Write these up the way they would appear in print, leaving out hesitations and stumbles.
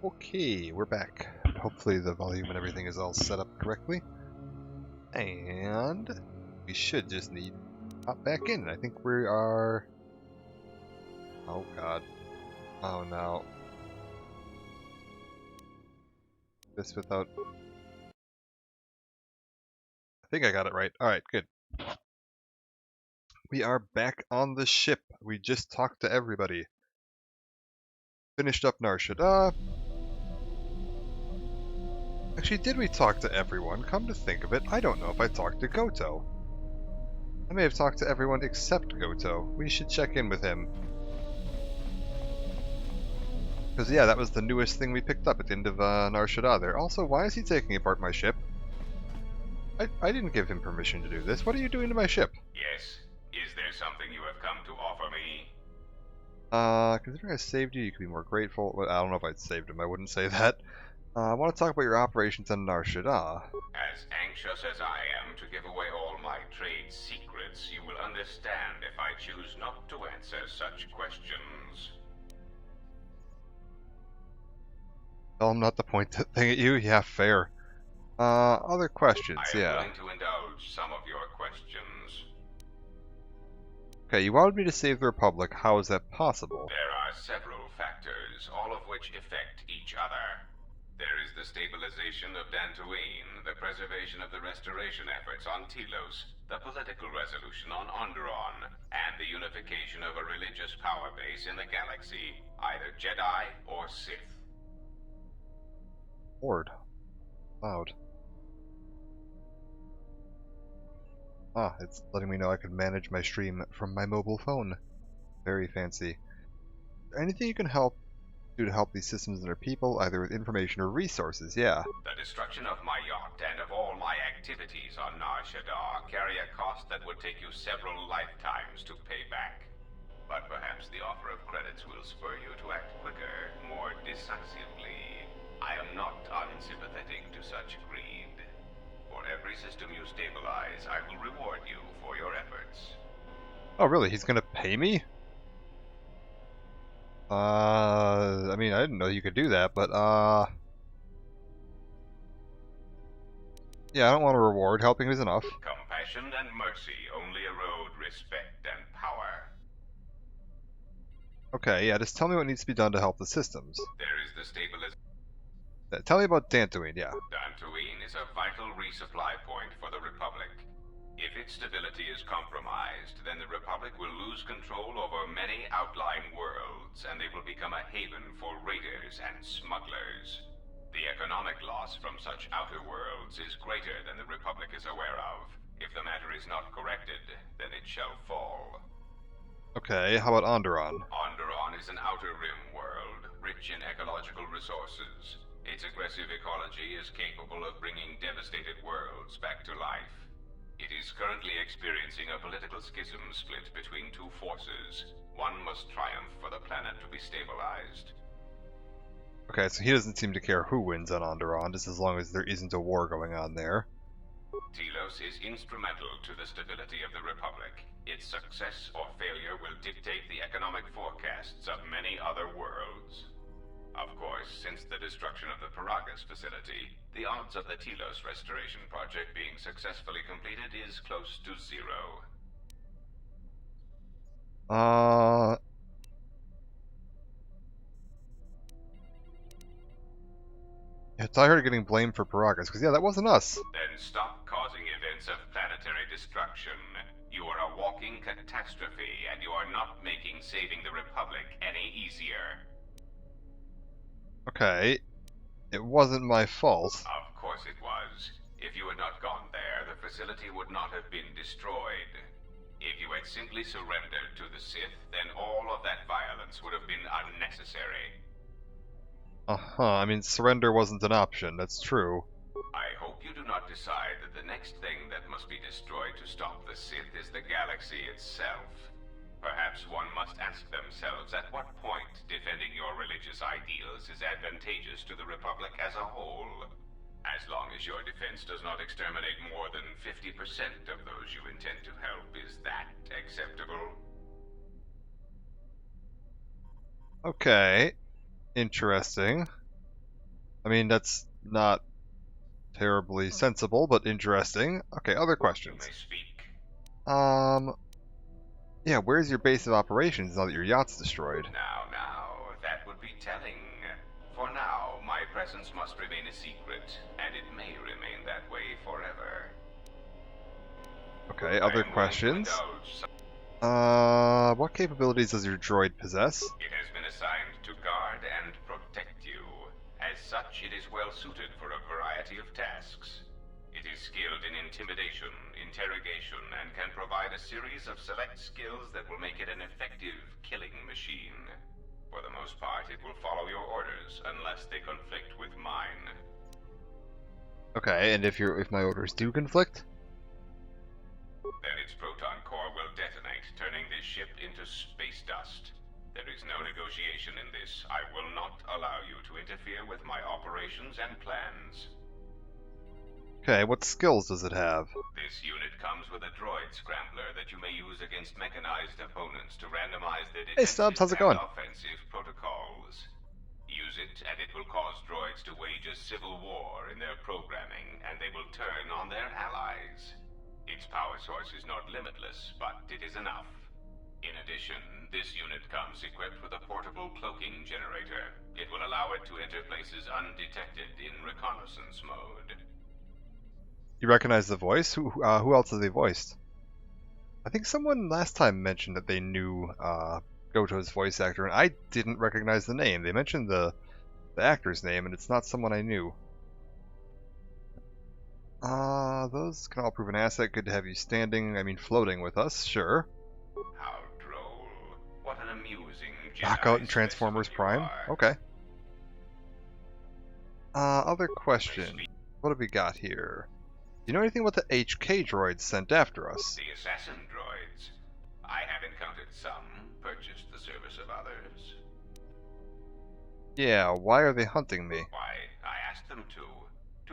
Okay, we're back. Hopefully the volume and everything is all set up correctly. And we should just need to hop back in. I think we are... Oh god. Oh no. This without... I think I got it right. Alright, good. We are back on the ship. We just talked to everybody. Finished up Nar Shaddaa. Actually, did we talk to everyone? Come to think of it, I don't know if I talked to Goto. I may have talked to everyone except Goto. We should check in with him. Because, yeah, that was the newest thing we picked up at the end of Nar Shaddaa there. Also, why is he taking apart my ship? I didn't give him permission to do this. What are you doing to my ship? Yes. Is there something you have come to offer me? Considering I saved you, you could be more grateful. Well, I don't know if I'd saved him. I wouldn't say that. I want to talk about your operations on Nar Shaddaa. As anxious as I am to give away all my trade secrets, you will understand if I choose not to answer such questions. Tell him not to point that thing at you? Yeah, fair. Other questions, I am yeah. willing to indulge some of your questions. Okay, you wanted me to save the Republic. How is that possible? There are several factors, all of which affect each other. There is the stabilization of Dantooine, the preservation of the restoration efforts on Telos, the political resolution on Onderon, and the unification of a religious power base in the galaxy, either Jedi or Sith. Lord. Loud. Ah, it's letting me know I can manage my stream from my mobile phone. Very fancy. Is there anything you can do to help these systems and their people, either with information or resources? Yeah. The destruction of my yacht and of all my activities on Nar Shaddaa carry a cost that would take you several lifetimes to pay back. But perhaps the offer of credits will spur you to act quicker, more decisively. I am not unsympathetic to such greed. For every system you stabilize, I will reward you for your efforts. Oh, really? He's gonna pay me? I mean, I didn't know you could do that, but, yeah, I don't want a reward. Helping is enough. Compassion and mercy only erode respect and power. Okay, yeah, just tell me what needs to be done to help the systems. There is the stabilization. Tell me about Dantooine, yeah. Dantooine is a vital resupply point for the Republic. If its stability is compromised, then the Republic will lose control over many outlying worlds, and they will become a haven for raiders and smugglers. The economic loss from such outer worlds is greater than the Republic is aware of. If the matter is not corrected, then it shall fall. Okay, how about Onderon? Onderon is an outer rim world, rich in ecological resources. Its aggressive ecology is capable of bringing devastated worlds back to life. It is currently experiencing a political schism split between two forces. One must triumph for the planet to be stabilized. Okay, so he doesn't seem to care who wins on Onderon, just as long as there isn't a war going on there. Telos is instrumental to the stability of the Republic. Its success or failure will dictate the economic forecasts of many other worlds. Of course, since the destruction of the Peragus facility, the odds of the Telos restoration project being successfully completed is close to zero. Yeah, it's I heard getting blamed for Peragus, because yeah, that wasn't us. Then stop causing events of planetary destruction. You are a walking catastrophe, and you are not making saving the Republic any easier. Okay, it wasn't my fault. Of course it was. If you had not gone there, the facility would not have been destroyed. If you had simply surrendered to the Sith, then all of that violence would have been unnecessary. I mean, surrender wasn't an option, that's true. I hope you do not decide that the next thing that must be destroyed to stop the Sith is the galaxy itself. Perhaps one must ask themselves at what point defending your religious ideals is advantageous to the Republic as a whole. As long as your defense does not exterminate more than 50% of those you intend to help, is that acceptable? Okay, interesting. I mean, that's not terribly sensible, but interesting. Okay, other You questions. may speak. Yeah, where's your base of operations now that your yacht's destroyed? Now, that would be telling. For now, my presence must remain a secret, and it may remain that way forever. Okay, I other am willing to questions? indulge some- What capabilities does your droid possess? It has been assigned to guard and protect you. As such, it is well suited for a variety of tasks. It is skilled in intimidation, interrogation, and can provide a series of select skills that will make it an effective killing machine. For the most part, it will follow your orders unless they conflict with mine. Okay, and if my orders do conflict? Then its proton core will detonate, turning this ship into space dust. There is no negotiation in this. I will not allow you to interfere with my operations and plans. Okay, what skills does it have? This unit comes with a droid scrambler that you may use against mechanized opponents to randomize their Hey Stubbs, how's it defensive going? and offensive protocols. Use it, and it will cause droids to wage a civil war in their programming, and they will turn on their allies. Its power source is not limitless, but it is enough. In addition, this unit comes equipped with a portable cloaking generator. It will allow it to enter places undetected in reconnaissance mode. You recognize the voice? Who else have they voiced? I think someone last time mentioned that they knew Goto's voice actor, and I didn't recognize the name. They mentioned the actor's name, and it's not someone I knew. Those can all prove an asset. Good to have you floating with us, sure. How droll. What an amusing Knockout Jedi and Transformers specimen you Prime? are. Okay. Other question. What have we got here? Do you know anything about the HK droids sent after us? The assassin droids. I have encountered some, purchased the service of others. Yeah, why are they hunting me? Why, I asked them to.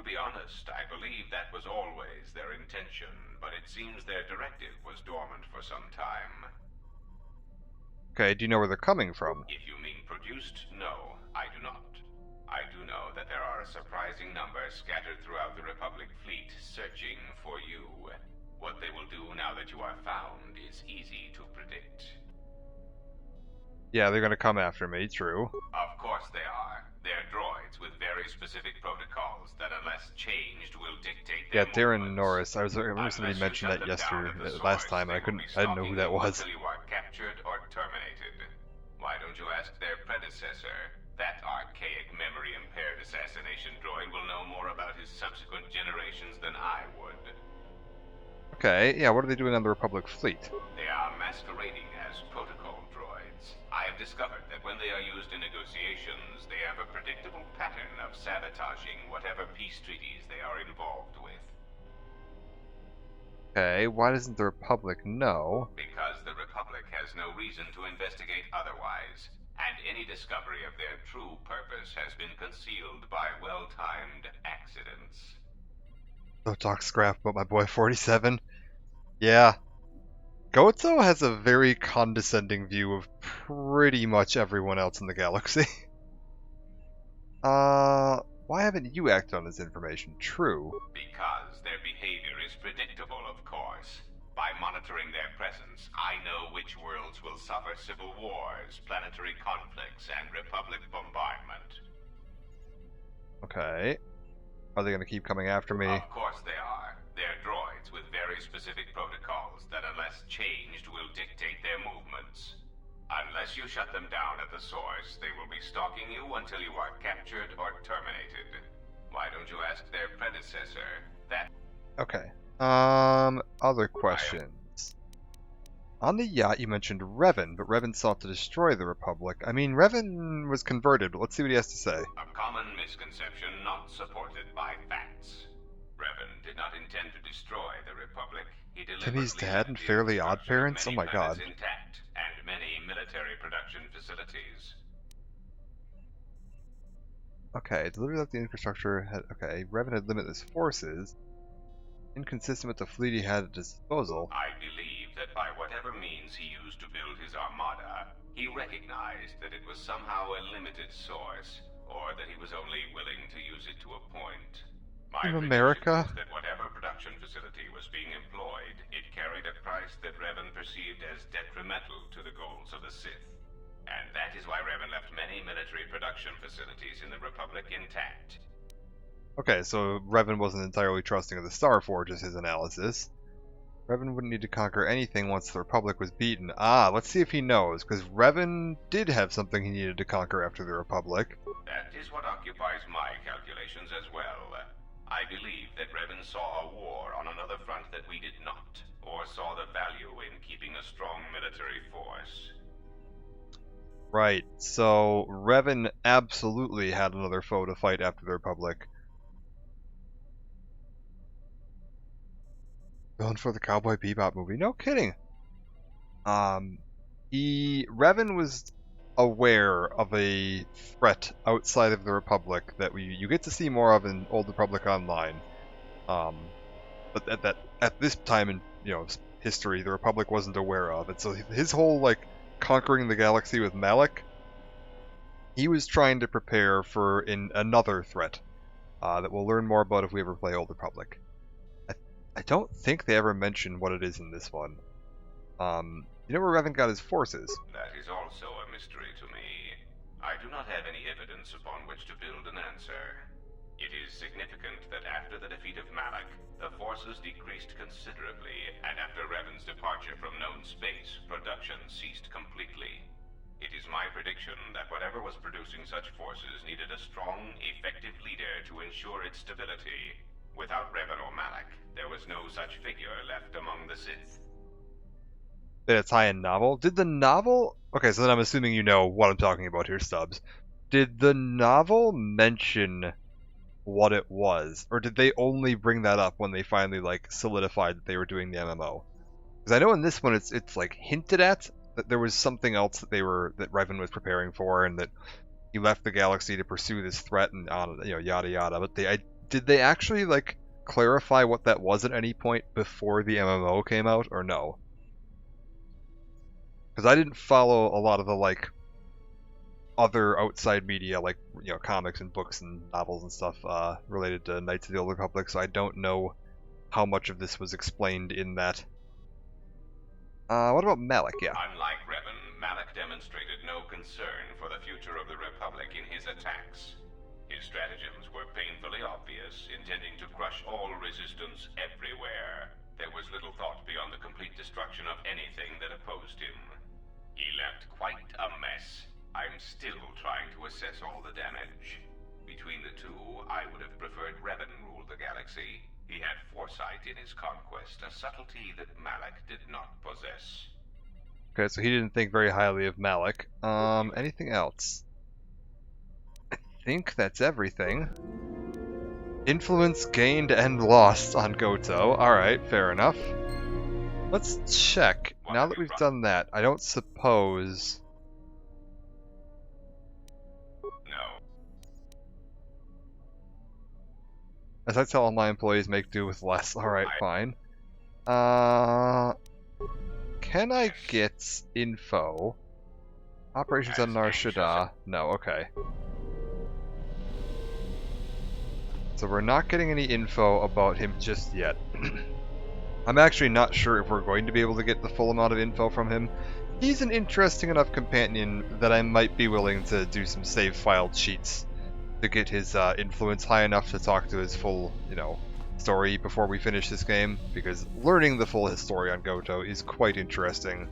To be honest, I believe that was always their intention, but it seems their directive was dormant for some time. Okay, do you know where they're coming from? If you mean produced, no, I do not. I do know that there are a surprising number scattered throughout the Republic fleet searching for you. What they will do now that you are found is easy to predict. Yeah, they're gonna come after me, true. Of course they are. They're droids with very specific protocols that, unless changed, will dictate Yeah, their Darren movements. Norris. I remember somebody Unless you mentioned shut that them down at the last source, time, and they will be I didn't know who that stalking you was. Until you are captured or terminated. Why don't you ask their predecessor? That archaic, memory-impaired assassination droid will know more about his subsequent generations than I would. Okay, yeah, what are they doing on the Republic fleet? They are masquerading as protocol droids. I have discovered that when they are used in negotiations, they have a predictable pattern of sabotaging whatever peace treaties they are involved with. Okay, why doesn't the Republic know? Because the Republic has no reason to investigate otherwise, and any discovery of their true purpose has been concealed by well-timed accidents. Don't talk scrap about my boy 47. Yeah. Goto has a very condescending view of pretty much everyone else in the galaxy. Why haven't you acted on this information? True. Because their behavior is predictable, of course. By monitoring their presence, I know which worlds will suffer civil wars, planetary conflicts, and Republic bombardment. Okay. Are they gonna keep coming after me? Of course they are. They're droids with very specific protocols that, unless changed, will dictate their movements. Unless you shut them down at the source, they will be stalking you until you are captured or terminated. Why don't you ask their predecessor? That... Okay. Other questions. On the yacht, you mentioned Revan, but Revan sought to destroy the Republic. I mean, Revan was converted, but let's see what he has to say. A common misconception not supported by facts. Revan did not intend to destroy the Republic. He Timmy's deliberately dad and left the Fairly Odd infrastructure of Parents? Oh many my god. planets intact, and many military production facilities. Okay, delivery left the infrastructure had... Okay, Revan had limitless forces. Inconsistent with the fleet he had at disposal. I believe that by whatever means he used to build his armada, he recognized that it was somehow a limited source, or that he was only willing to use it to a point. My In prediction America? is that whatever production facility was being employed, it carried a price that Revan perceived as detrimental to the goals of the Sith. And that is why Revan left many military production facilities in the Republic intact. Okay, so Revan wasn't entirely trusting of the Star Forge is his analysis. Revan wouldn't need to conquer anything once the Republic was beaten. Ah, let's see if he knows, because Revan did have something he needed to conquer after the Republic. That is what occupies my calculations as well. I believe that Revan saw a war on another front that we did not, or saw the value in keeping a strong military force. Right, so Revan absolutely had another foe to fight after the Republic. Villain for the Cowboy Bebop movie. No kidding. Revan was aware of a threat outside of the Republic that you get to see more of in Old Republic Online. But at this time in history, the Republic wasn't aware of it. So his whole conquering the galaxy with Malak, he was trying to prepare for another threat that we'll learn more about if we ever play Old Republic. I don't think they ever mention what it is in this one. You know where Revan got his forces? That is also a mystery to me. I do not have any evidence upon which to build an answer. It is significant that after the defeat of Malak, the forces decreased considerably, and after Revan's departure from known space, production ceased completely. It is my prediction that whatever was producing such forces needed a strong, effective leader to ensure its stability. Without Revan or Malak, there was no such figure left among the Sith. Did it tie in novel? Did the novel... Okay, so then I'm assuming you know what I'm talking about here, Stubbs. Did the novel mention what it was? Or did they only bring that up when they finally, solidified that they were doing the MMO? Because I know in this one it's hinted at that there was something else that Revan was preparing for, and that he left the galaxy to pursue this threat and yada yada. But did they actually clarify what that was at any point before the MMO came out, or no? Because I didn't follow a lot of the other outside media, comics and books and novels and stuff related to Knights of the Old Republic, so I don't know how much of this was explained in that. What about Malak? Yeah. Unlike Revan, Malak demonstrated no concern for the future of the Republic in his attacks. His stratagems were painfully obvious, intending to crush all resistance everywhere. There was little thought beyond the complete destruction of anything that opposed him. He left quite a mess. I'm still trying to assess all the damage. Between the two, I would have preferred Revan rule the galaxy. He had foresight in his conquest, a subtlety that Malak did not possess. Okay, so he didn't think very highly of Malak. Anything else? I think that's everything. Influence gained and lost on Goto. Alright, fair enough. Let's check. Now that we've done that, I don't suppose... No. As I tell all my employees, make do with less. Alright, fine. Can I get info? Operations on Nar Shaddaa? No, okay. So we're not getting any info about him just yet. I'm actually not sure if we're going to be able to get the full amount of info from him. He's an interesting enough companion that I might be willing to do some save file cheats to get his influence high enough to talk to his full, story before we finish this game, because learning the full story on Goto is quite interesting.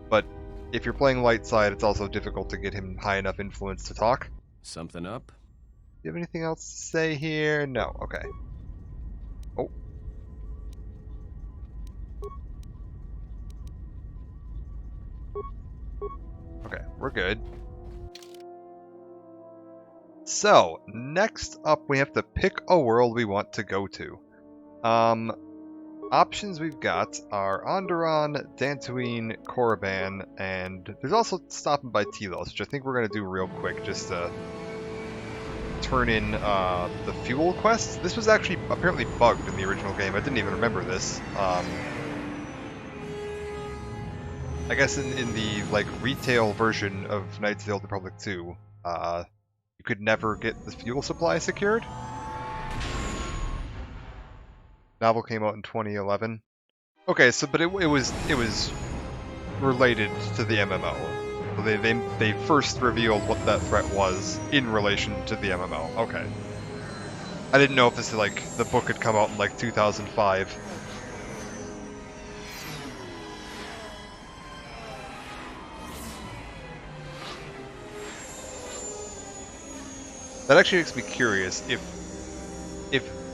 But if you're playing light side, it's also difficult to get him high enough influence to talk. Something up? Do you have anything else to say here? No. Okay. Oh. Okay, we're good. So, next up we have to pick a world we want to go to. Options we've got are Onderon, Dantooine, Korriban, and there's also stopping by Telos, which I think we're going to do real quick just to turn in the fuel quest. This was actually apparently bugged in the original game. I didn't even remember this. I guess in the retail version of Knights of the Old Republic 2, you could never get the fuel supply secured. Novel came out in 2011. Okay, so but it was related to the MMO. So they first revealed what that threat was in relation to the MMO. Okay. I didn't know if this like the book had come out in like 2005. That actually makes me curious if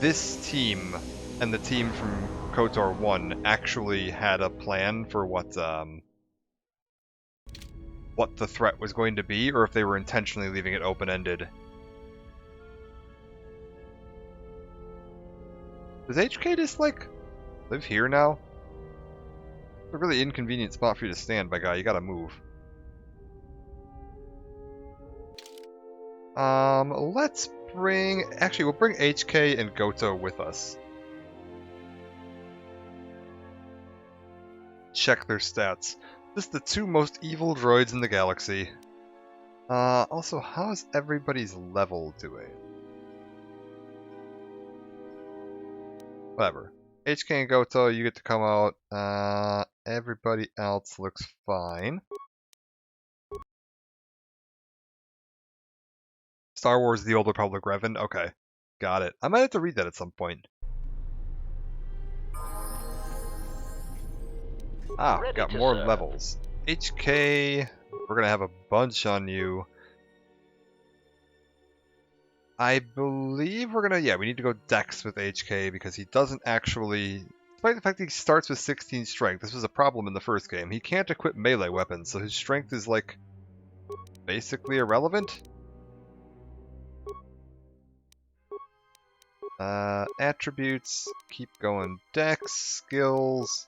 this team and the team from KOTOR 1 actually had a plan for what the threat was going to be, or if they were intentionally leaving it open-ended. Does HK just, like, live here now? It's a really inconvenient spot for you to stand, my guy. You gotta move. Let's bring... Actually, we'll bring HK and Goto with us. Check their stats. This is the two most evil droids in the galaxy. Also, how's everybody's level doing? Whatever. HK and Goto, you get to come out. Everybody else looks fine. Star Wars The Old Republic Revan? Okay. Got it. I might have to read that at some point. Ah, got more levels. HK, we're gonna have a bunch on you. I believe we're gonna, yeah, we need to go Dex with HK because he doesn't actually, despite the fact that he starts with 16 strength, this was a problem in the first game. He can't equip melee weapons, so his strength is like basically irrelevant. Attributes, keep going Dex, skills.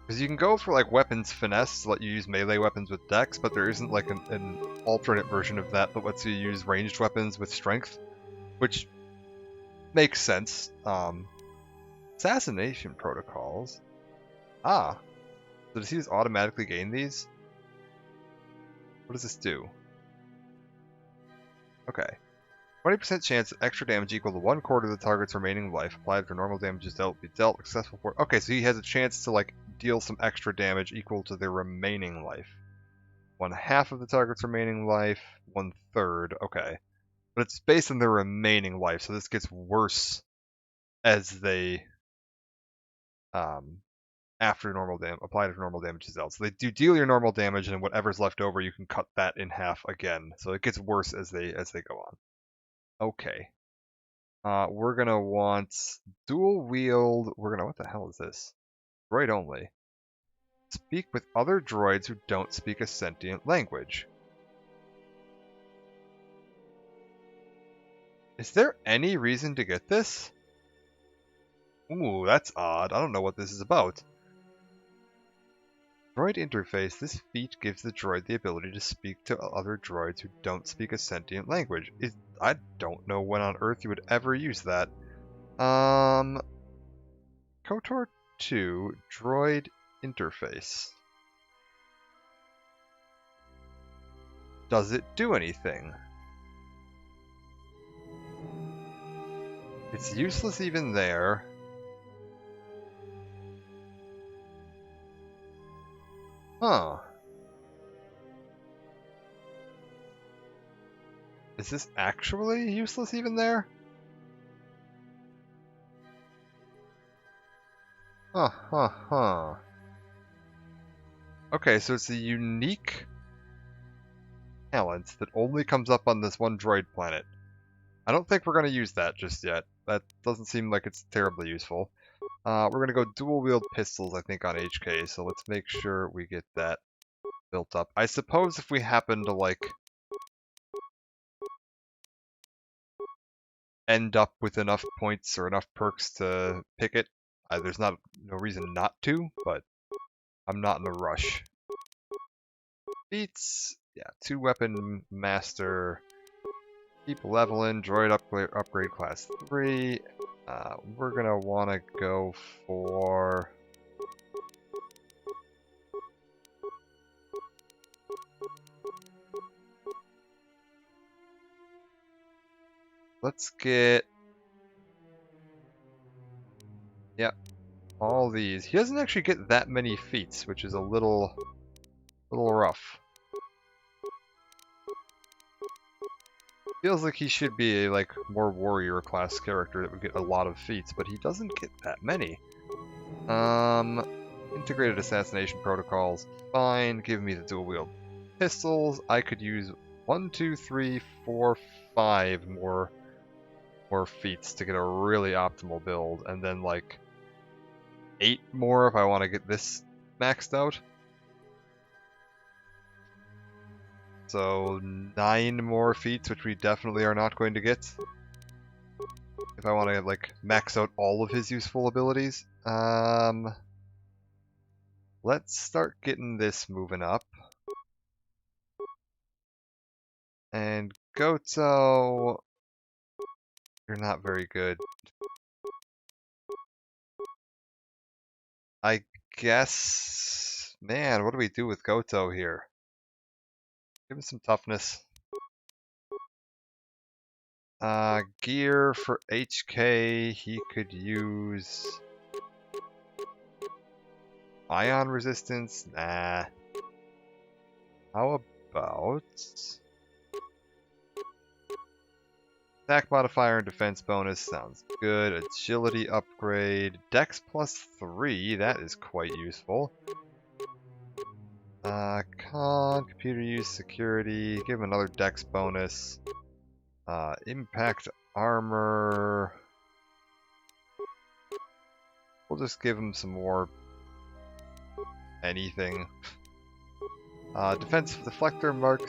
Because you can go for like weapons finesse to let you use melee weapons with Dex, but there isn't like an alternate version of that that lets you use ranged weapons with strength, which makes sense. Assassination protocols. Ah, so does he just automatically gain these? What does this do? Okay. 20% chance that extra damage equal to 1/4 of the target's remaining life applied for normal damage is dealt, be dealt successful for. Okay, so he has a chance to like deal some extra damage equal to their remaining life. 1/2 of the target's remaining life, 1/3. Okay, but it's based on their remaining life, so this gets worse as they after normal damage applied if normal damage is dealt. So they do deal your normal damage, and whatever's left over, you can cut that in half again. So it gets worse as they go on. Okay. We're gonna want dual wield. We're gonna, what the hell is this? Droid only. Speak with other droids who don't speak a sentient language. Is there any reason to get this? Ooh, that's odd. I don't know what this is about. Droid interface. This feat gives the droid the ability to speak to other droids who don't speak a sentient language. I don't know when on Earth you would ever use that. KOTOR 2 droid interface. Does it do anything? It's useless even there. Huh. Is this actually useless even there? Huh. Okay, so it's a unique talent that only comes up on this one droid planet. I don't think we're going to use that just yet. That doesn't seem like it's terribly useful. We're going to go dual-wield pistols, I think, on HK, so let's make sure we get that built up. I suppose if we happen to, like, end up with enough points or enough perks to pick it, there's no reason not to, but I'm not in a rush. Beats, yeah, 2-weapon master. Keep leveling, droid upgrade class 3. We're gonna want to go for... let's get... Yep, all these. He doesn't actually get that many feats, which is a little rough. Feels like he should be a more warrior class character that would get a lot of feats, but he doesn't get that many. Integrated assassination protocols, fine. Give me the dual wield pistols. I could use 1, 2, 3, 4, 5 more feats to get a really optimal build, and then 8 more if I want to get this maxed out. So 9 more feats, which we definitely are not going to get. If I want to max out all of his useful abilities. Let's start getting this moving up. And Goto, you're not very good. I guess, man, what do we do with Goto here? Give him some toughness. Gear for HK, he could use ion resistance. Nah. How about attack modifier and defense bonus? Sounds good. Agility upgrade. Dex +3, that is quite useful. Con, computer use, security. Give him another dex bonus. Impact armor. We'll just give him some more anything. Defense deflector Mark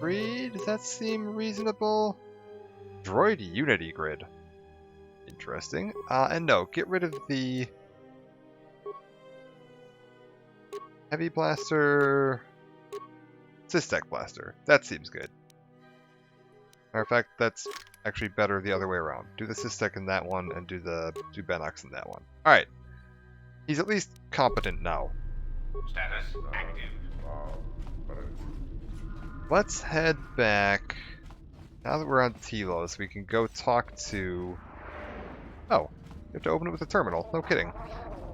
3. Does that seem reasonable? Droid Unity Grid. Interesting. And no, get rid of the Heavy Blaster. Systech Blaster. That seems good. Matter of fact, that's actually better the other way around. Do the Systech in that one and do Benox in that one. Alright. He's at least competent now. Status active. Let's head back. Now that we're on Telos, we can go talk to... Oh, you have to open it with a terminal. No kidding.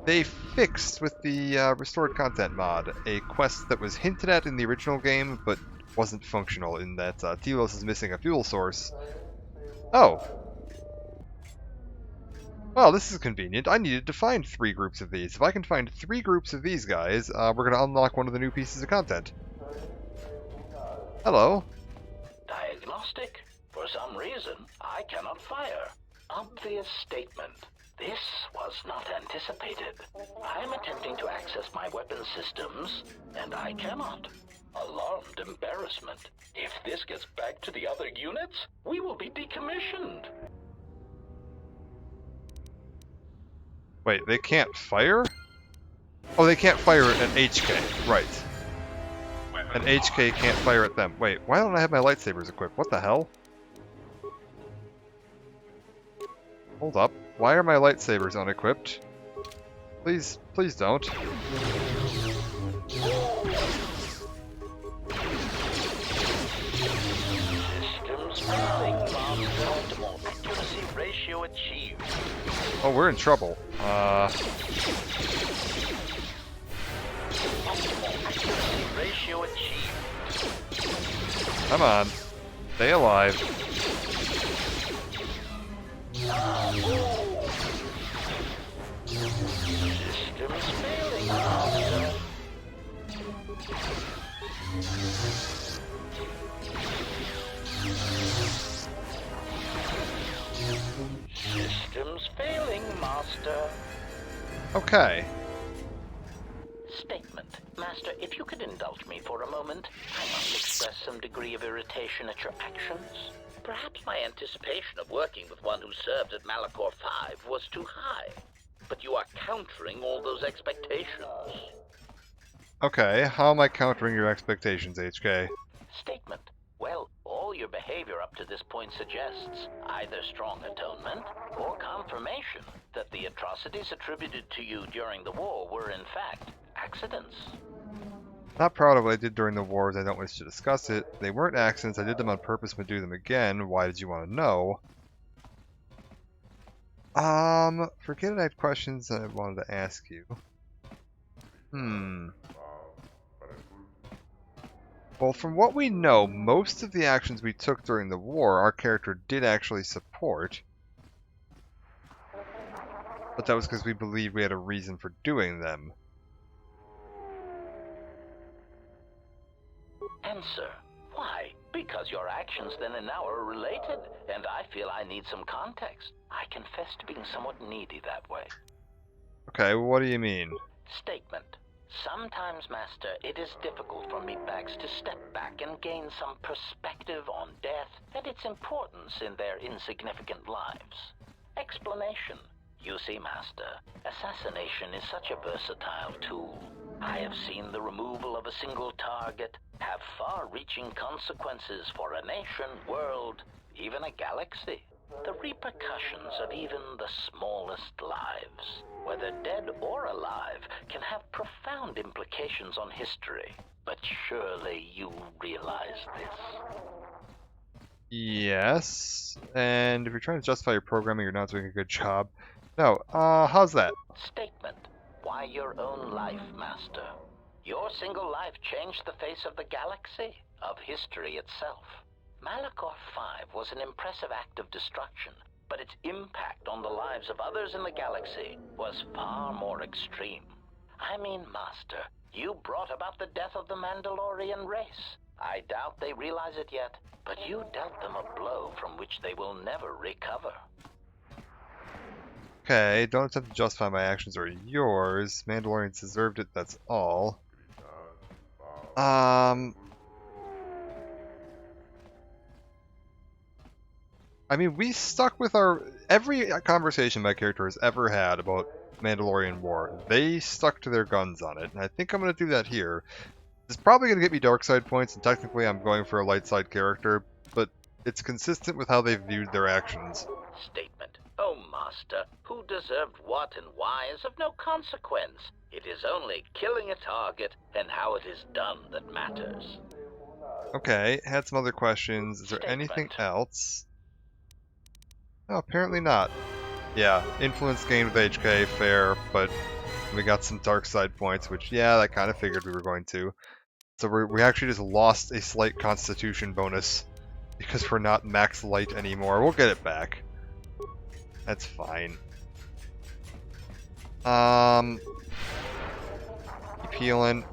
They fixed, with the restored content mod, a quest that was hinted at in the original game, but wasn't functional in that Telos is missing a fuel source. Oh. Well, this is convenient. I needed to find 3 groups of these. If I can find 3 groups of these guys, we're going to unlock one of the new pieces of content. Hello. Diagnostic. For some reason, I cannot fire. Obvious statement. This was not anticipated. I am attempting to access my weapon systems, and I cannot. Alarmed embarrassment. If this gets back to the other units, we will be decommissioned. Wait, they can't fire? Oh, they can't fire at HK. Right. And HK can't fire at them. Wait, why don't I have my lightsabers equipped? What the hell? Hold up. Why are my lightsabers unequipped? Please don't. Systems failing. Optimal accuracy ratio achieved. Oh, we're in trouble. Ratio achieved. Come on. Stay alive. Systems failing. Systems failing, Master. Okay. Statement. Master, if you could indulge me for a moment, I must express some degree of irritation at your actions. Perhaps my anticipation of working with one who served at Malachor 5 was too high. But you are countering all those expectations. Okay, how am I countering your expectations, HK? Statement. Well, all your behavior up to this point suggests either strong atonement or confirmation that the atrocities attributed to you during the war were in fact accidents. Not proud of what I did during the wars, I don't wish to discuss it. They weren't accidents, I did them on purpose but do them again. Why did you want to know? Forget it, I had questions that I wanted to ask you. Well, from what we know, most of the actions we took during the war, our character did actually support. But that was because we believed we had a reason for doing them. Answer. Why? Because your actions then and now are related, and I feel I need some context. I confess to being somewhat needy that way. Okay, well, what do you mean? Statement. Sometimes, Master, it is difficult for meatbags to step back and gain some perspective on death and its importance in their insignificant lives. Explanation. You see, Master, assassination is such a versatile tool. I have seen the removal of a single target have far-reaching consequences for a nation, world, even a galaxy. The repercussions of even the smallest lives, whether dead or alive, can have profound implications on history. But surely you realize this. Yes, and if you're trying to justify your programming, you're not doing a good job. No, how's that? Statement. Why your own life, Master? Your single life changed the face of the galaxy, of history itself. Malachor 5 was an impressive act of destruction, but its impact on the lives of others in the galaxy was far more extreme. I mean, Master, you brought about the death of the Mandalorian race. I doubt they realize it yet, but you dealt them a blow from which they will never recover. Okay, don't attempt to justify my actions or yours. Mandalorians deserved it, that's all. I mean, we stuck with every conversation my character has ever had about Mandalorian War. They stuck to their guns on it, and I think I'm going to do that here. It's probably going to get me dark side points, and technically I'm going for a light side character, but it's consistent with how they've viewed their actions. Statement. Oh, Master, who deserved what and why is of no consequence. It is only killing a target and how it is done that matters. Okay, had some other questions. Is there anything else? No, apparently not. Yeah, influence gained with HK, fair, but we got some dark side points, which, yeah, I kind of figured we were going to. So we actually just lost a slight constitution bonus because we're not max light anymore. We'll get it back. That's fine. Keep healing.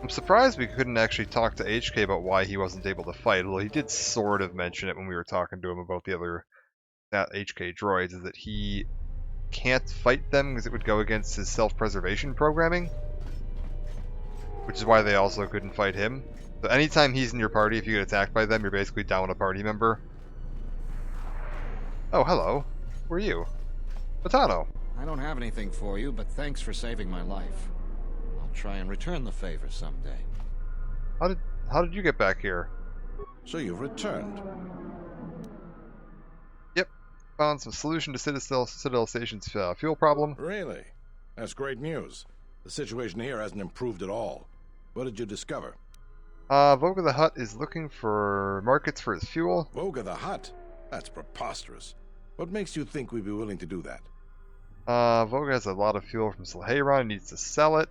I'm surprised we couldn't actually talk to HK about why he wasn't able to fight, although he did sort of mention it when we were talking to him about the other HK droids, is that he can't fight them because it would go against his self-preservation programming, which is why they also couldn't fight him. So anytime he's in your party, if you get attacked by them, you're basically down a party member. Oh, hello. Who are you? Batano. I don't have anything for you, but thanks for saving my life. I'll try and return the favor someday. How did you get back here? So you've returned. Yep. Found some solution to Citadel Station's fuel problem. Really? That's great news. The situation here hasn't improved at all. What did you discover? Voga the Hutt is looking for markets for his fuel. Voga the Hutt? That's preposterous. What makes you think we'd be willing to do that? Voga has a lot of fuel from Silheyron and needs to sell it.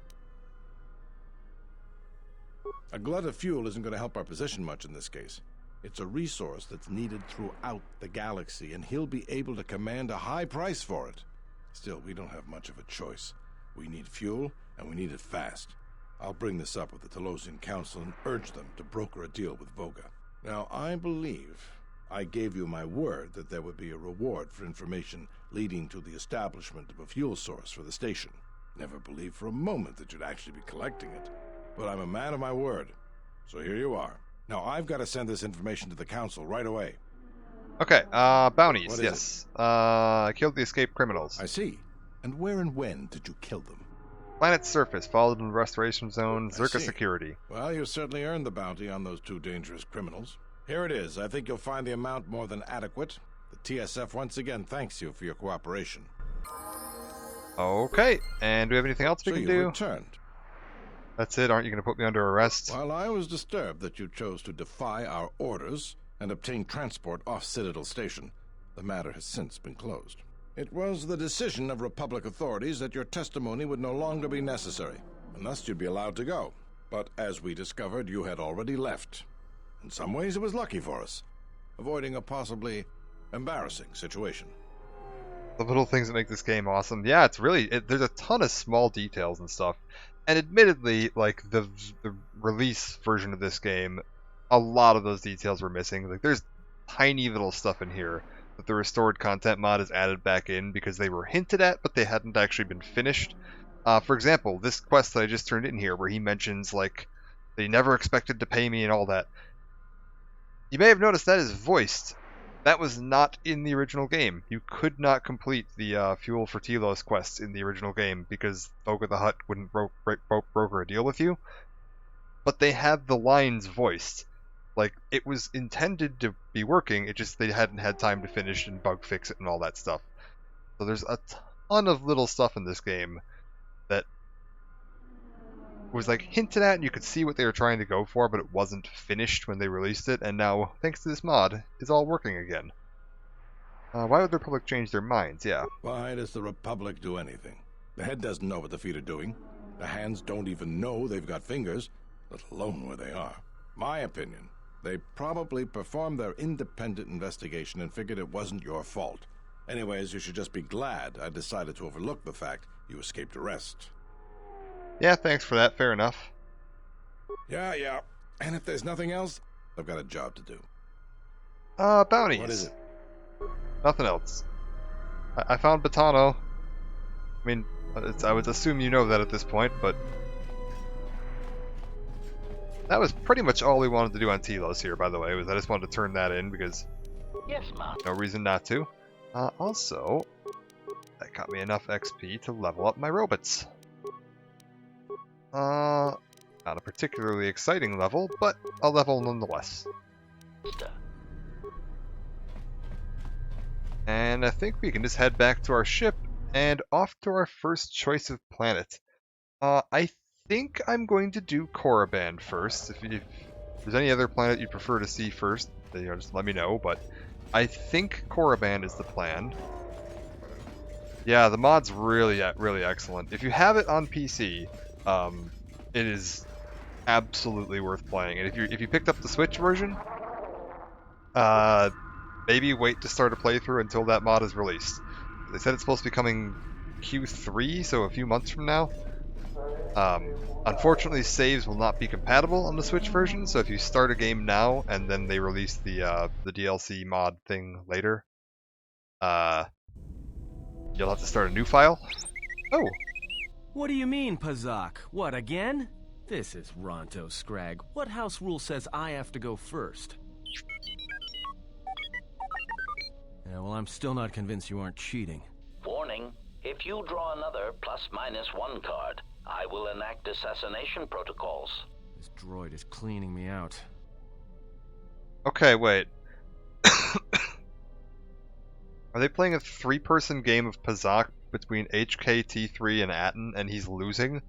A glut of fuel isn't going to help our position much in this case. It's a resource that's needed throughout the galaxy, and he'll be able to command a high price for it. Still, we don't have much of a choice. We need fuel, and we need it fast. I'll bring this up with the Telosian Council and urge them to broker a deal with Voga. Now, I believe I gave you my word that there would be a reward for information leading to the establishment of a fuel source for the station. Never believed for a moment that you'd actually be collecting it. But I'm a man of my word. So here you are. Now, I've got to send this information to the Council right away. Okay, bounties, What is yes. I killed the escaped criminals. I see. And where and when did you kill them? Planet's surface, followed in the restoration zone, I Zerka see. security. Well, you certainly earned the bounty on those two dangerous criminals. Here it is. I think you'll find the amount more than adequate. The TSF once again thanks you for your cooperation. Okay, and do we have anything else we So can you do? returned. That's it, aren't you going to put me under arrest? While I was disturbed that you chose to defy our orders, and obtain transport off Citadel Station. The matter has since been closed. It was the decision of Republic authorities that your testimony would no longer be necessary, and thus you'd be allowed to go. But as we discovered, you had already left. In some ways, it was lucky for us, avoiding a possibly embarrassing situation. The little things that make this game awesome. Yeah, it's really, there's a ton of small details and stuff. And admittedly, like, the release version of this game, a lot of those details were missing. Like, there's tiny little stuff in here that the restored content mod has added back in because they were hinted at, but they hadn't actually been finished. For example, this quest that I just turned in here, where he mentions, like, they never expected to pay me and all that. You may have noticed that is voiced. That was not in the original game. You could not complete the Fuel for Telos quests in the original game because Boga the Hutt wouldn't broker a deal with you. But they had the lines voiced. Like, it was intended to be working, it just they hadn't had time to finish and bug fix it and all that stuff. So there's a ton of little stuff in this game that was like hinted at and you could see what they were trying to go for, but it wasn't finished when they released it, and now, thanks to this mod, it's all working again. Why would the Republic change their minds? Yeah. Why does the Republic do anything? The head doesn't know what the feet are doing. The hands don't even know they've got fingers, let alone where they are. My opinion, they probably performed their independent investigation and figured it wasn't your fault. Anyways, you should just be glad I decided to overlook the fact you escaped arrest. Yeah, thanks for that. Fair enough. Yeah. And if there's nothing else, I've got a job to do. Bounties. What is it? Nothing else. I found Batano. I mean, I would assume you know that at this point, but that was pretty much all we wanted to do on Telos here, by the way, was I just wanted to turn that in because Yes, Mom. no reason not to. Also, that got me enough XP to level up my robots. Not a particularly exciting level, but a level nonetheless. And I think we can just head back to our ship and off to our first choice of planet. I think I'm going to do Korriban first. If there's any other planet you'd prefer to see first, just let me know, but I think Korriban is the plan. Yeah, the mod's really excellent. If you have it on PC, it is absolutely worth playing. And if you picked up the Switch version, maybe wait to start a playthrough until that mod is released. They said it's supposed to be coming Q3, so a few months from now. Unfortunately, saves will not be compatible on the Switch version, so if you start a game now and then they release the DLC mod thing later, you'll have to start a new file. Oh! What do you mean, Pazak? What, again? This is Ronto Scrag. What house rule says I have to go first? Yeah, well, I'm still not convinced you aren't cheating. Warning, if you draw another ±1 card, I will enact assassination protocols. This droid is cleaning me out. Okay, wait. Are they playing a 3-person game of Pazak between HK, T3, and Atten, and he's losing?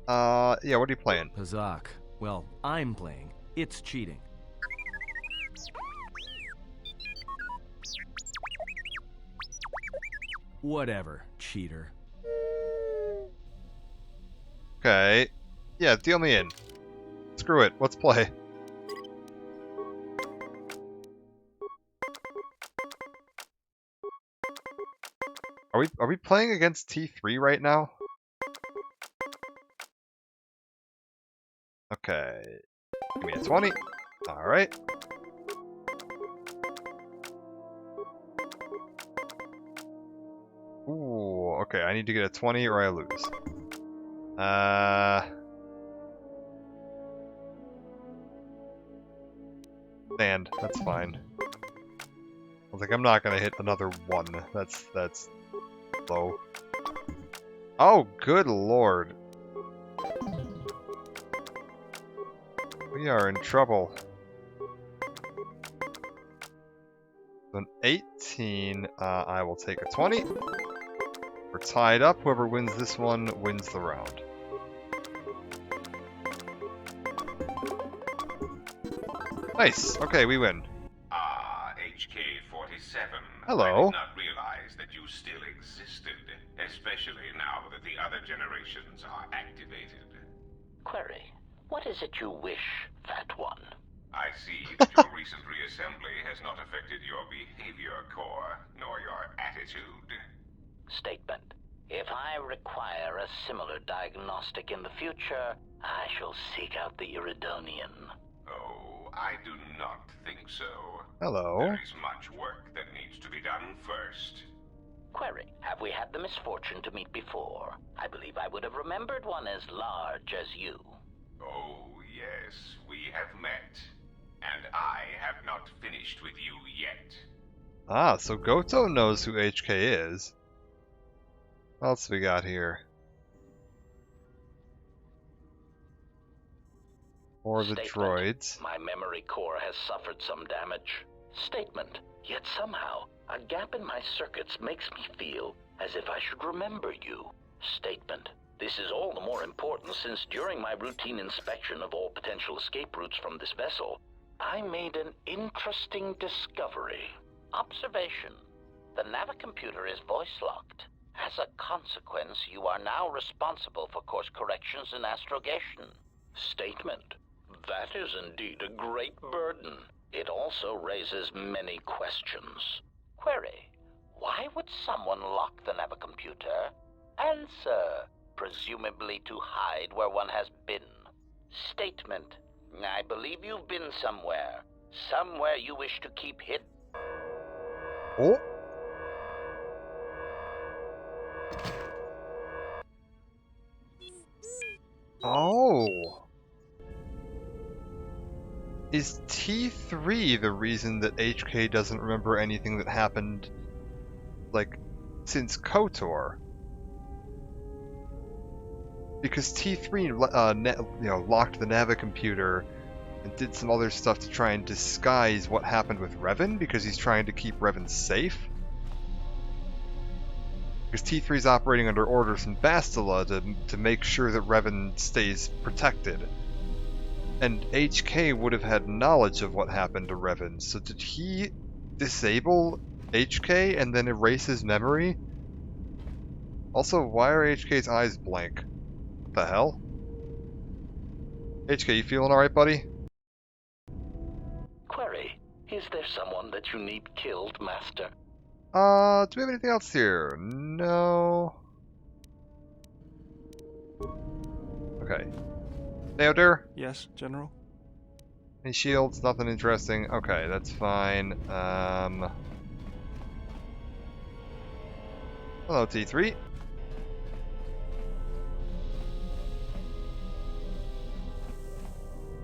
Yeah, what are you playing? Pazak. Well, I'm playing. It's cheating. Whatever, cheater. Okay. Yeah, deal me in. Screw it, let's play. Are we playing against T3 right now? Okay. Give me a 20. Alright. Ooh, okay, I need to get a 20 or I lose. Stand, that's fine. I was like, I'm not gonna hit another 1. That's low. Oh, good lord. We are in trouble. An 18, I will take a 20. We're tied up. Whoever wins this one wins the round. Nice. Okay, we win. Ah, HK-47. Hello. I did not realize that you still existed, especially now that the other generations are activated. Query, what is it you wish, Fat One? I see that your recent reassembly has not affected your behavior core, nor your attitude. Statement. If I require a similar diagnostic in the future, I shall seek out the Iridonian. Oh, I do not think so. Hello. There is much work that needs to be done first. Query, have we had the misfortune to meet before? I believe I would have remembered one as large as you. Oh, yes, we have met. And I have not finished with you yet. Ah, so Goto knows who HK is. What else we got here? Or the Statement. droids. My memory core has suffered some damage. Statement. Yet somehow, a gap in my circuits makes me feel as if I should remember you. Statement. This is all the more important since during my routine inspection of all potential escape routes from this vessel, I made an interesting discovery. Observation. The navicomputer is voice-locked. As a consequence, you are now responsible for course corrections and astrogation. Statement. That is indeed a great burden. It also raises many questions. Query. Why would someone lock the navicomputer? Answer. Presumably to hide where one has been. Statement. I believe you've been somewhere. Somewhere you wish to keep hidden. Oh! Oh! Is T3 the reason that HK doesn't remember anything that happened, like, since KOTOR? Because T3 locked the navicomputer and did some other stuff to try and disguise what happened with Revan, because he's trying to keep Revan safe. Because T3 is operating under orders from Bastila to make sure that Revan stays protected. And HK would have had knowledge of what happened to Revan, so did he disable HK and then erase his memory? Also, why are HK's eyes blank? What the hell? HK, you feeling alright, buddy? Query. Is there someone that you need killed, Master? Do we have anything else here? No. Okay. Theodore? Yes, General? Any shields? Nothing interesting. Okay, that's fine. Hello, T3.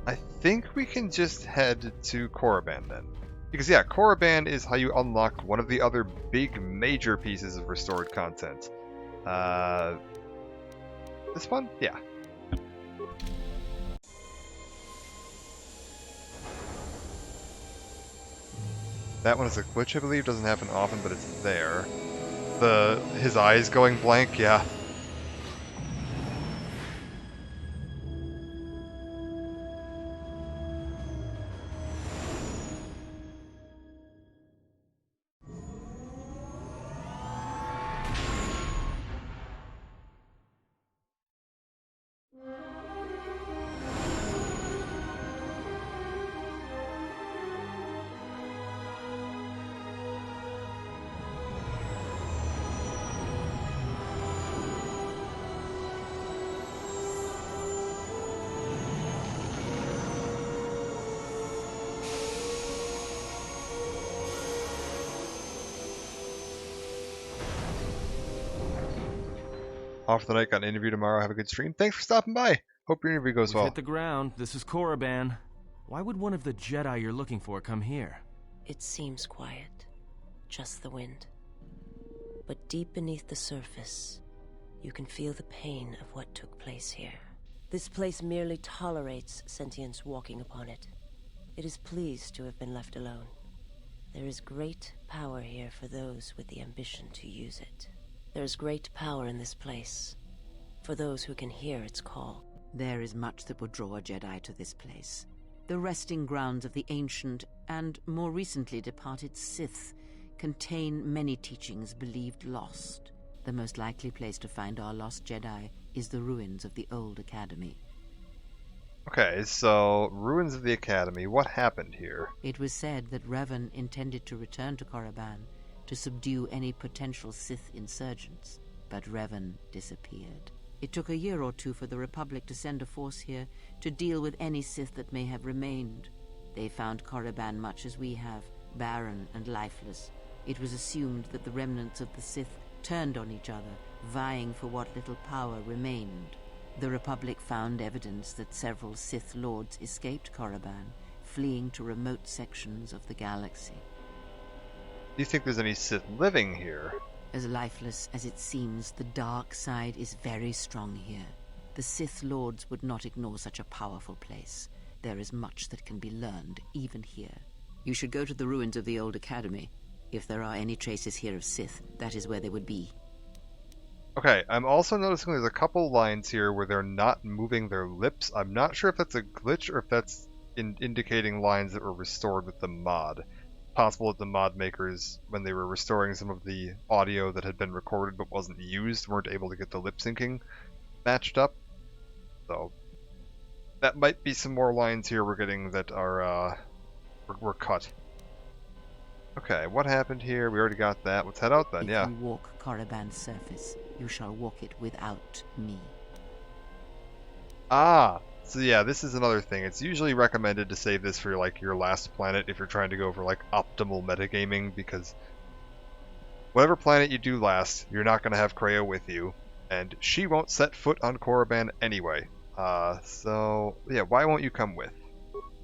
I think we can just head to Korriban then. Because yeah, Korriban is how you unlock one of the other big major pieces of restored content. This one? Yeah. That one is a glitch, I believe. Doesn't happen often, but it's there. His eyes going blank, yeah. Off the night, got an interview tomorrow. Have a good stream. Thanks for stopping by. Hope your interview goes We've well. hit the ground. This is Korriban. Why would one of the Jedi you're looking for come here? It seems quiet. Just the wind. But deep beneath the surface, you can feel the pain of what took place here. This place merely tolerates sentience walking upon it. It is pleased to have been left alone. There is great power here for those with the ambition to use it. There is great power in this place, for those who can hear its call. There is much that would draw a Jedi to this place. The resting grounds of the ancient and more recently departed Sith contain many teachings believed lost. The most likely place to find our lost Jedi is the ruins of the old Academy. Okay, so ruins of the Academy. What happened here? It was said that Revan intended to return to Korriban to subdue any potential Sith insurgents, but Revan disappeared. It took a year or two for the Republic to send a force here to deal with any Sith that may have remained. They found Korriban much as we have, barren and lifeless. It was assumed that the remnants of the Sith turned on each other, vying for what little power remained. The Republic found evidence that several Sith Lords escaped Korriban, fleeing to remote sections of the galaxy. Do you think there's any Sith living here? As lifeless as it seems, the dark side is very strong here. The Sith Lords would not ignore such a powerful place. There is much that can be learned, even here. You should go to the ruins of the old Academy. If there are any traces here of Sith, that is where they would be. Okay, I'm also noticing there's a couple lines here where they're not moving their lips. I'm not sure if that's a glitch or if that's indicating lines that were restored with the mod. Possible that the mod makers, when they were restoring some of the audio that had been recorded but wasn't used, weren't able to get the lip syncing matched up. So that might be some more lines here we're getting that are were cut. Okay, what happened here? We already got that. Let's head out then. If Yeah. you walk Korriban's surface, you shall walk it without me. Ah, so yeah, this is another thing. It's usually recommended to save this for like your last planet if you're trying to go for like optimal metagaming, because whatever planet you do last, you're not going to have Kreia with you, and she won't set foot on Korriban anyway. So yeah, why won't you come with?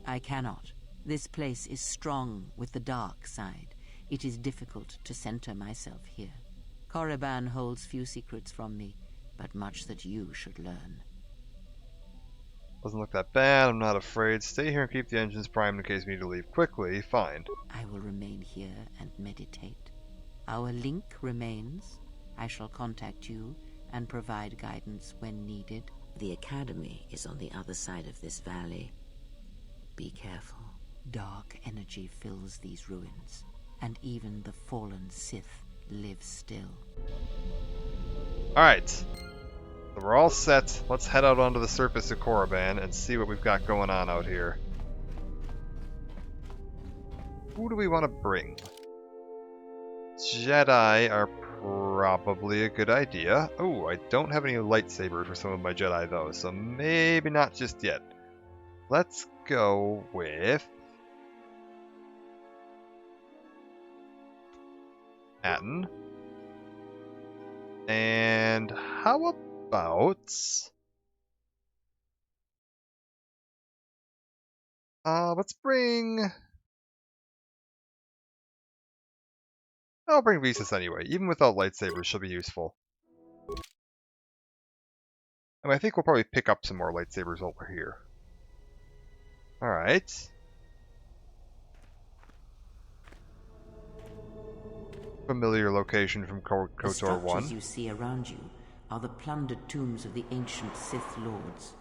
I cannot. This place is strong with the dark side. It is difficult to center myself here. Korriban holds few secrets from me, but much that you should learn. Doesn't look that bad, I'm not afraid. Stay here and keep the engines primed in case we need to leave quickly. Fine. I will remain here and meditate. Our link remains. I shall contact you and provide guidance when needed. The Academy is on the other side of this valley. Be careful. Dark energy fills these ruins, and even the fallen Sith live still. Alright. So we're all set. Let's head out onto the surface of Korriban and see what we've got going on out here. Who do we want to bring? Jedi are probably a good idea. Oh, I don't have any lightsabers for some of my Jedi though, so maybe not just yet. Let's go with Atton. And how about let's bring I'll bring Visas anyway. Even without lightsabers, she'll be useful. And I think we'll probably pick up some more lightsabers while we're here. Alright. Familiar location from KOTOR 1. The structures you see around you are the plundered tombs of the ancient Sith Lords.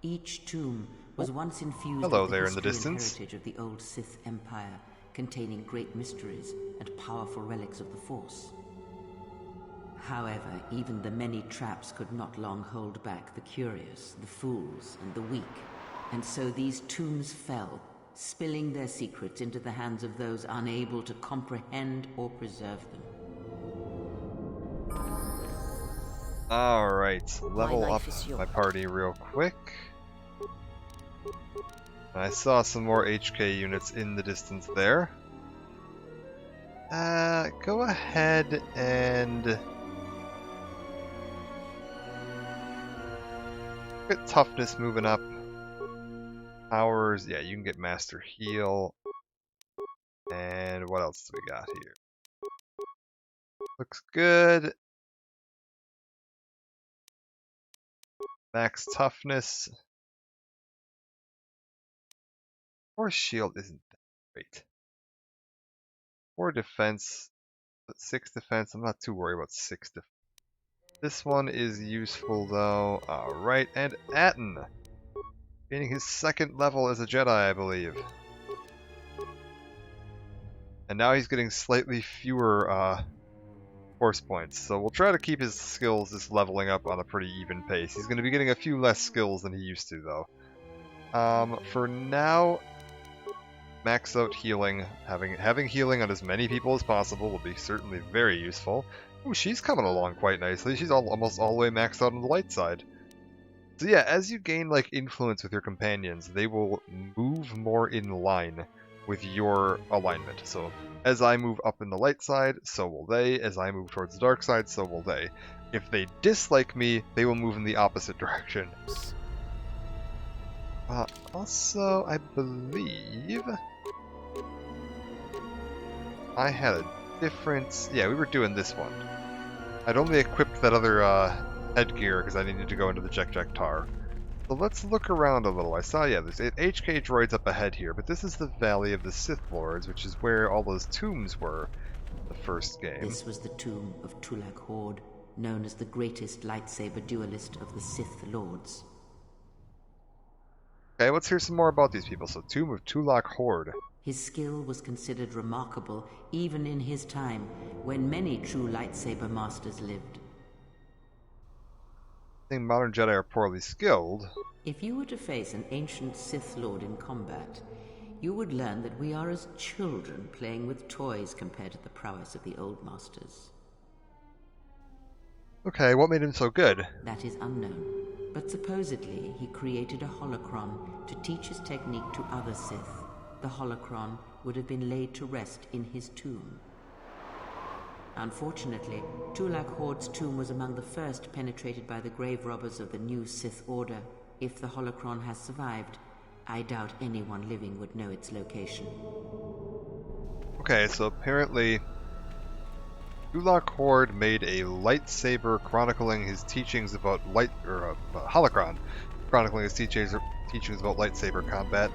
Each tomb was once infused Hello with the there in the history and distance. heritage of the old Sith Empire, containing great mysteries and powerful relics of the Force. However, even the many traps could not long hold back the curious, the fools, and the weak. And so these tombs fell, spilling their secrets into the hands of those unable to comprehend or preserve them. Alright, level life up is yours. my party real quick. I saw some more HK units in the distance there. Go ahead and get toughness moving up. Powers, yeah, you can get Master Heal. And what else do we got here? Looks good. Max toughness. Force shield isn't that great. 4 defense, but 6 defense. I'm not too worried about 6 defense. This one is useful though. Alright, and Atton. Gaining his 2nd level as a Jedi, I believe. And now he's getting slightly fewer force points, so we'll try to keep his skills just leveling up on a pretty even pace. He's going to be getting a few less skills than he used to, though. For now, max out healing. Having healing on as many people as possible will be certainly very useful. Ooh, she's coming along quite nicely. She's almost all the way maxed out on the light side. So yeah, as you gain like influence with your companions, they will move more in line with your alignment. So as I move up in the light side, so will they. As I move towards the dark side, so will they. If they dislike me, they will move in the opposite direction. Also, I believe I had a different... Yeah, we were doing this one. I'd only equipped that other headgear because I needed to go into the Jek Tar. So let's look around a little. I saw, yeah, there's HK droids up ahead here, but this is the Valley of the Sith Lords, which is where all those tombs were in the first game. This was the tomb of Tulak Hord, known as the greatest lightsaber duelist of the Sith Lords. Okay, let's hear some more about these people. So, Tomb of Tulak Hord. His skill was considered remarkable even in his time, when many true lightsaber masters lived. I think modern Jedi are poorly skilled. If you were to face an ancient Sith Lord in combat, you would learn that we are as children playing with toys compared to the prowess of the old masters. Okay, what made him so good? That is unknown, but supposedly he created a holocron to teach his technique to other Sith. The holocron would have been laid to rest in his tomb. Unfortunately, Tulak Hord's tomb was among the first penetrated by the grave robbers of the new Sith Order. If the holocron has survived, I doubt anyone living would know its location. Okay, so apparently Tulak Hord made a lightsaber chronicling his teachings about holocron, chronicling his teachings about lightsaber combat,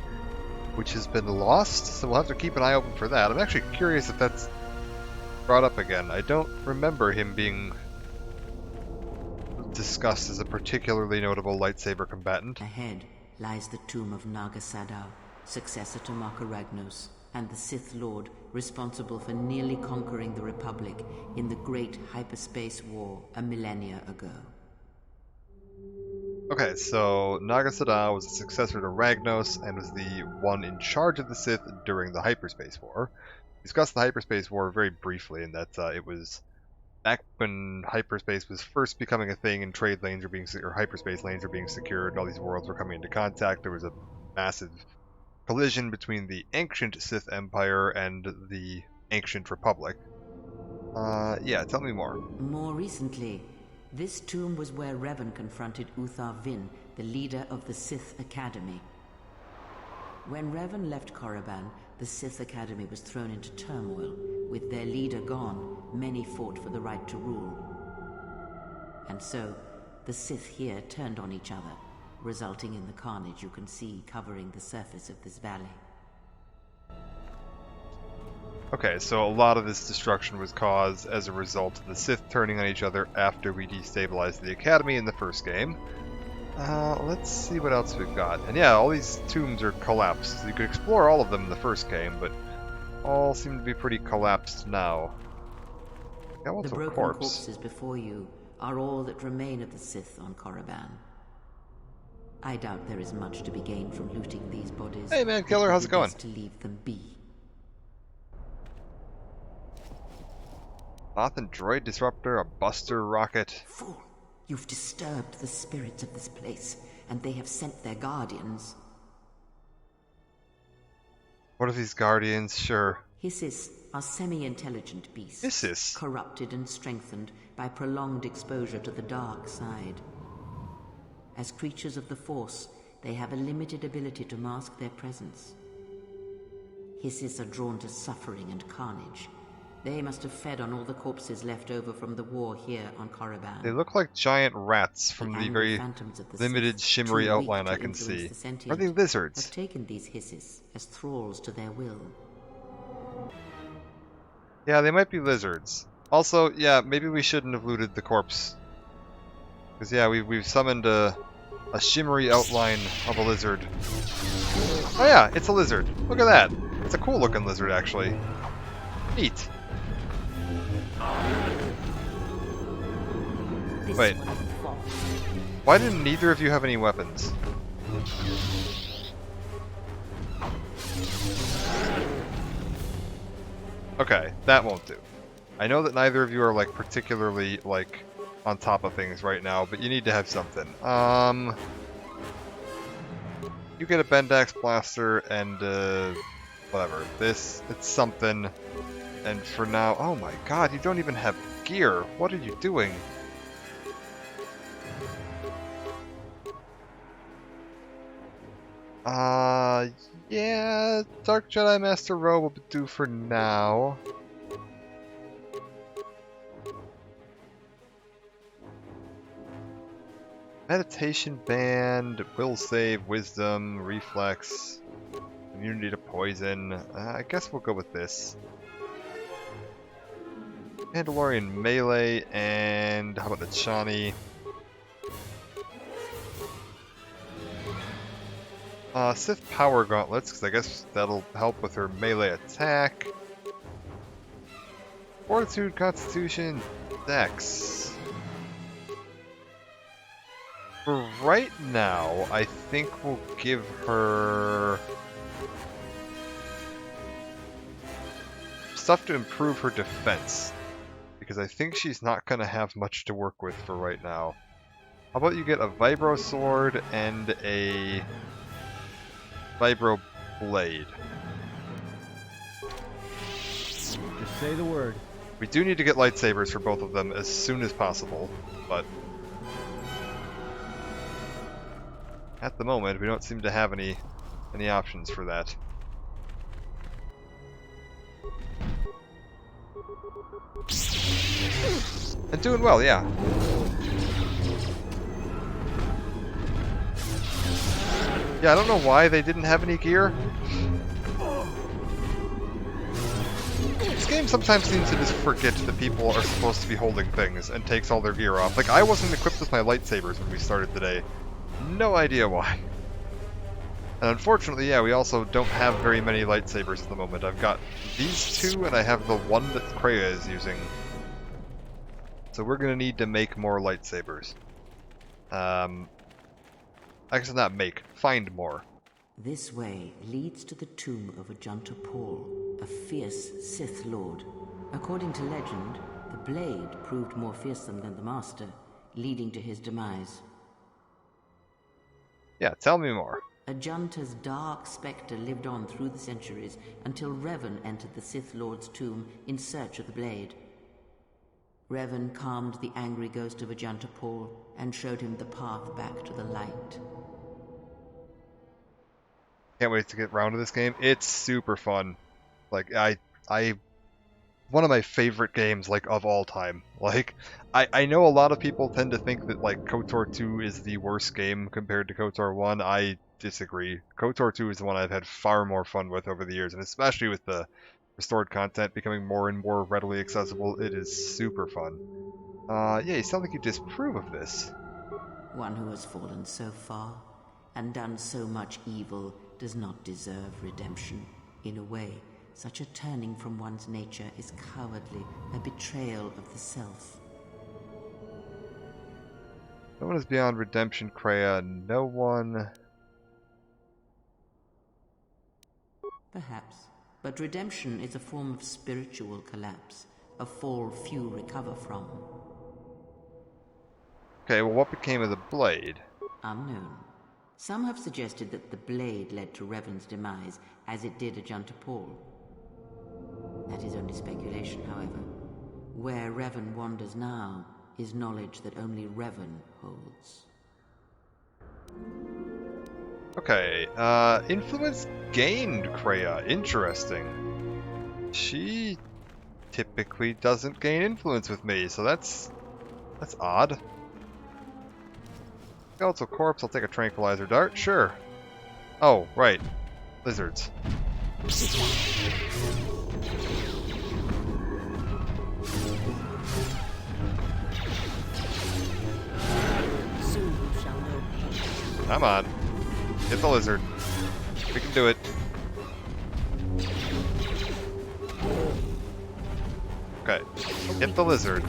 which has been lost, so we'll have to keep an eye open for that. I'm actually curious if that's brought up again. I don't remember him being discussed as a particularly notable lightsaber combatant. Ahead lies the tomb of Naga Sadow, successor to Marka Ragnos, and the Sith Lord responsible for nearly conquering the Republic in the Great Hyperspace War a millennia ago. Okay, so Naga Sadow was a successor to Ragnos and was the one in charge of the Sith during the Hyperspace War. We discussed the Hyperspace War very briefly in that it was back when hyperspace was first becoming a thing and trade lanes were being or hyperspace lanes were being secured and all these worlds were coming into contact. There was a massive collision between the ancient Sith Empire and the ancient Republic. Yeah, tell me more. More recently, this tomb was where Revan confronted Uthar Vin, the leader of the Sith Academy. When Revan left Korriban, the Sith Academy was thrown into turmoil. With their leader gone, many fought for the right to rule. And so, the Sith here turned on each other, resulting in the carnage you can see covering the surface of this valley. Okay, so a lot of this destruction was caused as a result of the Sith turning on each other after we destabilized the Academy in the first game. Let's see what else we've got. And yeah, all these tombs are collapsed. So you could explore all of them in the first game, but all seem to be pretty collapsed now. Yeah, what's the a broken corpse? corpses before you are all that remain of the Sith on Korriban. I doubt there is much to be gained from looting these bodies. Hey man, Killer, how's it going? To leave them be. Bothan droid disruptor, a buster rocket. Fool! You've disturbed the spirits of this place, and they have sent their guardians. What are these guardians? Sure. Hissis are semi-intelligent beasts. Hissis? Corrupted and strengthened by prolonged exposure to the dark side. As creatures of the Force, they have a limited ability to mask their presence. Hissis are drawn to suffering and carnage. They must have fed on all the corpses left over from the war here on Korriban. They look like giant rats from the very limited shimmery outline I can see. Are they lizards? Have taken these Hissis as thralls to their will. Yeah, they might be lizards. Also, yeah, maybe we shouldn't have looted the corpse. Because yeah, we've summoned a a shimmery outline of a lizard. Oh yeah, it's a lizard. Look at that. It's a cool looking lizard, actually. Neat. Wait. Why didn't neither of you have any weapons? Okay, that won't do. I know that neither of you are, like, particularly, like, on top of things right now, but you need to have something. You get a Bendax blaster and, whatever. It's something. And for now, oh my god, you don't even have gear. What are you doing? Yeah, Dark Jedi Master Robe will do for now. Meditation Band, Will Save, Wisdom, Reflex, Immunity to Poison. I guess we'll go with this. Mandalorian Melee, and how about the Chani? Sith Power Gauntlets, because I guess that'll help with her melee attack. Fortitude, Constitution, Dex. For right now, I think we'll give her stuff to improve her defense, because I think she's not going to have much to work with for right now. How about you get a Vibro Sword and a Vibro Blade? Just say the word. We do need to get lightsabers for both of them as soon as possible, but at the moment we don't seem to have any options for that. And doing well, yeah. Yeah, I don't know why they didn't have any gear. This game sometimes seems to just forget that people are supposed to be holding things and takes all their gear off. Like, I wasn't equipped with my lightsabers when we started today. No idea why. And unfortunately, yeah, we also don't have very many lightsabers at the moment. I've got these two, and I have the one that Kreia is using. So we're gonna need to make more lightsabers. I guess not make, find more. This way leads to the tomb of Ajunta Paul, a fierce Sith Lord. According to legend, the blade proved more fearsome than the Master, leading to his demise. Yeah, tell me more. Ajunta's dark spectre lived on through the centuries until Revan entered the Sith Lord's tomb in search of the blade. Revan calmed the angry ghost of Ajunta Paul and showed him the path back to the light. Can't wait to get around to this game. It's super fun. Like, one of my favorite games, like, of all time. Like, I know a lot of people tend to think that, like, KOTOR 2 is the worst game compared to KOTOR 1. I disagree. KOTOR 2 is the one I've had far more fun with over the years, and especially with the restored content becoming more and more readily accessible, it is super fun. Yeah, you sound like you disapprove of this. One who has fallen so far and done so much evil does not deserve redemption. In a way, such a turning from one's nature is cowardly, a betrayal of the self. No one is beyond redemption, Kreia. No one... Perhaps. But redemption is a form of spiritual collapse, a fall few recover from. Okay, well, what became of the blade? Unknown. Some have suggested that the blade led to Revan's demise, as it did Ajunta Paul. That is only speculation, however. Where Revan wanders now is knowledge that only Revan holds. Okay, influence gained, Kreia. Interesting. She typically doesn't gain influence with me, so that's odd. Skeletal corpse, I'll take a tranquilizer dart, sure. Oh, right. Lizards. Soon you shall know pain. Come on. Get the lizard. We can do it. Okay. Get the lizard.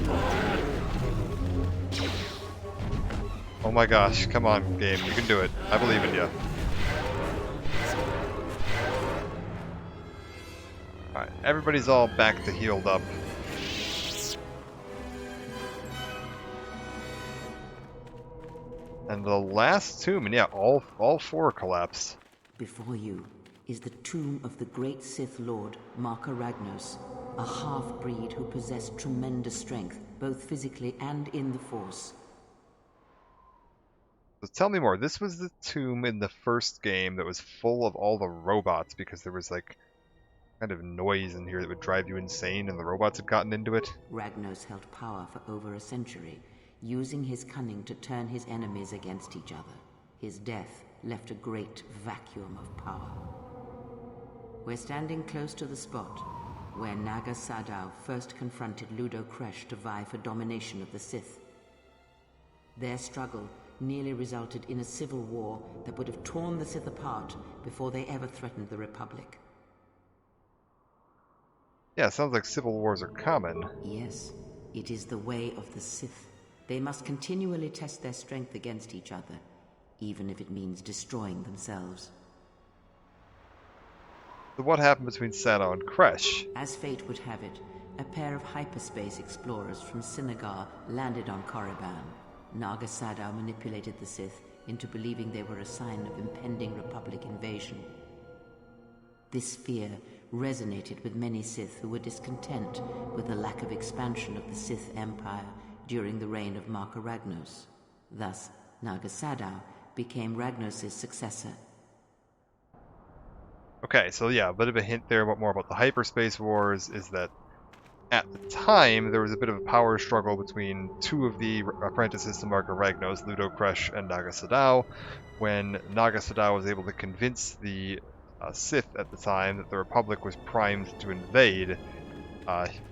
Oh my gosh. Come on, game. You can do it. I believe in you. Alright. Everybody's all back to healed up. And the last tomb, and yeah, all four collapsed. Before you is the tomb of the great Sith Lord, Marka Ragnos, a half-breed who possessed tremendous strength, both physically and in the Force. So tell me more. This was the tomb in the first game that was full of all the robots because there was like kind of noise in here that would drive you insane and the robots had gotten into it. Ragnos held power for over a century, using his cunning to turn his enemies against each other. His death left a great vacuum of power. We're standing close to the spot where Naga Sadow first confronted Ludo Kresh to vie for domination of the Sith. Their struggle nearly resulted in a civil war that would have torn the Sith apart before they ever threatened the Republic. Yeah, sounds like civil wars are common. Yes, it is the way of the Sith. They must continually test their strength against each other, even if it means destroying themselves. So what happened between Sadow and Kresh? As fate would have it, a pair of hyperspace explorers from Sinagar landed on Korriban. Naga Sadow manipulated the Sith into believing they were a sign of impending Republic invasion. This fear resonated with many Sith who were discontent with the lack of expansion of the Sith Empire during the reign of Marka Ragnos. Thus, Naga Sadow became Ragnos' successor. Okay, so yeah, a bit of a hint there more about the hyperspace wars is that at the time there was a bit of a power struggle between two of the apprentices to Marka Ragnos, Ludo Kresh and Naga Sadow. When Naga Sadow was able to convince the Sith at the time that the Republic was primed to invade,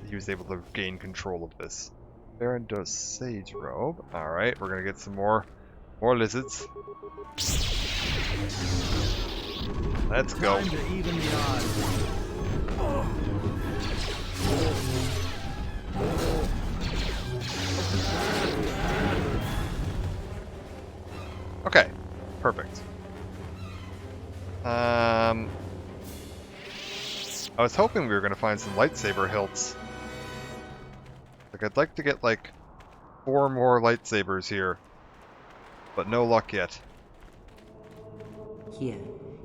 he was able to gain control of this. Baron does Sage Robe. Alright, we're gonna get some more lizards. Let's go. Time to even the odds. Okay, perfect. I was hoping we were gonna find some lightsaber hilts. Like, I'd like to get like 4 more lightsabers here, but no luck yet. Here,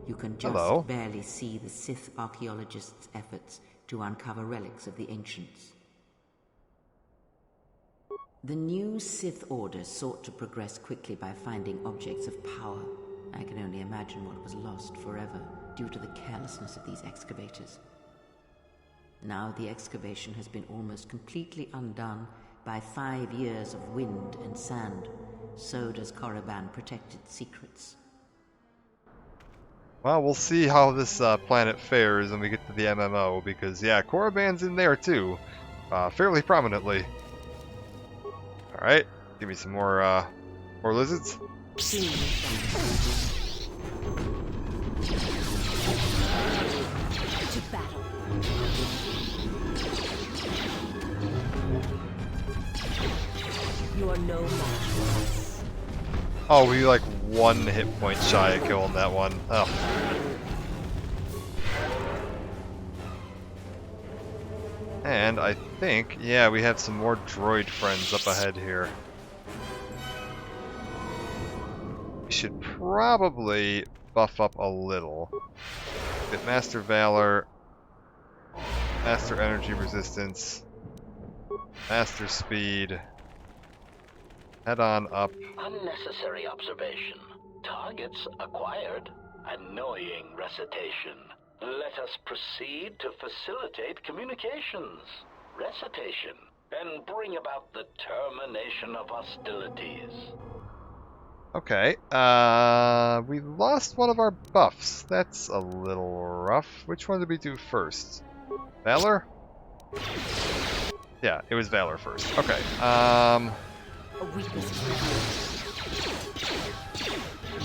you can just barely see the Sith archaeologists' efforts to uncover relics of the ancients. The new Sith Order sought to progress quickly by finding objects of power. I can only imagine what was lost forever due to the carelessness of these excavators. Now the excavation has been almost completely undone by 5 years of wind and sand. So does Korriban protect its secrets. Well, we'll see how this planet fares when we get to the MMO, because yeah, Korriban's in there too, fairly prominently. Alright, give me some more lizards. To battle. You are no match for us. Oh, we like 1 hit point shy of killing that one. Oh. And I think, yeah, we have some more droid friends up ahead here. We should probably buff up a little. Get Master Valor, Master Energy Resistance, Master Speed. Head on up. Unnecessary observation. Targets acquired. Annoying recitation. Let us proceed to facilitate communications. Recitation. And bring about the termination of hostilities. Okay, we lost one of our buffs. That's a little rough. Which one did we do first? Valor? Yeah, it was Valor first. Okay, A weakness.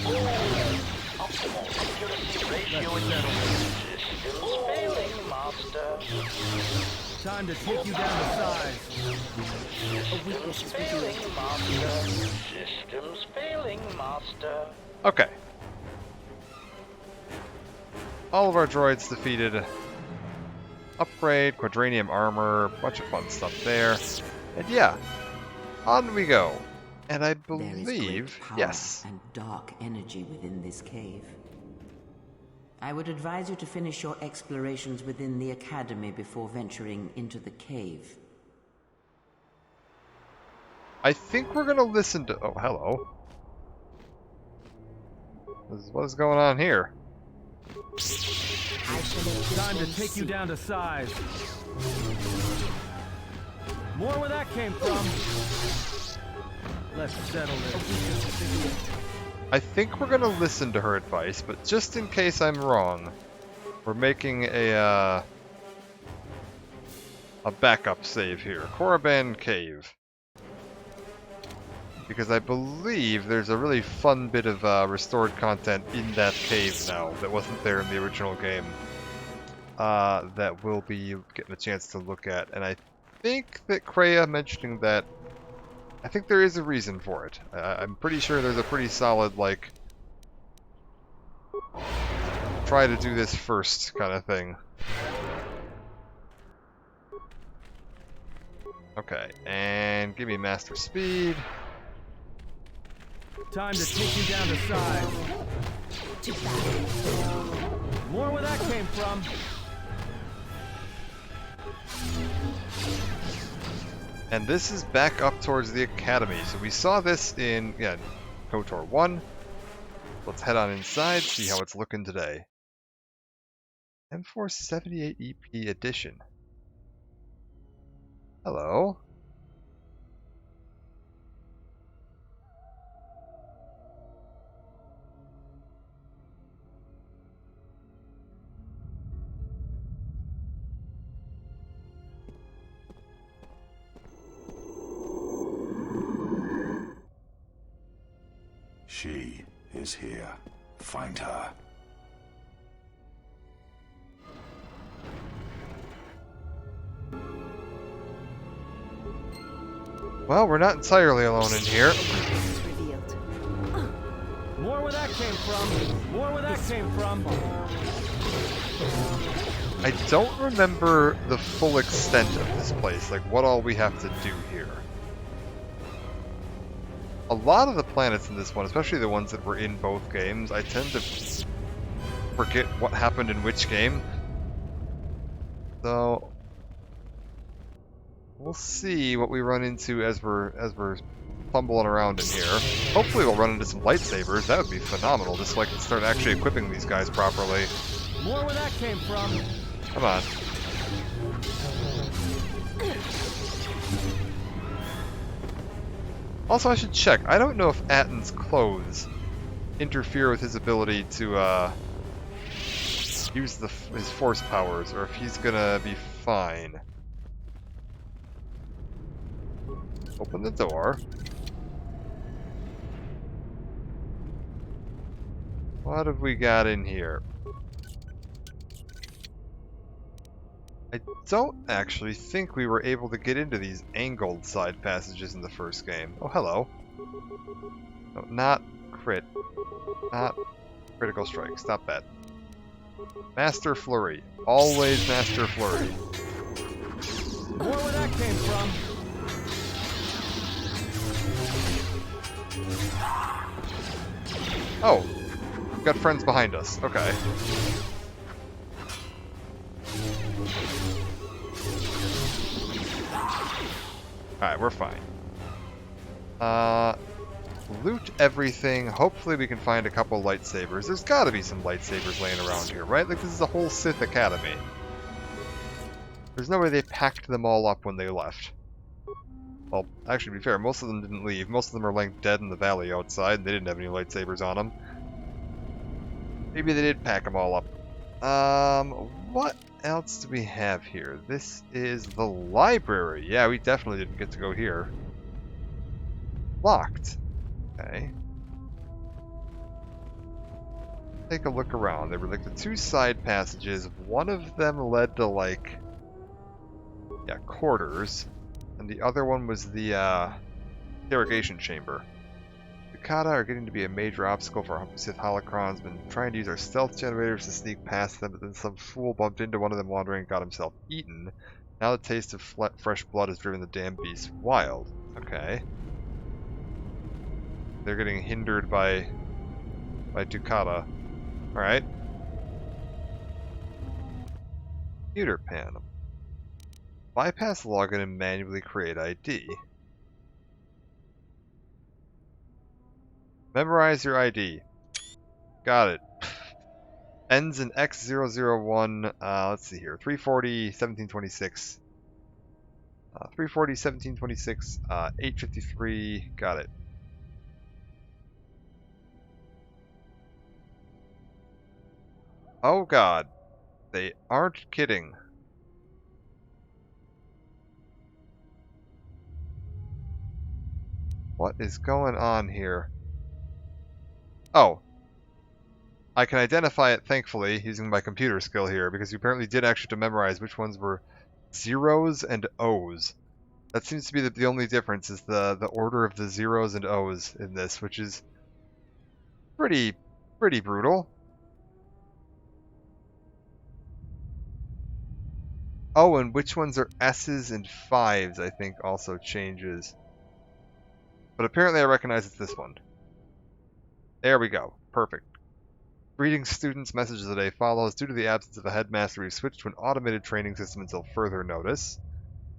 Optimal accuracy ratio systems failing, Master. Time to take you down to size. Systems failing, Master. Systems failing, Master. Okay. All of our droids defeated. Upgrade, Quadranium armor, bunch of fun stuff there. And yeah, on we go. And I There is great believe, power yes. and dark energy within this cave. I would advise you to finish your explorations within the Academy before venturing into the cave. I think we're gonna listen to. Oh, hello. What is going on here? Time to take you down to size. More where that came from. Let's settle this. I think we're gonna listen to her advice, but just in case I'm wrong, we're making a backup save here. Korriban Cave. Because I believe there's a really fun bit of restored content in that cave now that wasn't there in the original game. That we'll be getting a chance to look at. And I think that Kreia mentioning that, I think there is a reason for it. I'm pretty sure there's a pretty solid, like, try to do this first kind of thing. Okay, and give me Master Speed. Time to take you down to size. More where that came from. And this is back up towards the Academy. So we saw this in, yeah, KOTOR 1. Let's head on inside, see how it's looking today. M478 EP edition. Hello. She is here. Find her. Well, we're not entirely alone in here. More where that came from. More where that came from. I don't remember the full extent of this place, like what all we have to do here. A lot of the planets in this one, especially the ones that were in both games, I tend to forget what happened in which game. So we'll see what we run into as we're fumbling around in here. Hopefully we'll run into some lightsabers. That would be phenomenal, just so I can start actually equipping these guys properly. More where that came from. Come on. Also, I should check. I don't know if Atton's clothes interfere with his ability to use his force powers, or if he's gonna be fine. Open the door. What have we got in here? I don't actually think we were able to get into these angled side passages in the first game. Oh, hello. No, not crit. Not critical strike. Stop that. Master Flurry. Always Master Flurry. More where that came from. Oh. We've got friends behind us. Okay. Alright, we're fine. Loot everything. Hopefully we can find a couple lightsabers. There's gotta be some lightsabers laying around here, right? Like, this is a whole Sith Academy. There's no way they packed them all up when they left. Well, actually, to be fair, most of them didn't leave. Most of them are laying dead in the valley outside, and they didn't have any lightsabers on them. Maybe they did pack them all up. What else do we have here? This is the library. Yeah, we definitely didn't get to go here. Locked. Okay. take a look around. There were like the two side passages. One of them led to like, yeah, quarters, and the other one was the interrogation chamber. Ducata are getting to be a major obstacle for our Sith holocrons. Been trying to use our stealth generators to sneak past them, but then some fool bumped into one of them wandering and got himself eaten. Now the taste of fresh blood has driven the damn beast wild. Okay. They're getting hindered by Ducata. Alright. Computer panel. Bypass login and manually create ID. Memorize your ID. Got it. Ends in X001, let's see here, 340, 1726. 340, 1726, 853, got it. Oh god, they aren't kidding. What is going on here? Oh. I can identify it, thankfully, using my computer skill here, because you apparently did actually have to memorize which ones were zeros and O's. That seems to be the only difference, is the order of the zeros and O's in this, which is pretty brutal. Oh, and which ones are S's and 5s, I think, also changes. But apparently I recognize it's this one. There we go. Perfect. Greetings, students. Message of the day follows. Due to the absence of a headmaster, we've switched to an automated training system until further notice.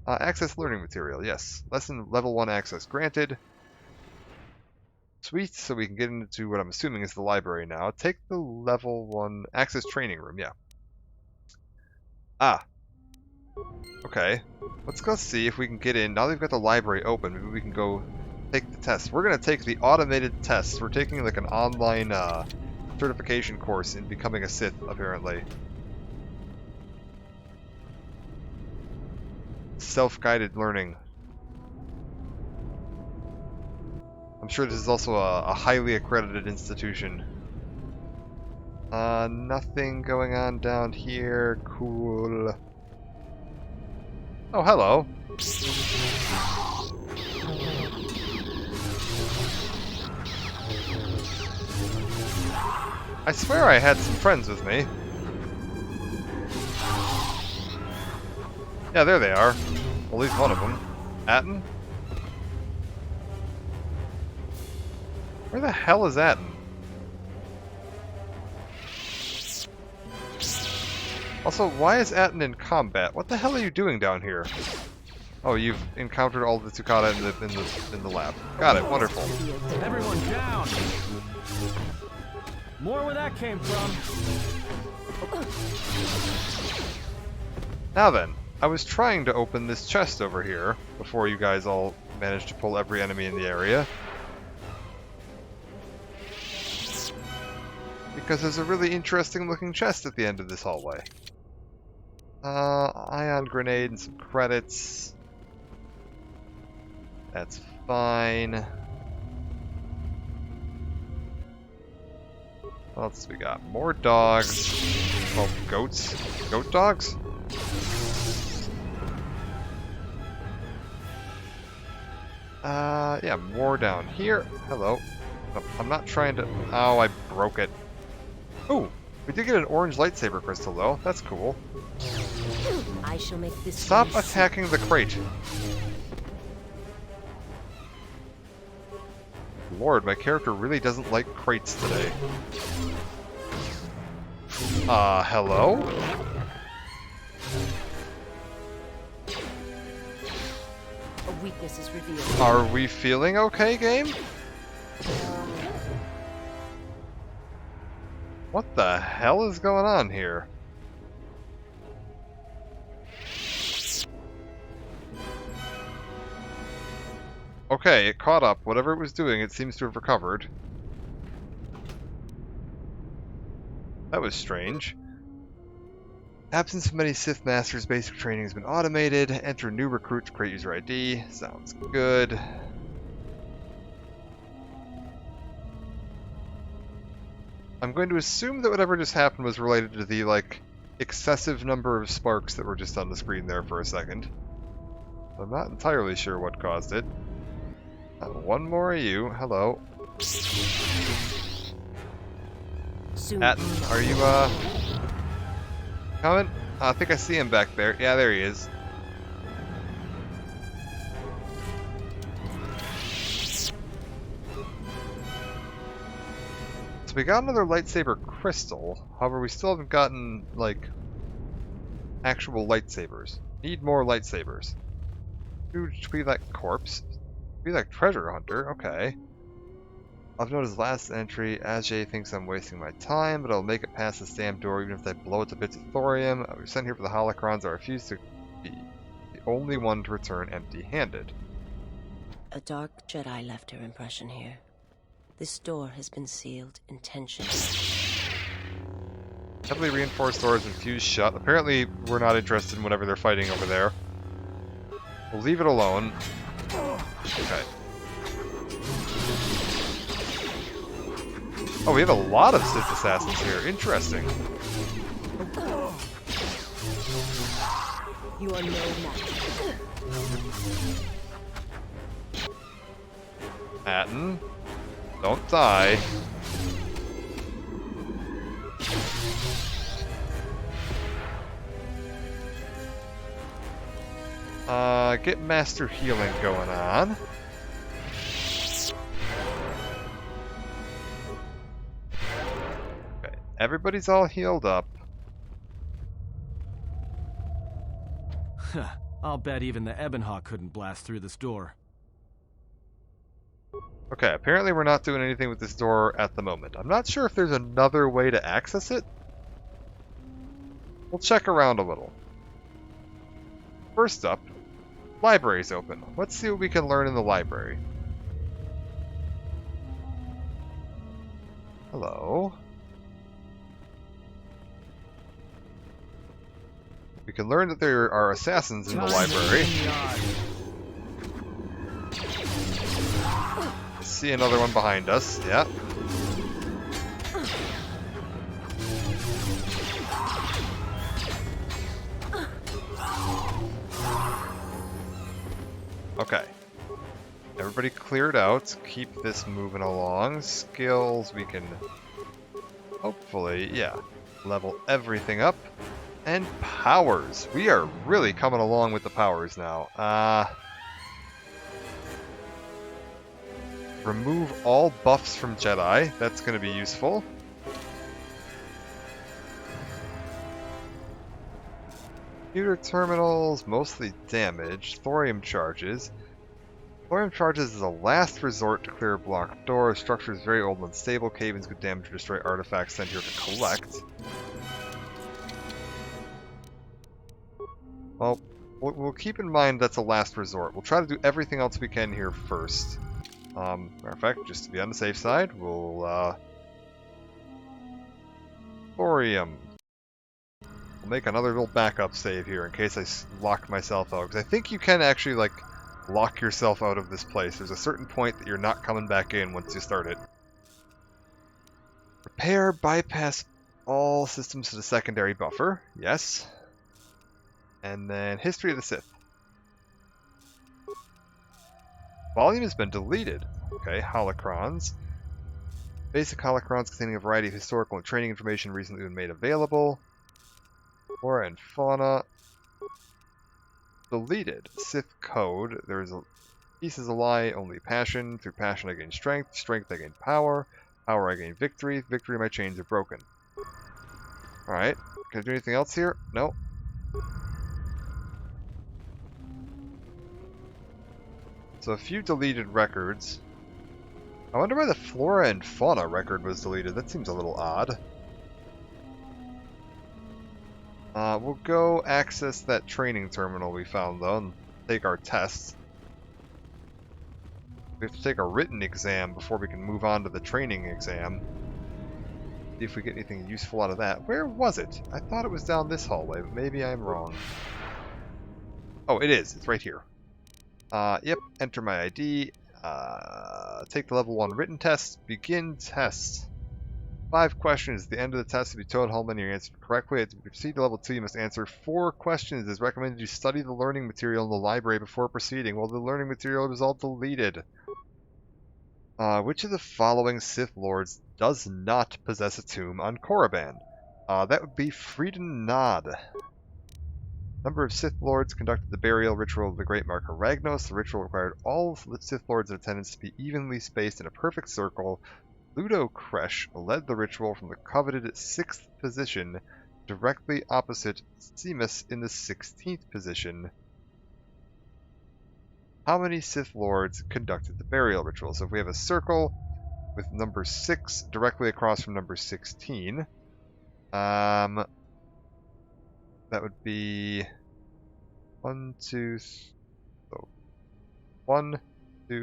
Access learning material. Yes. Lesson level 1 access granted. Sweet. So we can get into what I'm assuming is the library now. Take the level 1 access training room. Yeah. Ah. Okay. Let's go see if we can get in. Now they've got the library open, maybe we can go take the test. We're going to take the automated test. We're taking like an online certification course in becoming a Sith, apparently. Self-guided learning. I'm sure this is also a highly accredited institution. Nothing going on down here. Cool. Oh, hello. I swear I had some friends with me. Yeah, there they are. At least one of them. Atton? Where the hell is Atton? Also, why is Atton in combat? What the hell are you doing down here? Oh, you've encountered all the Ducata in the lab. Got it. Wonderful. Everyone down. More where that came from. Now then, I was trying to open this chest over here before you guys all managed to pull every enemy in the area. Because there's a really interesting looking chest at the end of this hallway. Ion grenade and some credits. That's fine. What else we got? More dogs. Oh, goats. Goat dogs? Yeah, more down here. Hello. No, I'm not trying to... Oh, I broke it. Ooh, we did get an orange lightsaber crystal, though. That's cool. I shall make this. Stop attacking the crate. Lord, my character really doesn't like crates today. Hello? A weakness is revealed. Are we feeling okay, game? What the hell is going on here? Okay, it caught up. Whatever it was doing, it seems to have recovered. That was strange. Absence of many Sith Masters, basic training has been automated. Enter new recruit to create user ID. Sounds good. I'm I'm going to assume that whatever just happened was related to the, like, excessive number of sparks that were just on the screen there for a second. I'm not entirely sure what caused it. One more of you. Hello. Atten, are you, coming? I think I see him back there. Yeah, there he is. So we got another lightsaber crystal. However, we still haven't gotten, like, actual lightsabers. Need more lightsabers. Be like corpse. Be like treasure hunter. Okay. I've noticed last entry, Ajay thinks I'm wasting my time, but I'll make it past this damn door even if I blow it to bits of thorium. I was sent here for the holocrons. I refuse to be the only one to return empty-handed. A dark Jedi left her impression here. This door has been sealed intentionally. Heavily reinforced doors and fused shut. Apparently, we're not interested in whatever they're fighting over there. We'll leave it alone. Okay. Oh, we have a lot of Sith assassins here. Interesting. You are no match. Atten, don't die. Get master healing going on. Okay, everybody's all healed up. I'll bet even the Ebonhawk couldn't blast through this door. Okay, apparently we're not doing anything with this door at the moment. I'm not sure if there's another way to access it. We'll check around a little. First up, library's open. Let's see what we can learn in the library. Hello. We can learn that there are assassins in the library. See another one behind us. Yeah. Okay. Everybody cleared out. Keep this moving along. Skills, we can hopefully, yeah, level everything up. And powers. We are really coming along with the powers now. Remove all buffs from Jedi. That's going to be useful. Computer terminals, mostly damaged. Thorium charges. Thorium charges is a last resort to clear a blocked door. Structure is very old and unstable. Cave-ins could damage or destroy artifacts sent here to collect. Well, we'll keep in mind that's a last resort. We'll try to do everything else we can here first. Matter of fact, just to be on the safe side, we'll, thorium. We'll make another little backup save here in case I lock myself out. Because I think you can actually, like, lock yourself out of this place. There's a certain point that you're not coming back in once you start it. Repair, bypass all systems to the secondary buffer. Yes. And then History of the Sith. Volume has been deleted. Okay, holocrons. Basic holocrons containing a variety of historical and training information recently been made available. Flora and fauna. Deleted. Sith code. There's a peace is a lie, only passion. Through passion I gain strength. Strength I gain power. Power I gain victory. Victory my chains are broken. Alright. Can I do anything else here? No. So a few deleted records. I wonder why the flora and fauna record was deleted. That seems a little odd. We'll go access that training terminal we found though and take our tests. We have to take a written exam before we can move on to the training exam. See if we get anything useful out of that. Where was it? I thought it was down this hallway, but maybe I'm wrong. Oh, it is. It's right here. Yep, enter my ID, take the level 1 written test, begin test. 5 questions. At the end of the test, to be told how many you answered correctly. To proceed to level 2, you must answer 4 questions. It is recommended you study the learning material in the library before proceeding. Well, the learning material is all deleted. Which of the following Sith Lords does not possess a tomb on Korriban? That would be Frieden Nod. Number of Sith Lords conducted the burial ritual of the Great Marker Ragnos. The ritual required all of the Sith Lords in attendance to be evenly spaced in a perfect circle. Ludo Kresh led the ritual from the coveted 6th position, directly opposite Seamus in the 16th position. How many Sith Lords conducted the burial ritual? So if we have a circle with number 6 directly across from number 16, that would be 1, 2,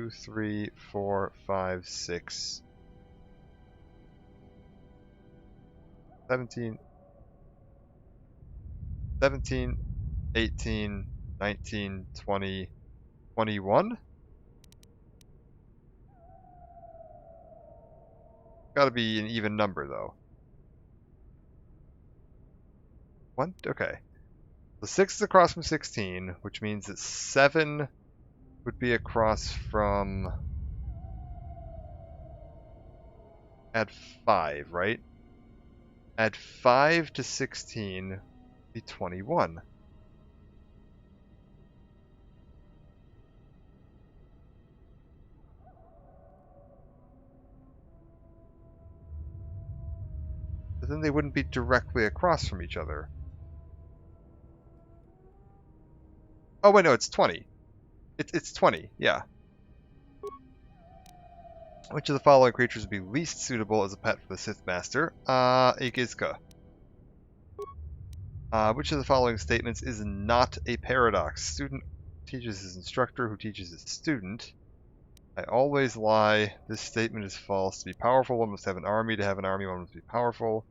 3, 4, 5, 6, 17, 18, 19, 20, 21? Gotta be an even number, though. 1? Okay. The 6 is across from 16, which means that 7 would be across from... Add 5, right? Add 5 to 16 would be 21. But then they wouldn't be directly across from each other. Oh wait, no, it's 20. It's 20, yeah. Which of the following creatures would be least suitable as a pet for the Sith Master? A Gizka. Which of the following statements is not a paradox? Student teaches his instructor, who teaches his student. I always lie. This statement is false. To be powerful, one must have an army. To have an army, one must be powerful.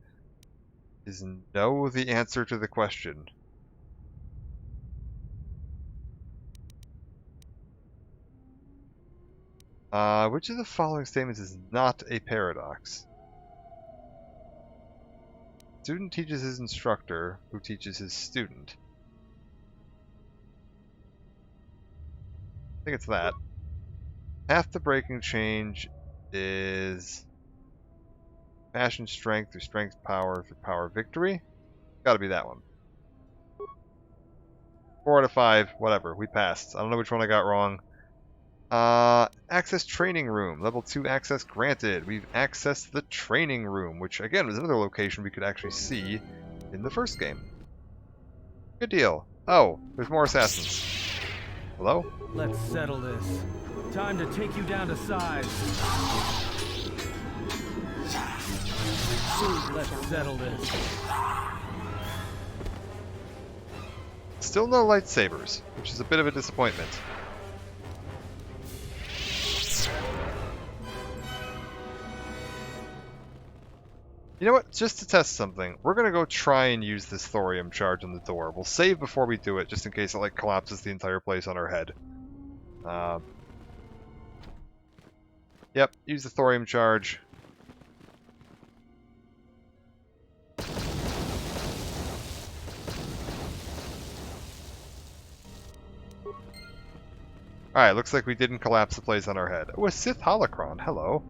Is no the answer to the question? Which of the following statements is not a paradox? Student teaches his instructor, who teaches his student. I think it's that. Path to breaking change is passion strength through strength power through power victory. Gotta be that one. 4 out of 5, whatever, we passed. I don't know which one I got wrong. Access training room. Level 2 access granted. We've accessed the training room, which again was another location we could actually see in the first game. Good deal. Oh, there's more assassins. Hello? Let's settle this. Time to take you down to size. Let's settle this. Still no lightsabers, which is a bit of a disappointment. You know what? Just to test something, we're gonna go try and use this thorium charge on the door. We'll save before we do it, just in case it like collapses the entire place on our head. Yep, use the thorium charge. Alright, looks like we didn't collapse the place on our head. Oh, a Sith holocron. Hello.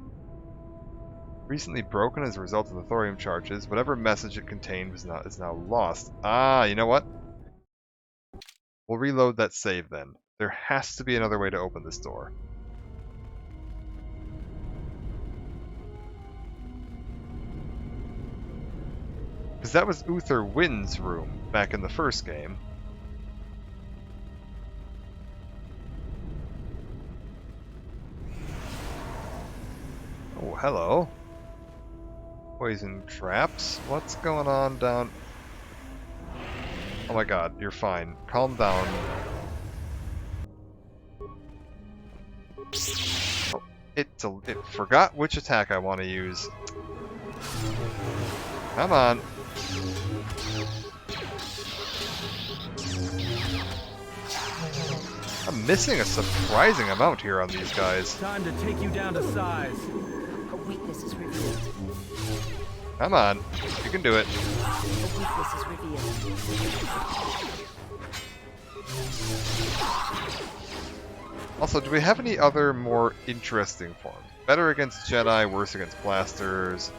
Recently broken as a result of the thorium charges. Whatever message it contained is now lost. Ah, you know what? We'll reload that save then. There has to be another way to open this door. Because that was Uther Wynn's room back in the first game. Oh, hello. Poison traps. What's going on down... Oh my god, you're fine. Calm down. Oh, it forgot which attack I want to use. Come on. I'm missing a surprising amount here on these guys. Time to take you down to size. A weakness is revealed. Come on, you can do it. A weakness is revealed. Also, do we have any other more interesting forms? Better against Jedi, worse against blasters.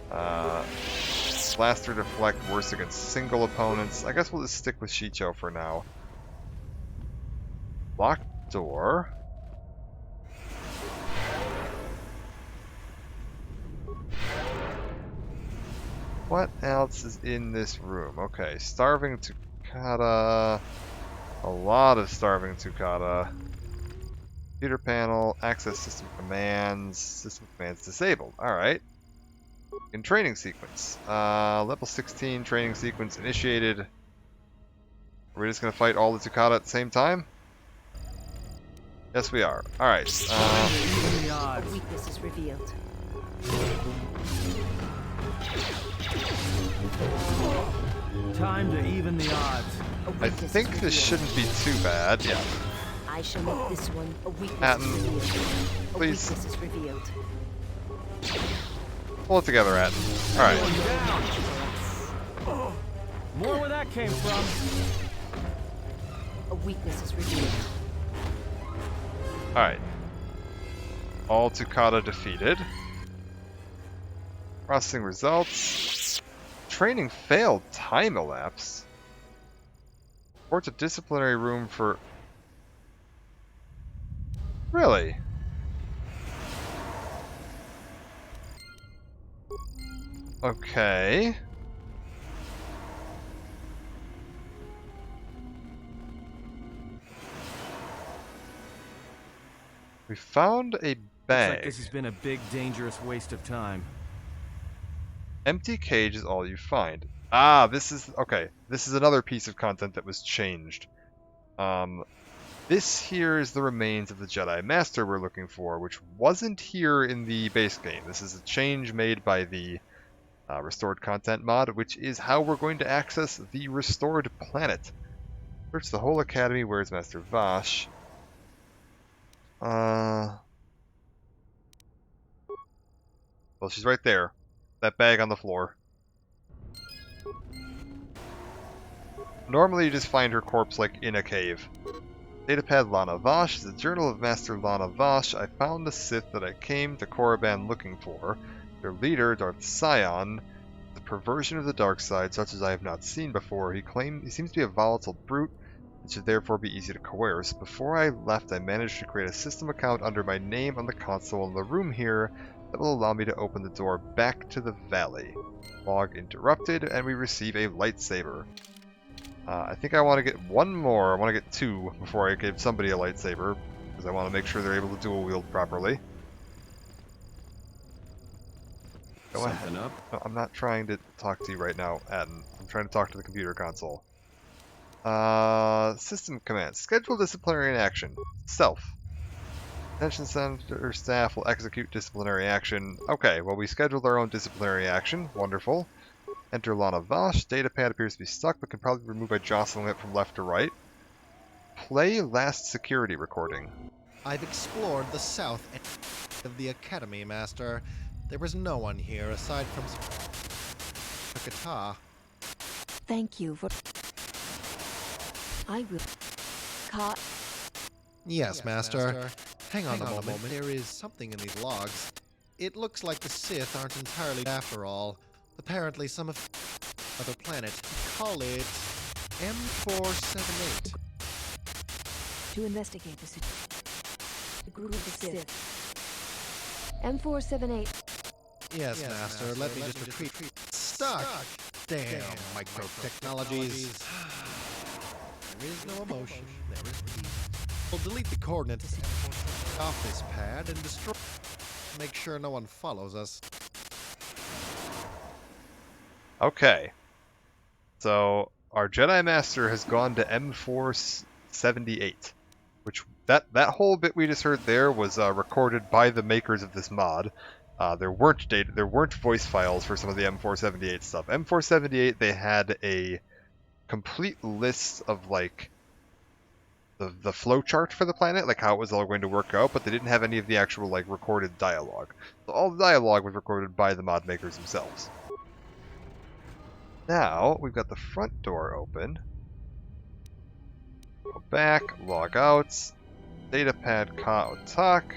Blaster deflect, worse against single opponents. I guess we'll just stick with Shicho for now. Locked door. What else is in this room? Okay, Starving Tukata. A lot of Starving Tukata. Computer panel, access system commands disabled. Alright. In training sequence. Level 16 training sequence initiated. Are we just gonna fight all the Tukata at the same time? Yes, we are. Alright. A weakness is revealed. Time to even the odds. I think this shouldn't be too bad. Yeah. I shall make this one a weakness Atten, is revealed. A please. weakness is revealed. Pull it together, Atten. Alright. More where that came from. A weakness is revealed. Alright. All Tukata defeated. Processing results. Training failed. Time elapse. Report to disciplinary room for... Really? Okay. We found a Looks bag. like this has been a big, dangerous waste of time. Empty cage is all you find. Ah, this is... Okay, this is another piece of content that was changed. This here is the remains of the Jedi Master we're looking for, which wasn't here in the base game. This is a change made by the Restored Content mod, which is how we're going to access the Restored Planet. Search the whole Academy. Where's Master Vash? Well, she's right there. That bag on the floor. Normally you just find her corpse like in a cave. Datapad Lana Vash is a journal of Master Lana Vash. I found the Sith that I came to Korriban looking for. Their leader, Darth Sion, the perversion of the dark side, such as I have not seen before. He seems to be a volatile brute, and should therefore be easy to coerce. Before I left, I managed to create a system account under my name on the console in the room here that will allow me to open the door back to the valley. Log interrupted, and we receive a lightsaber. I think I want to get one more. I want to get two before I give somebody a lightsaber, because I want to make sure they're able to dual wield properly. Go ahead. Up? No, I'm not trying to talk to you right now, Atten. I'm trying to talk to the computer console. System commands. Schedule disciplinary action. Self. Detention center staff will execute disciplinary action. Okay, well we scheduled our own disciplinary action. Wonderful. Enter Lana Vash. Datapad appears to be stuck, but can probably be removed by jostling it from left to right. Play last security recording. I've explored the south end of the Academy, Master. There was no one here aside from Tukata. Thank you for... I will... Caught... Yes, Master. Hang on a moment. There is something in these logs. It looks like the Sith aren't entirely after all. Apparently some of other planet. Call it M478. To investigate the group of the Sith. M478. Yes, Master. Let me just retreat. Stuck! Damn, micro-technologies. There is no emotion. There is peace. We'll delete the coordinates off this pad and destroy... Make sure no one follows us. Okay. So, our Jedi Master has gone to M478. Which, that whole bit we just heard there was recorded by the makers of this mod. There weren't voice files for some of the M478 stuff. M478, they had a complete list of, like, the flow chart for the planet, like how it was all going to work out, but they didn't have any of the actual like recorded dialogue. So all the dialogue was recorded by the mod makers themselves. Now we've got the front door open. Go back, log out, datapad ka talk.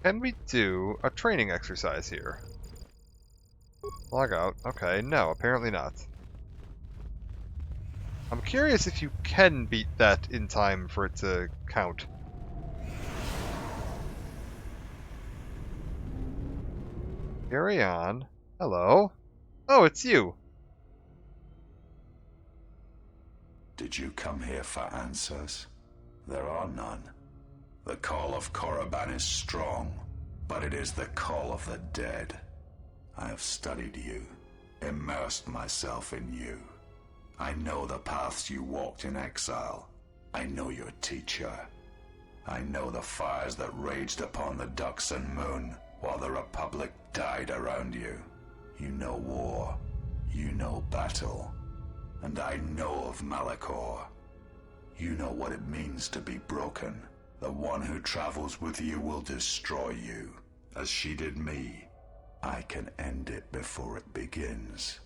Can we do a training exercise here? Log out. Okay, no, apparently not. I'm curious if you can beat that in time for it to count. Carry on. Hello. Oh, it's you. Did you come here for answers? There are none. The call of Korriban is strong, but it is the call of the dead. I have studied you, immersed myself in you. I know the paths you walked in exile. I know your teacher. I know the fires that raged upon the Duxan moon while the Republic died around you. You know war. You know battle. And I know of Malachor. You know what it means to be broken. The one who travels with you will destroy you, as she did me. I can end it before it begins.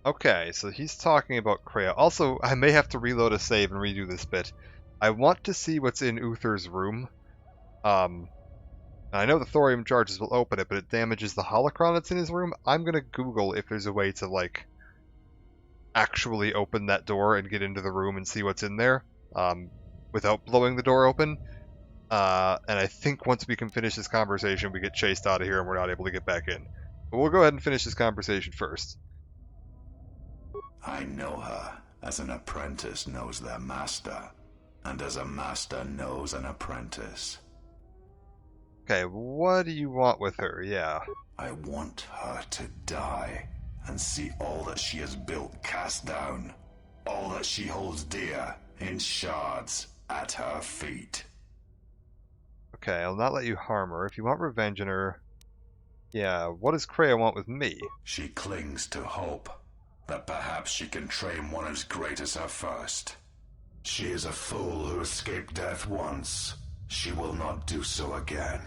Okay, so he's talking about Kreia. Also, I may have to reload a save and redo this bit. I want to see what's in Uther's room. I know the thorium charges will open it, but it damages the holocron that's in his room. I'm gonna Google if there's a way to, like, actually open that door and get into the room and see what's in there, without blowing the door open. And I think once we can finish this conversation, we get chased out of here and we're not able to get back in. But we'll go ahead and finish this conversation first. I know her as an apprentice knows their master, and as a master knows an apprentice. Okay, what do you want with her? Yeah. I want her to die and see all that she has built cast down, all that she holds dear in shards at her feet. Okay, I'll not let you harm her. If you want revenge on her... Yeah, what does Kreia want with me? She clings to hope that perhaps she can train one as great as her first. She is a fool who escaped death once. She will not do so again.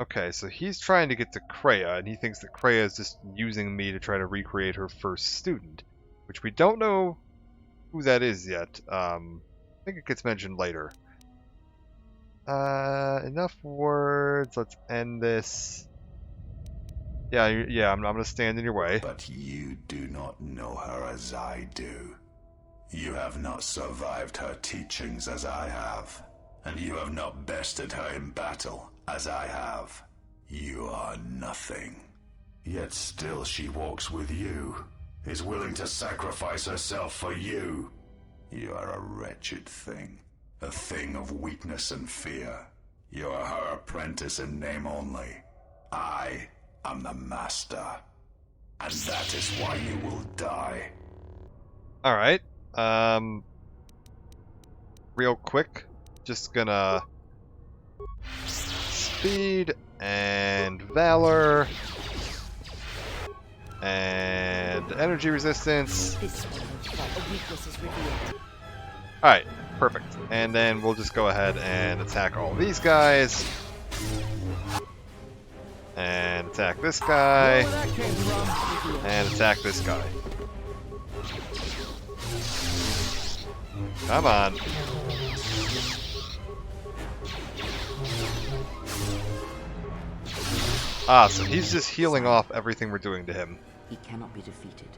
Okay, so he's trying to get to Kreia, and he thinks that Kreia is just using me to try to recreate her first student, which we don't know who that is yet. I think it gets mentioned later. Enough words. Let's end this. Yeah, I'm gonna stand in your way. But you do not know her as I do. You have not survived her teachings as I have, and you have not bested her in battle as I have. You are nothing. Yet still she walks with you, is willing to sacrifice herself for you. You are a wretched thing, a thing of weakness and fear. You are her apprentice in name only. I am the master, and that is why you will die. Alright. Real quick, just gonna speed and valor and energy resistance. Alright, perfect. And then we'll just go ahead and attack all these guys. And attack this guy. And attack this guy. Come on. Ah, so he's just healing off everything we're doing to him. He cannot be defeated.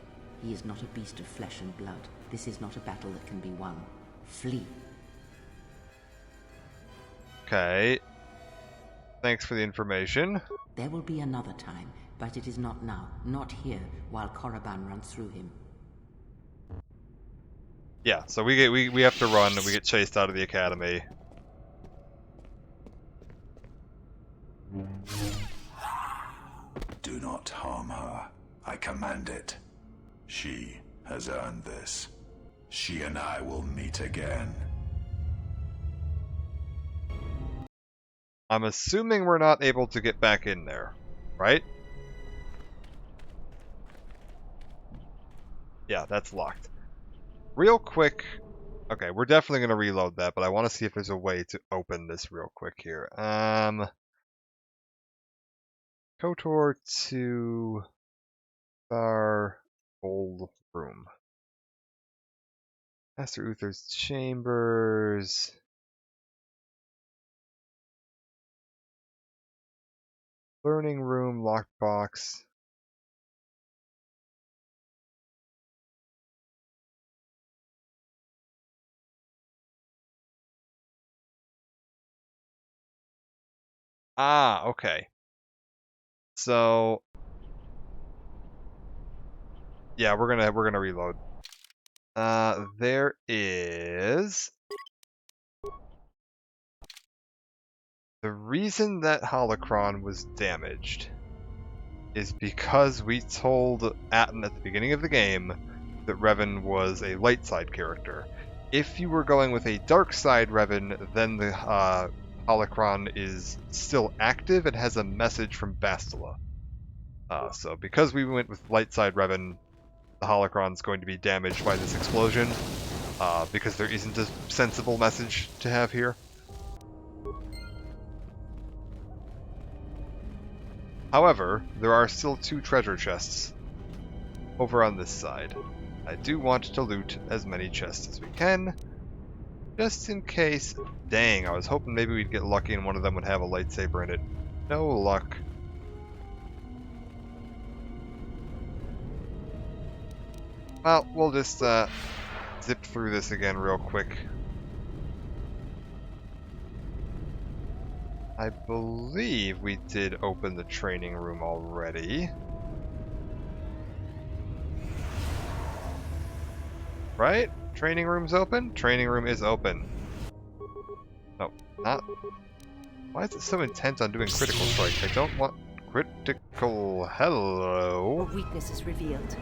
He is not a beast of flesh and blood. This is not a battle that can be won. Flee. Okay. Thanks for the information. There will be another time, but it is not now. Not here, while Korriban runs through him. Yeah, so we have to run and we get chased out of the academy. Do not harm her. I command it. She has earned this. She and I will meet again. I'm assuming we're not able to get back in there. Right? Yeah, that's locked. Real quick. Okay, we're definitely going to reload that, but I want to see if there's a way to open this real quick here. KOTOR to our old room. Master Uther's chambers. Learning room, lockbox. Ah, okay. So yeah, we're gonna reload. There is the reason that Holocron was damaged is because we told Atton at the beginning of the game that Revan was a light side character. If you were going with a dark side Revan, then the Holocron is still active and has a message from Bastila. So because we went with light side Revan, the Holocron's going to be damaged by this explosion, because there isn't a sensible message to have here. However, there are still 2 treasure chests over on this side. I do want to loot as many chests as we can, just in case. Dang, I was hoping maybe we'd get lucky and one of them would have a lightsaber in it. No luck. Well, we'll just zip through this again real quick. I believe we did open the training room already. Right? Training room's open? Training room is open. No, not. Why is it so intent on doing critical strike? I don't want critical. Hello. A weakness is revealed.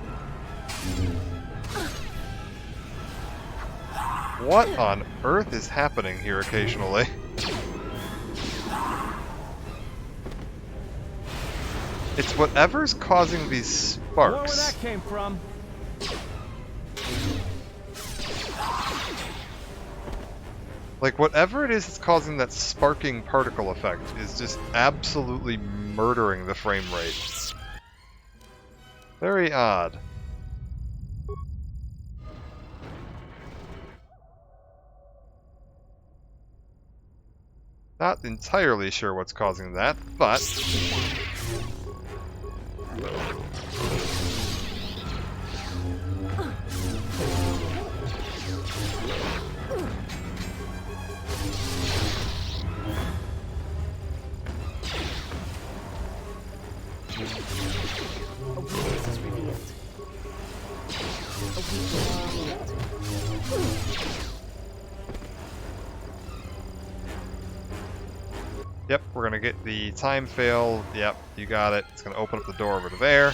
What on earth is happening here occasionally? It's whatever's causing these sparks. I know where that came from. Like, whatever it is that's causing that sparking particle effect is just absolutely murdering the frame rate. Very odd. Not entirely sure what's causing that, but... A weakness is revealed. A weakness is revealed. Yep, we're gonna get the time fail. Yep, you got it. It's gonna open up the door over to there.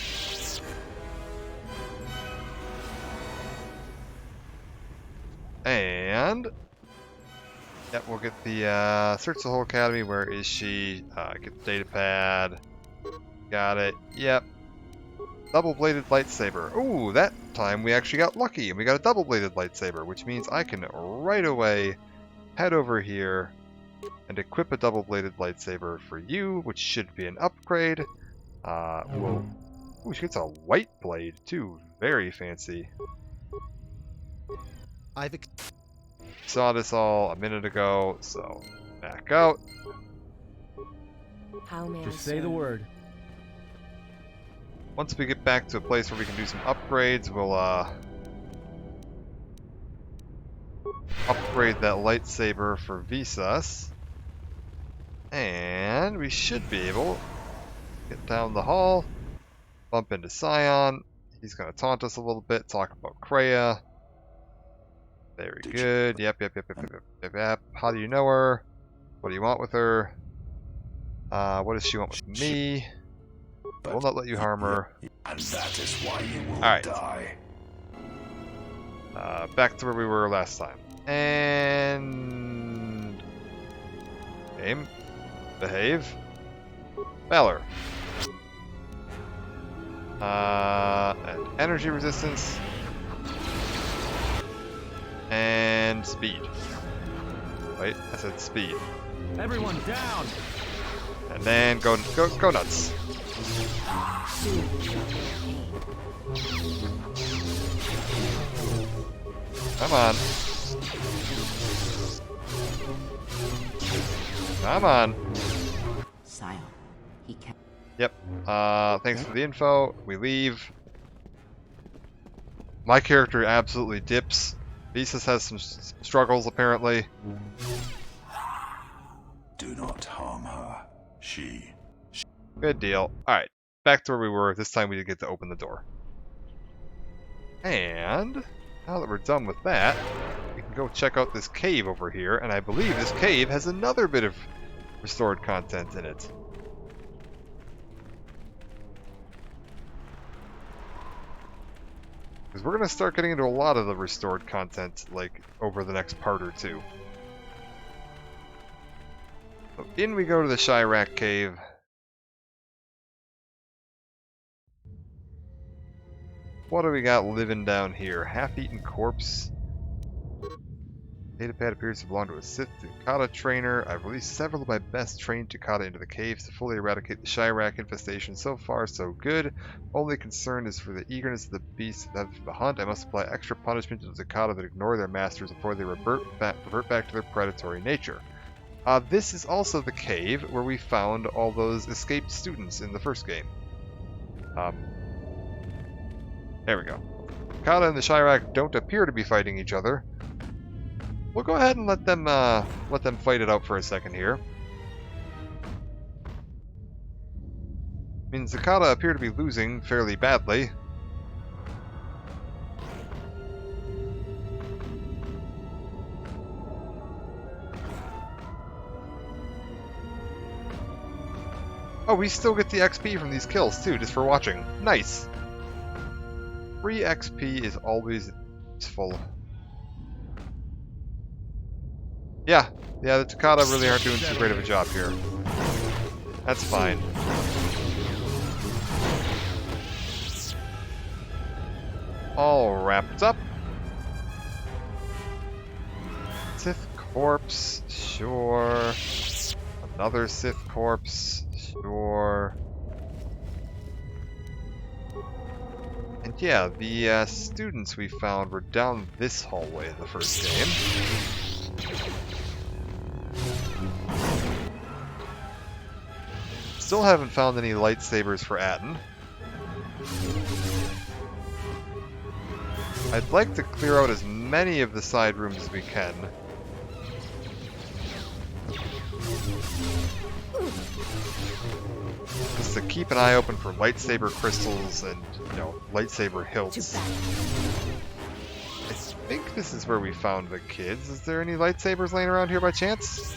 And... yep, we'll get the, search the whole academy. Where is she? Get the data pad. Got it. Yep. Double-bladed lightsaber. Ooh, that time we actually got lucky, and we got a double-bladed lightsaber, which means I can right away head over here and equip a double-bladed lightsaber for you, which should be an upgrade. Ooh, she gets a white blade, too. Very fancy. Saw this all a minute ago, so back out. How may Just I say the serve? word. Once we get back to a place where we can do some upgrades, we'll upgrade that lightsaber for Visas. And we should be able to get down the hall, bump into Scion. He's going to taunt us a little bit, talk about Kreia. Very good. Yep. How do you know her? What do you want with her? What does she want with me? I will not let you harm her. And that is why you will Alright. die. Back to where we were last time. And... game. Behave. Valor. And energy resistance. And speed. Wait, I said speed. Everyone down! And then go nuts. Come on. Come on. Scion, he can. Yep. Thanks for the info. We leave. My character absolutely dips. Visas has some struggles, apparently. Do not harm her. She... Good deal. Alright. Back to where we were. This time we did get to open the door. And now that we're done with that, we can go check out this cave over here. And I believe this cave has another bit of restored content in it. Because we're going to start getting into a lot of the restored content, like, over the next part or two. So in we go to the Chirac Cave. What do we got living down here? Half-eaten corpse. Datapad appears to belong to a Sith Takata trainer. I've released several of my best trained Takata into the caves to fully eradicate the Chirac infestation. So far, so good. Only concern is for the eagerness of the beasts of the hunt. I must apply extra punishment to the Takata that ignore their masters before they revert back to their predatory nature. This is also the cave where we found all those escaped students in the first game. There we go. Takata and the Chirac don't appear to be fighting each other. We'll go ahead and let them fight it out for a second here. Means Takata appear to be losing fairly badly. Oh, we still get the XP from these kills too, just for watching. Nice. Free XP is always useful. Yeah, the Takata really aren't doing too great of a job here. That's fine. All wrapped up. Sith corpse, sure. Another Sith corpse, sure. And yeah, the students we found were down this hallway in the first game. Still haven't found any lightsabers for Atton. I'd like to clear out as many of the side rooms as we can. Just to keep an eye open for lightsaber crystals and, you know, lightsaber hilts. I think this is where we found the kids. Is there any lightsabers laying around here by chance?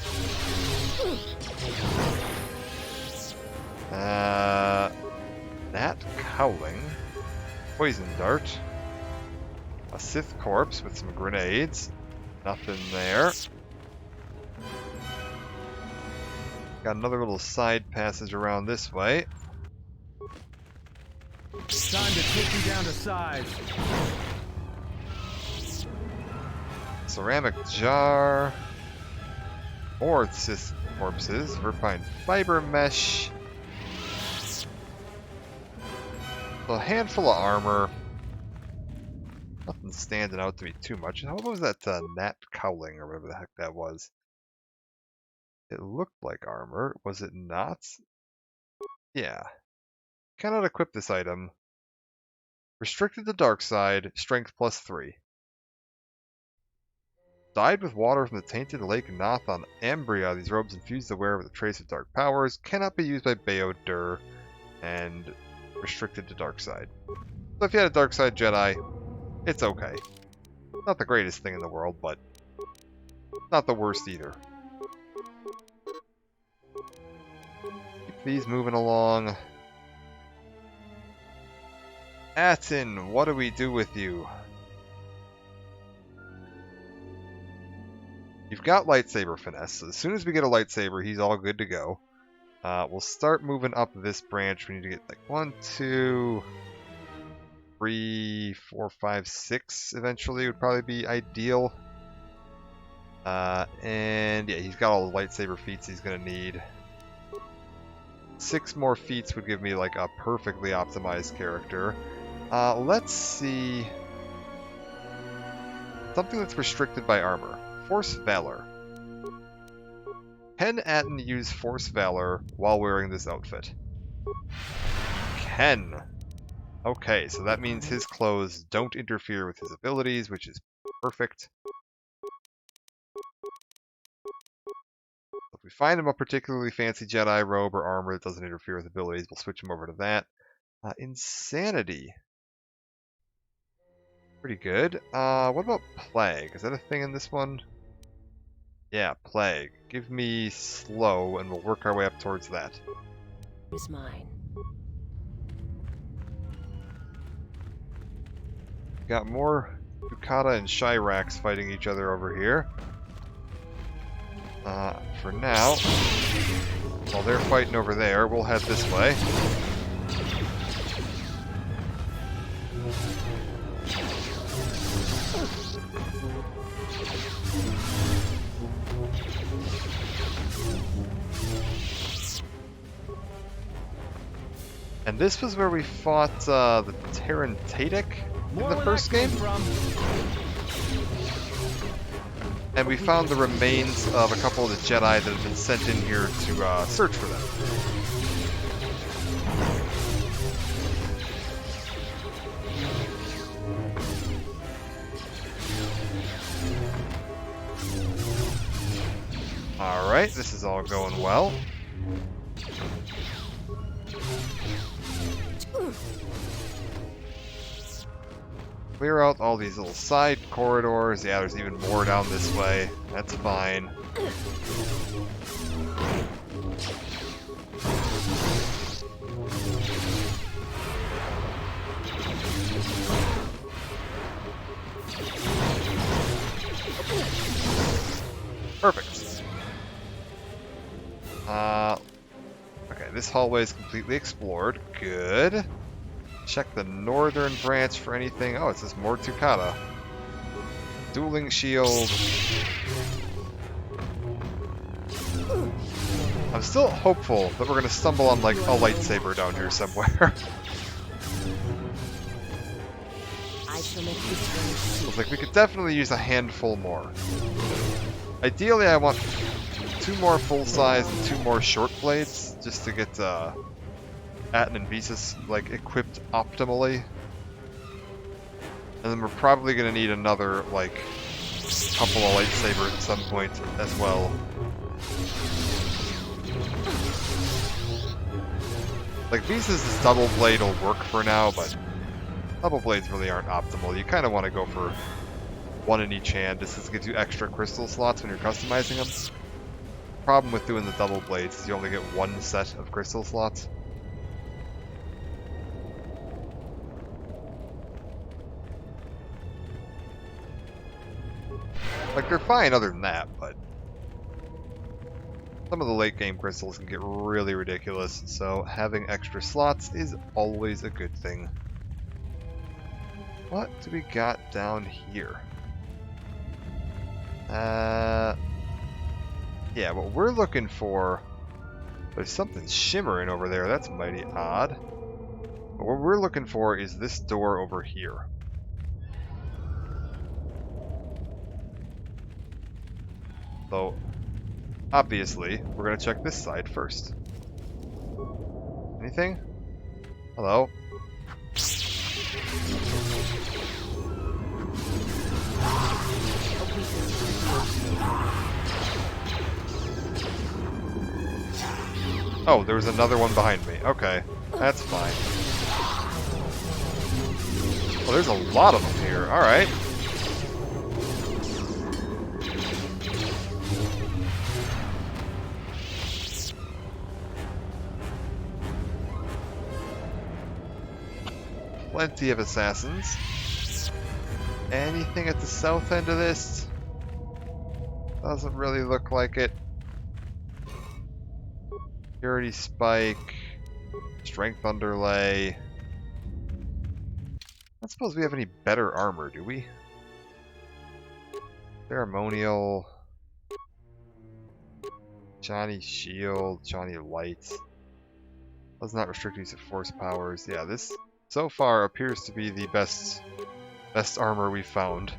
Nat Cowling. Poison Dart. A Sith corpse with some grenades. Nothing there. Got another little side passage around this way. Time to take you down to size. Ceramic jar. More Sith corpses. Verpine fiber mesh. A handful of armor. Nothing standing out to me too much. What was that Nat Cowling or whatever the heck that was? It looked like armor. Was it not? Yeah. Cannot equip this item. Restricted to dark side. Strength +3. Dyed with water from the tainted Lake Noth on Ambria. These robes infuse the wearer with a trace of dark powers. Cannot be used by Bao-Dur. And restricted to dark side. So if you had a dark side Jedi, it's okay. Not the greatest thing in the world, but not the worst either. Keep these moving along. Atton, what do we do with you? You've got lightsaber finesse, so as soon as we get a lightsaber, he's all good to go. We'll start moving up this branch. We need to get like 1, 2, 3, 4, 5, 6 eventually would probably be ideal. And yeah, he's got all the lightsaber feats he's gonna need. 6 more feats would give me like a perfectly optimized character. Let's see. Something that's restricted by armor. Force Valor. Can Atton use Force Valor while wearing this outfit? Can. Okay, so that means his clothes don't interfere with his abilities, which is perfect. If we find him a particularly fancy Jedi robe or armor that doesn't interfere with abilities, we'll switch him over to that. Insanity. Pretty good. What about Plague? Is that a thing in this one? Yeah, Plague. Give me Slow, and we'll work our way up towards that. Is mine. Got more Ducata and Shyrax fighting each other over here. For now, while they're fighting over there, we'll head this way. And this was where we fought the Terran Tadic in the first game. And we found the remains of a couple of the Jedi that had been sent in here to search for them. Alright, this is all going well. Clear out all these little side corridors. Yeah, there's even more down this way. That's fine. Perfect. Okay, this hallway is completely explored. Good. Check the northern branch for anything. Oh, it says more Ducata. Dueling shield. I'm still hopeful that we're going to stumble on like a lightsaber down here somewhere. Looks like we could definitely use a handful more. Ideally, I want 2 more full size and 2 more short blades just to get Atton and Visas like equipped optimally. And then we're probably going to need another like couple of lightsabers at some point as well. Like Visas' double blade will work for now, but double blades really aren't optimal. You kind of want to go for 1 in each hand. This gives you extra crystal slots when you're customizing them. Problem with doing the double blades is you only get 1 set of crystal slots. Like, they're fine other than that, but some of the late game crystals can get really ridiculous, so having extra slots is always a good thing. What do we got down here? Yeah, what we're looking for, there's something shimmering over there. That's mighty odd. But what we're looking for is this door over here. So, obviously, we're going to check this side first. Anything? Hello? Oh, there was another one behind me. Okay, that's fine. Well, there's a lot of them here. Alright. Plenty of assassins. Anything at the south end of this? Doesn't really look like it. Purity Spike. Strength Underlay. I don't suppose we have any better armor, do we? Ceremonial. Johnny Shield, Johnny Light. Does not restrict use of force powers. Yeah, this so far appears to be the best armor we've found.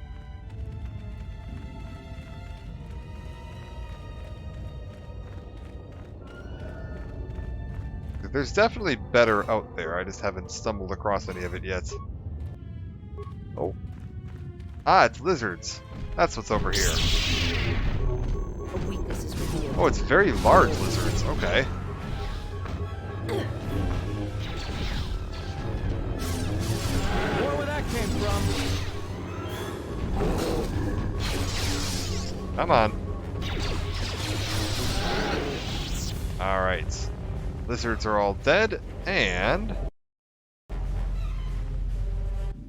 There's definitely better out there. I just haven't stumbled across any of it yet. Oh. Ah, it's lizards. That's what's over here. A weakness is revealed. Oh, it's very large lizards. Okay. More where that came from. Come on. Alright. Lizards are all dead, and...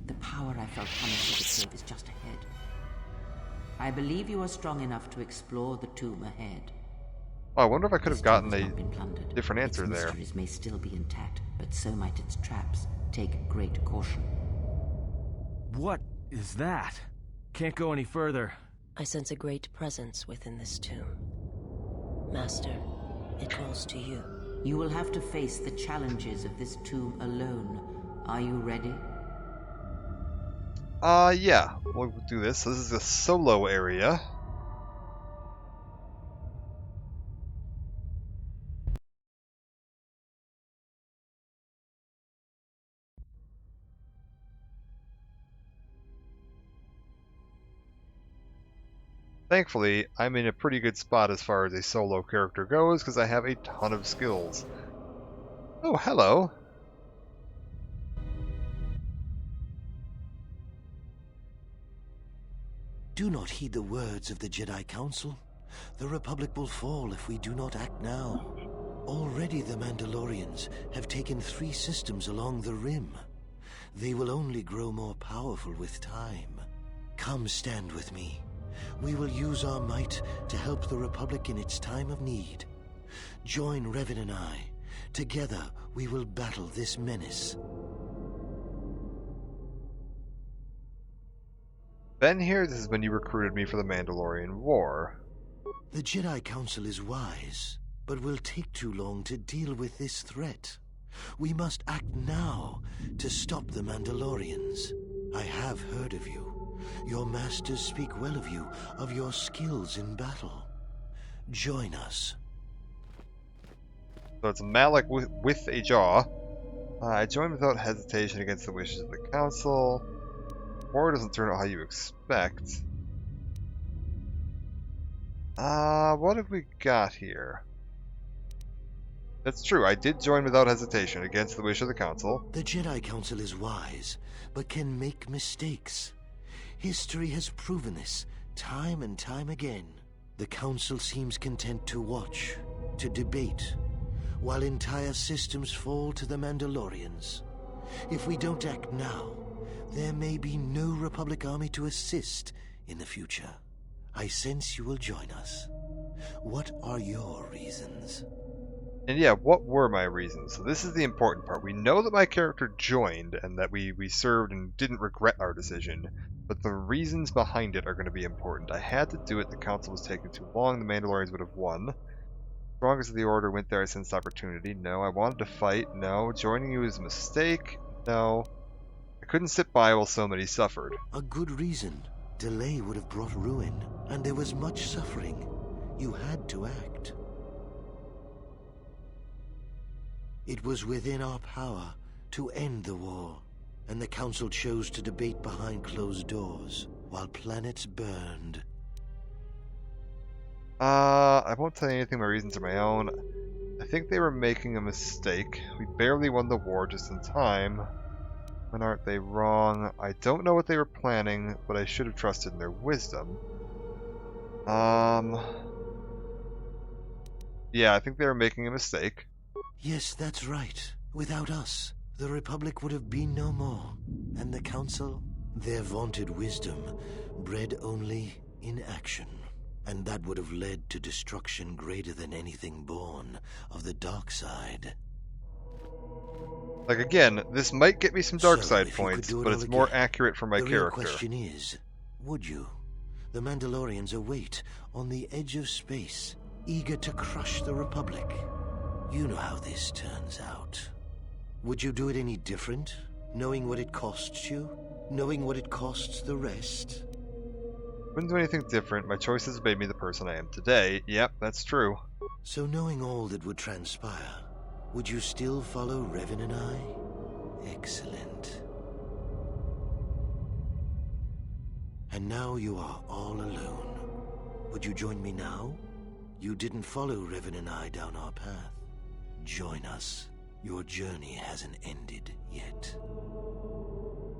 The power I felt coming through the cave is just ahead. I believe you are strong enough to explore the tomb ahead. Oh, I wonder if I could have gotten This a tomb has not been plundered. different answer Its there. mysteries may still be intact, but so might its traps. Take great caution. What is that? Can't go any further. I sense a great presence within this tomb. Master, it calls to you. You will have to face the challenges of this tomb alone. Are you ready? Yeah. We'll do this. So this is a solo area. Thankfully, I'm in a pretty good spot as far as a solo character goes, because I have a ton of skills. Oh, hello. Do not heed the words of the Jedi Council. The Republic will fall if we do not act now. Already the Mandalorians have taken 3 systems along the Rim. They will only grow more powerful with time. Come stand with me. We will use our might to help the Republic in its time of need. Join Revan and I. Together, we will battle this menace. Ben here, this is when you recruited me for the Mandalorian War. The Jedi Council is wise, but will take too long to deal with this threat. We must act now to stop the Mandalorians. I have heard of you. Your masters speak well of you, of your skills in battle. Join us. So it's Malak with a jaw. I join without hesitation against the wishes of the Council. War doesn't turn out how you expect. What have we got here? That's true, I did join without hesitation against the wish of the Council. The Jedi Council is wise, but can make mistakes. History has proven this, time and time again. The Council seems content to watch, to debate, while entire systems fall to the Mandalorians. If we don't act now, there may be no Republic army to assist in the future. I sense you will join us. What are your reasons? And yeah, what were my reasons? So this is the important part. We know that my character joined and that we served and didn't regret our decision, but the reasons behind it are going to be important. I had to do it, the Council was taking too long, the Mandalorians would have won. Strongest of the Order went there, I sensed opportunity. No. I wanted to fight. No. Joining you is a mistake. No. I couldn't sit by while so many suffered. A good reason. Delay would have brought ruin, and there was much suffering. You had to act. It was within our power to end the war, and the Council chose to debate behind closed doors, while planets burned. I won't tell you anything, my reasons are my own. I think they were making a mistake. We barely won the war just in time. When aren't they wrong? I don't know what they were planning, but I should have trusted in their wisdom. Yeah, I think they were making a mistake. Yes, that's right. Without us, the Republic would have been no more. And the Council? Their vaunted wisdom, bred only in action. And that would have led to destruction greater than anything born of the dark side. Like, again, this might get me some dark So, side if you could points, do it but all it's more again, accurate for my the real character. question is, would you? The Mandalorians await on the edge of space, eager to crush the Republic. You know how this turns out. Would you do it any different, knowing what it costs you? Knowing what it costs the rest? Wouldn't do anything different. My choices made me the person I am today. Yep, that's true. So knowing all that would transpire, would you still follow Revan and I? Excellent. And now you are all alone. Would you join me now? You didn't follow Revan and I down our path. Join us. Your journey hasn't ended yet.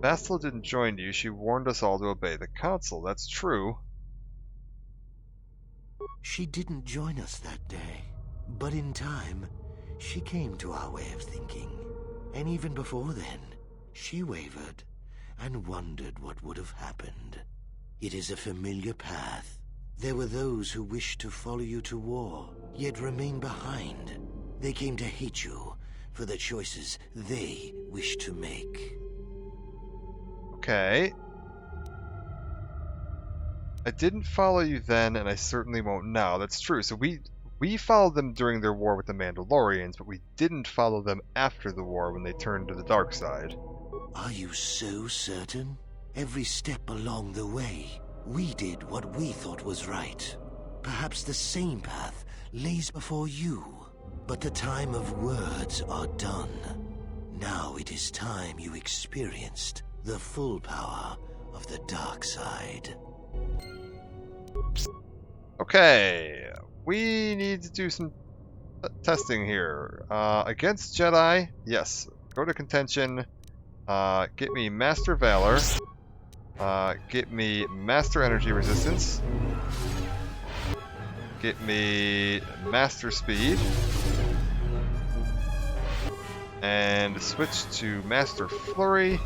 Bastila didn't join you. She warned us all to obey the council. That's true. She didn't join us that day. But in time, she came to our way of thinking. And even before then, she wavered and wondered what would have happened. It is a familiar path. There were those who wished to follow you to war, yet remain behind. They came to hate you for the choices they wished to make. Okay. I didn't follow you then, and I certainly won't now. That's true. So we followed them during their war with the Mandalorians, but we didn't follow them after the war when they turned to the dark side. Are you so certain? Every step along the way, we did what we thought was right. Perhaps the same path lays before you. But the time of words are done. Now it is time you experienced the full power of the dark side. Okay, we need to do some testing here. Against Jedi, yes. Go to contention. Get me Master Valor. Get me Master Energy Resistance. Get me Master Speed. And switch to Master Flurry.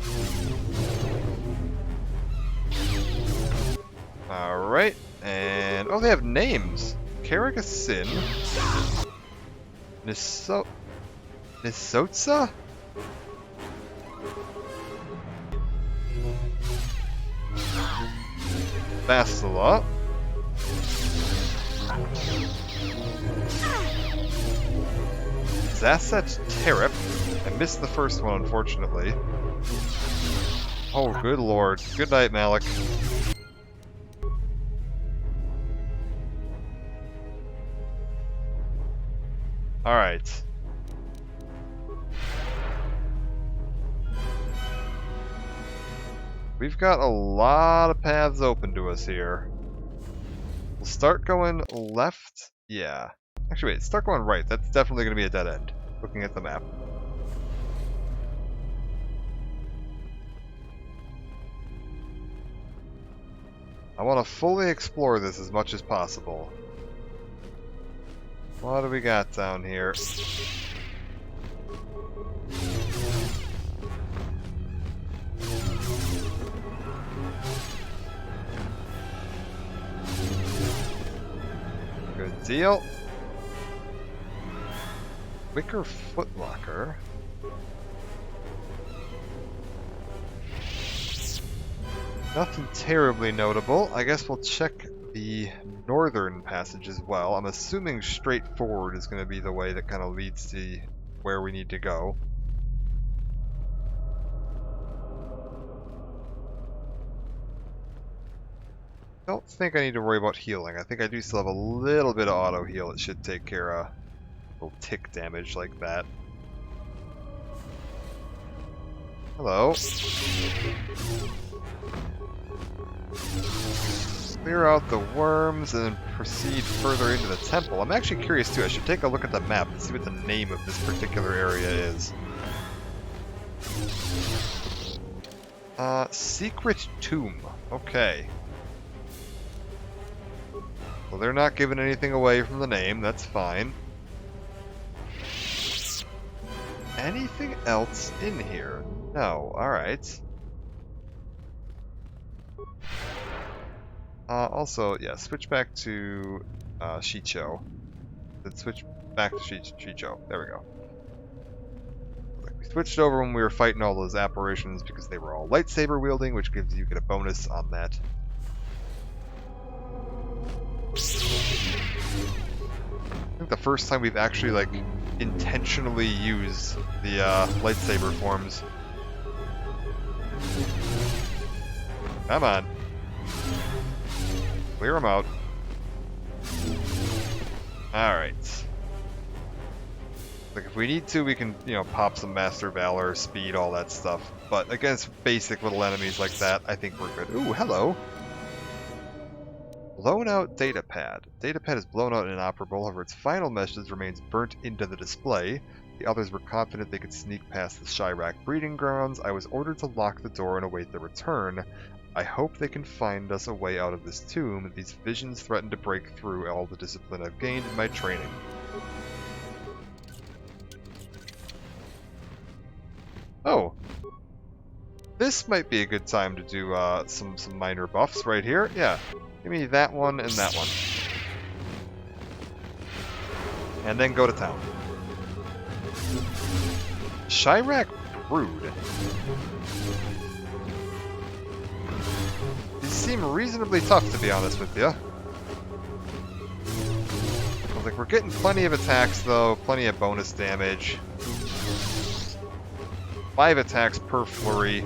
Alright, and oh, they have names. Karaka Sin. Nisotsa? Bastila. Zasset Terep. I missed the first one, unfortunately. Oh, good lord. Good night, Malik. Alright. We've got a lot of paths open to us here. We'll start going left. Yeah. Actually, wait, start going right. That's definitely going to be a dead end, looking at the map. I want to fully explore this as much as possible. What do we got down here? Good deal. Wicker Footlocker. Nothing terribly notable. I guess we'll check the northern passage as well. I'm assuming straight forward is going to be the way that kind of leads to where we need to go. Don't think I need to worry about healing. I think I do still have a little bit of auto heal. It should take care of a little tick damage like that. Hello. Clear out the worms and then proceed further into the temple. I'm actually curious too. I should take a look at the map and see what the name of this particular area is. Secret Tomb. Okay. Well, they're not giving anything away from the name. That's fine. Anything else in here? No. Alright. Also, yeah, switch back to Shicho. Then switch back to Shicho. There we go. Like we switched over when we were fighting all those apparitions because they were all lightsaber wielding, which gives you get a bonus on that. I think the first time we've actually, like, intentionally used the lightsaber forms. Come on. Clear them out. Alright. Like, if we need to, we can, you know, pop some Master Valor, speed, all that stuff. But against basic little enemies like that, I think we're good. Ooh, hello! Blown out datapad. Datapad is blown out and inoperable, however its final message remains burnt into the display. The others were confident they could sneak past the Chirac breeding grounds. I was ordered to lock the door and await their return. I hope they can find us a way out of this tomb. These visions threaten to break through all the discipline I've gained in my training. Oh. This might be a good time to do some minor buffs right here. Yeah. Give me that one and that one. And then go to town. Chirac Brood. These seem reasonably tough, to be honest with you. I was like, we're getting plenty of attacks, though. Plenty of bonus damage. 5 attacks per flurry.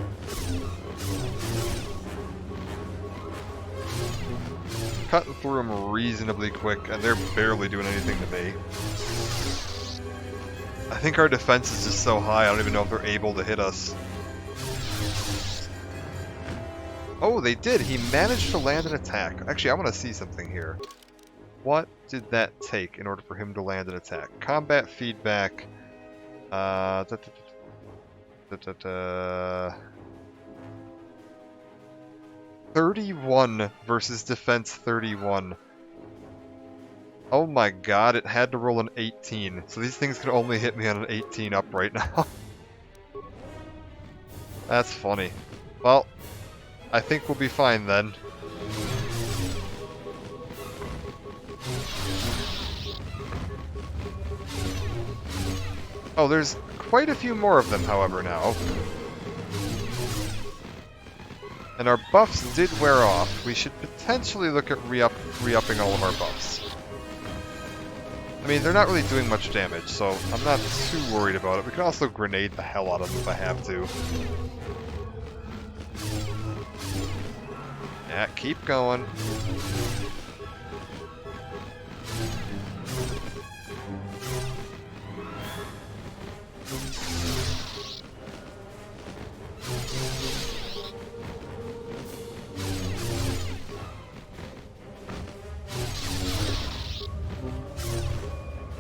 Cutting through them reasonably quick, and they're barely doing anything to me. I think our defense is just so high, I don't even know if they're able to hit us. Oh, they did! He managed to land an attack. Actually, I want to see something here. What did that take in order for him to land an attack? Combat feedback. 31 versus defense 31. Oh my god, it had to roll an 18. So these things can only hit me on an 18 up right now. That's funny. Well, I think we'll be fine then. Oh, there's quite a few more of them, however, now. And our buffs did wear off. We should potentially look at re-upping all of our buffs. I mean, they're not really doing much damage, so I'm not too worried about it. We can also grenade the hell out of them if I have to. Yeah, keep going.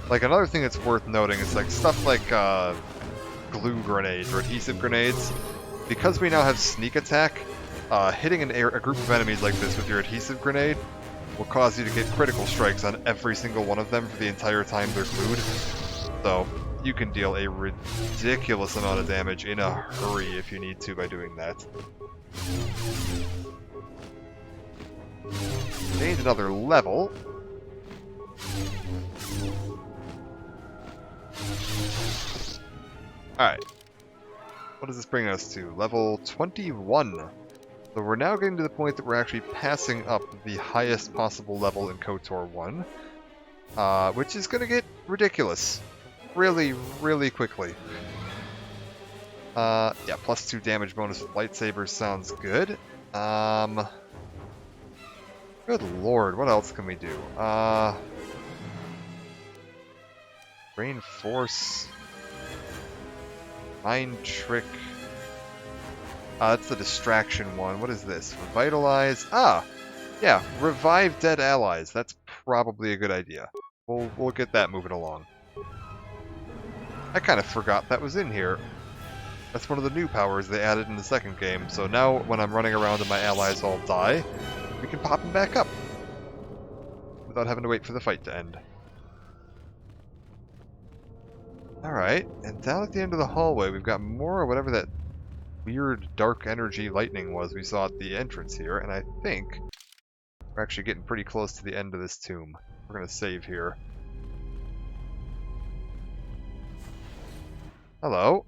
Like, another thing that's worth noting is like stuff like glue grenades or adhesive grenades. Because we now have sneak attack, hitting a group of enemies like this with your adhesive grenade will cause you to get critical strikes on every single one of them for the entire time they're glued. So you can deal a ridiculous amount of damage in a hurry if you need to by doing that. Gained another level. Alright. What does this bring us to? Level 21. So we're now getting to the point that we're actually passing up the highest possible level in KOTOR 1. Which is going to get ridiculous. Really, really quickly. Yeah, +2 damage bonus with lightsabers sounds good. Good lord, what else can we do? Brain Force... Mind Trick. That's the distraction one. What is this? Revitalize. Ah! Yeah, revive dead allies. That's probably a good idea. We'll get that moving along. I kind of forgot that was in here. That's one of the new powers they added in the second game, so now when I'm running around and my allies all die, we can pop them back up. Without having to wait for the fight to end. Alright, and down at the end of the hallway we've got more of whatever that weird dark energy lightning was we saw at the entrance here, and I think we're actually getting pretty close to the end of this tomb. We're gonna save here. Hello.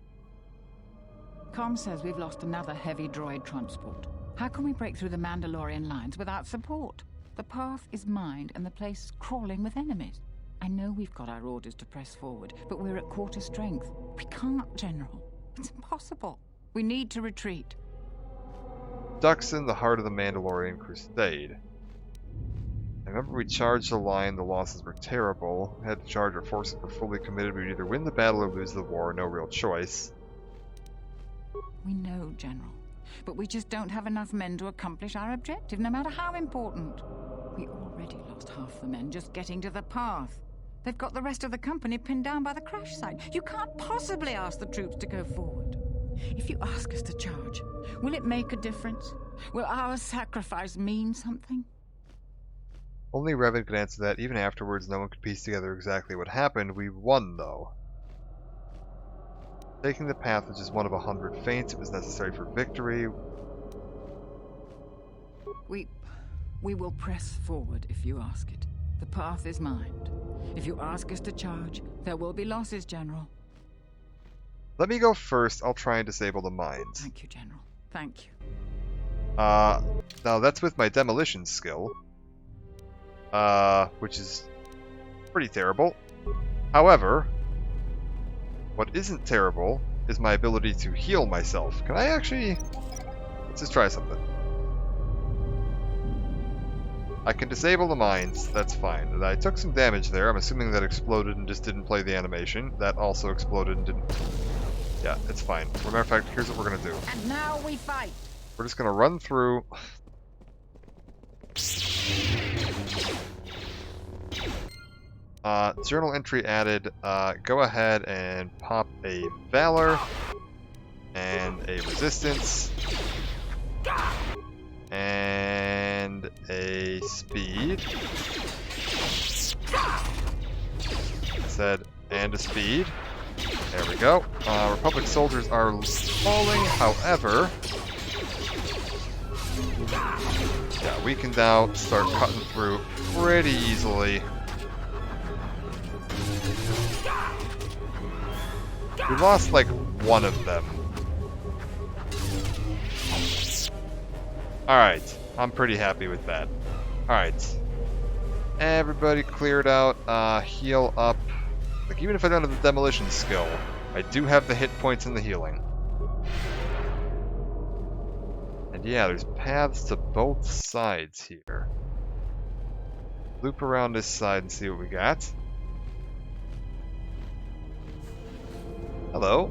Com says we've lost another heavy droid transport. How can we break through the Mandalorian lines without support? The path is mined and the place is crawling with enemies. I know we've got our orders to press forward, but we're at quarter strength. We can't, General. It's impossible. We need to retreat. Ducks in the heart of the Mandalorian Crusade. I remember we charged the line, the losses were terrible. We had to charge, our forces were fully committed. We'd either win the battle or lose the war, no real choice. We know, General. But we just don't have enough men to accomplish our objective, no matter how important. We already lost half the men just getting to the path. They've got the rest of the company pinned down by the crash site. You can't possibly ask the troops to go forward. If you ask us to charge, will it make a difference? Will our sacrifice mean something? Only Revan could answer that. Even afterwards, no one could piece together exactly what happened. We won, though. Taking the path was just one of 100 feints. It was necessary for victory. We will press forward if you ask it. The path is mined. If you ask us to charge, there will be losses, General. Let me go first. I'll try and disable the mines. Thank you, General. Thank you. Now that's with my demolition skill. Which is pretty terrible. However, what isn't terrible is my ability to heal myself. Can I actually... Let's just try something. I can disable the mines, that's fine. I took some damage there, I'm assuming that exploded and just didn't play the animation. That also exploded and didn't... Yeah, it's fine. As a matter of fact, here's what we're gonna do. And now we fight! We're just gonna run through... Journal entry added, go ahead and pop a Valor, and a Resistance, and a Speed. I said, and a Speed. There we go. Republic soldiers are falling, however... Yeah, we can now start cutting through pretty easily. We lost like one of them. Alright, I'm pretty happy with that. Alright. Everybody cleared out, heal up. Like, even if I don't have the demolition skill, I do have the hit points and the healing. And yeah, there's paths to both sides here. Loop around this side and see what we got. Hello.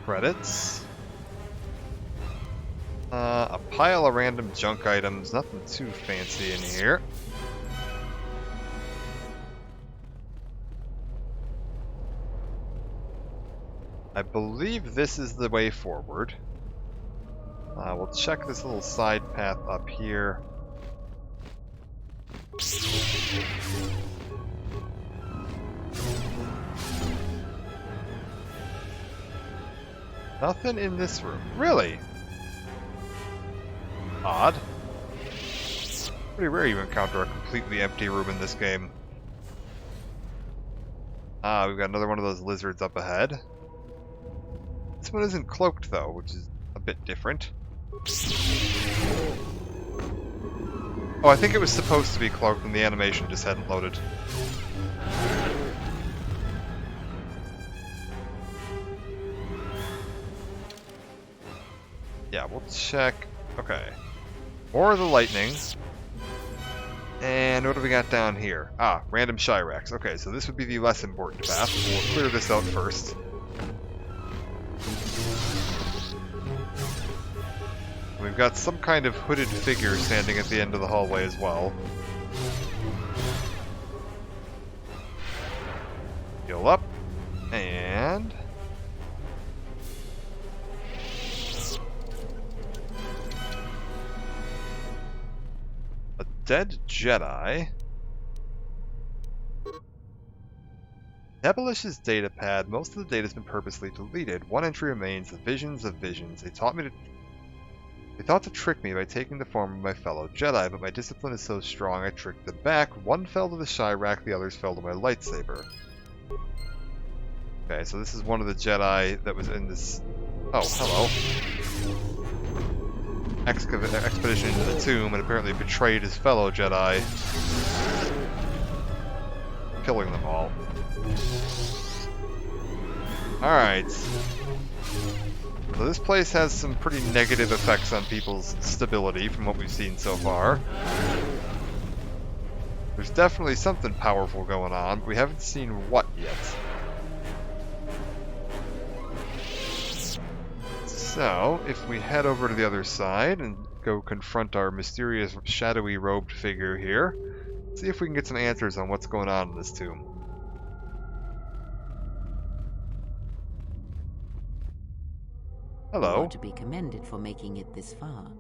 Credits. A pile of random junk items, nothing too fancy in here. I believe this is the way forward. We'll check this little side path up here. Nothing in this room. Really? Odd. Pretty rare you encounter a completely empty room in this game. We've got another one of those lizards up ahead. This one isn't cloaked though, which is a bit different. Oh, I think it was supposed to be cloaked and the animation just hadn't loaded. Yeah, we'll check. Okay. More of the lightning. And what do we got down here? Random Shirax. Okay, so this would be the less important path. We'll clear this out first. We've got some kind of hooded figure standing at the end of the hallway as well. Heal up. And... a dead Jedi. Nebulish's datapad. Most of the data has been purposely deleted. One entry remains, the visions of visions. They They thought to trick me by taking the form of my fellow Jedi, but my discipline is so strong I tricked them back. One fell to the Chirac, the others fell to my lightsaber. Okay, so this is one of the Jedi that was in this... Oh, hello. Expedition into the tomb, and apparently betrayed his fellow Jedi, killing them all. Alright. So this place has some pretty negative effects on people's stability from what we've seen so far. There's definitely something powerful going on, but we haven't seen what yet. So, if we head over to the other side and go confront our mysterious, shadowy robed figure here, see if we can get some answers on what's going on in this tomb. Hello. You ought to be commended for making it this far.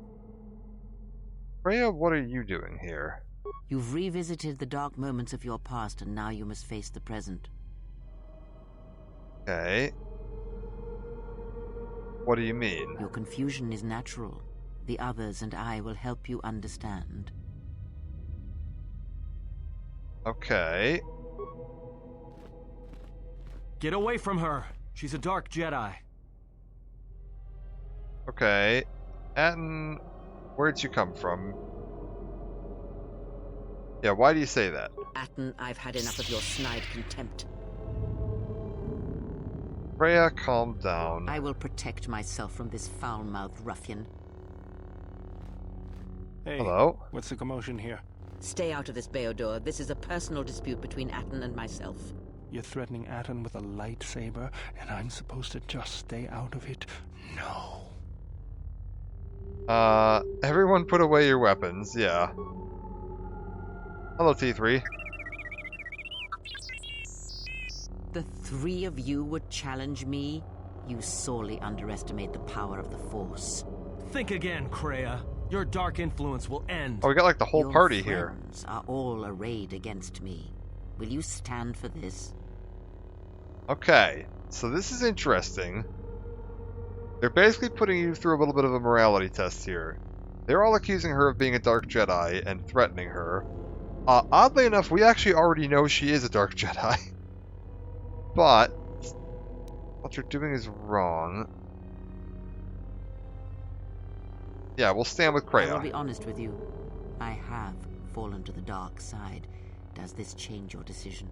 Freya, what are you doing here? You've revisited the dark moments of your past, and now you must face the present. Okay. What do you mean? Your confusion is natural. The others and I will help you understand. Okay. Get away from her! She's a dark Jedi. Okay. Atton, where'd you come from? Yeah, why do you say that? Atton, I've had enough of your snide contempt. Freya, calm down. I will protect myself from this foul-mouthed ruffian. Hey, hello? What's the commotion here? Stay out of this, Beodor. This is a personal dispute between Atton and myself. You're threatening Atton with a lightsaber, and I'm supposed to just stay out of it? No. Everyone put away your weapons, yeah. Hello, T3. The three of you would challenge me? You sorely underestimate the power of the Force. Think again, Kreia. Your dark influence will end. Oh, we got like the whole Your party here. friends are all arrayed against me. Will you stand for this? Okay, so this is interesting. They're basically putting you through a little bit of a morality test here. They're all accusing her of being a Dark Jedi and threatening her. Oddly enough, we actually already know she is a Dark Jedi. But what you're doing is wrong. Yeah, we'll stand with Kreia. I will be honest with you. I have fallen to the dark side. Does this change your decision?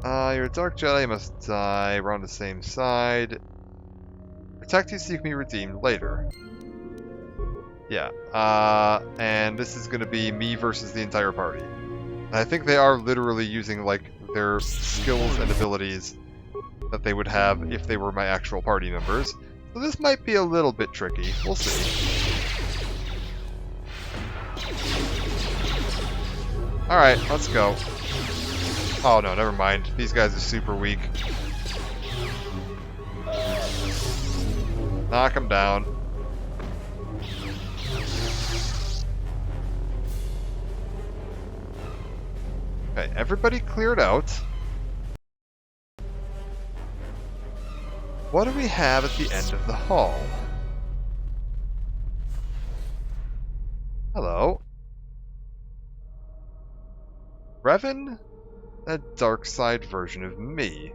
You're a Dark Jedi, you must die. We're on the same side. Protect you so you can be redeemed later. Yeah, and this is going to be me versus the entire party. And I think they are literally using, like, their skills and abilities that they would have if they were my actual party members. So this might be a little bit tricky. We'll see. Alright, let's go. Oh no, never mind. These guys are super weak. Knock them down. Okay, everybody cleared out. What do we have at the end of the hall? Hello. Revan? A dark side version of me.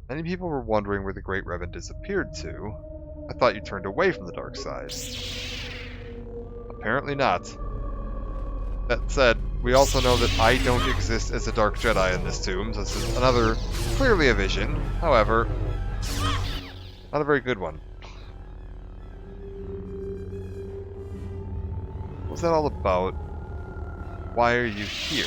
Many people were wondering where the great Revan disappeared to. I thought you turned away from the dark side. Apparently not. That said, we also know that I don't exist as a Dark Jedi in this tomb, so this is another, clearly a vision. However, not a very good one. What's that all about? Why are you here?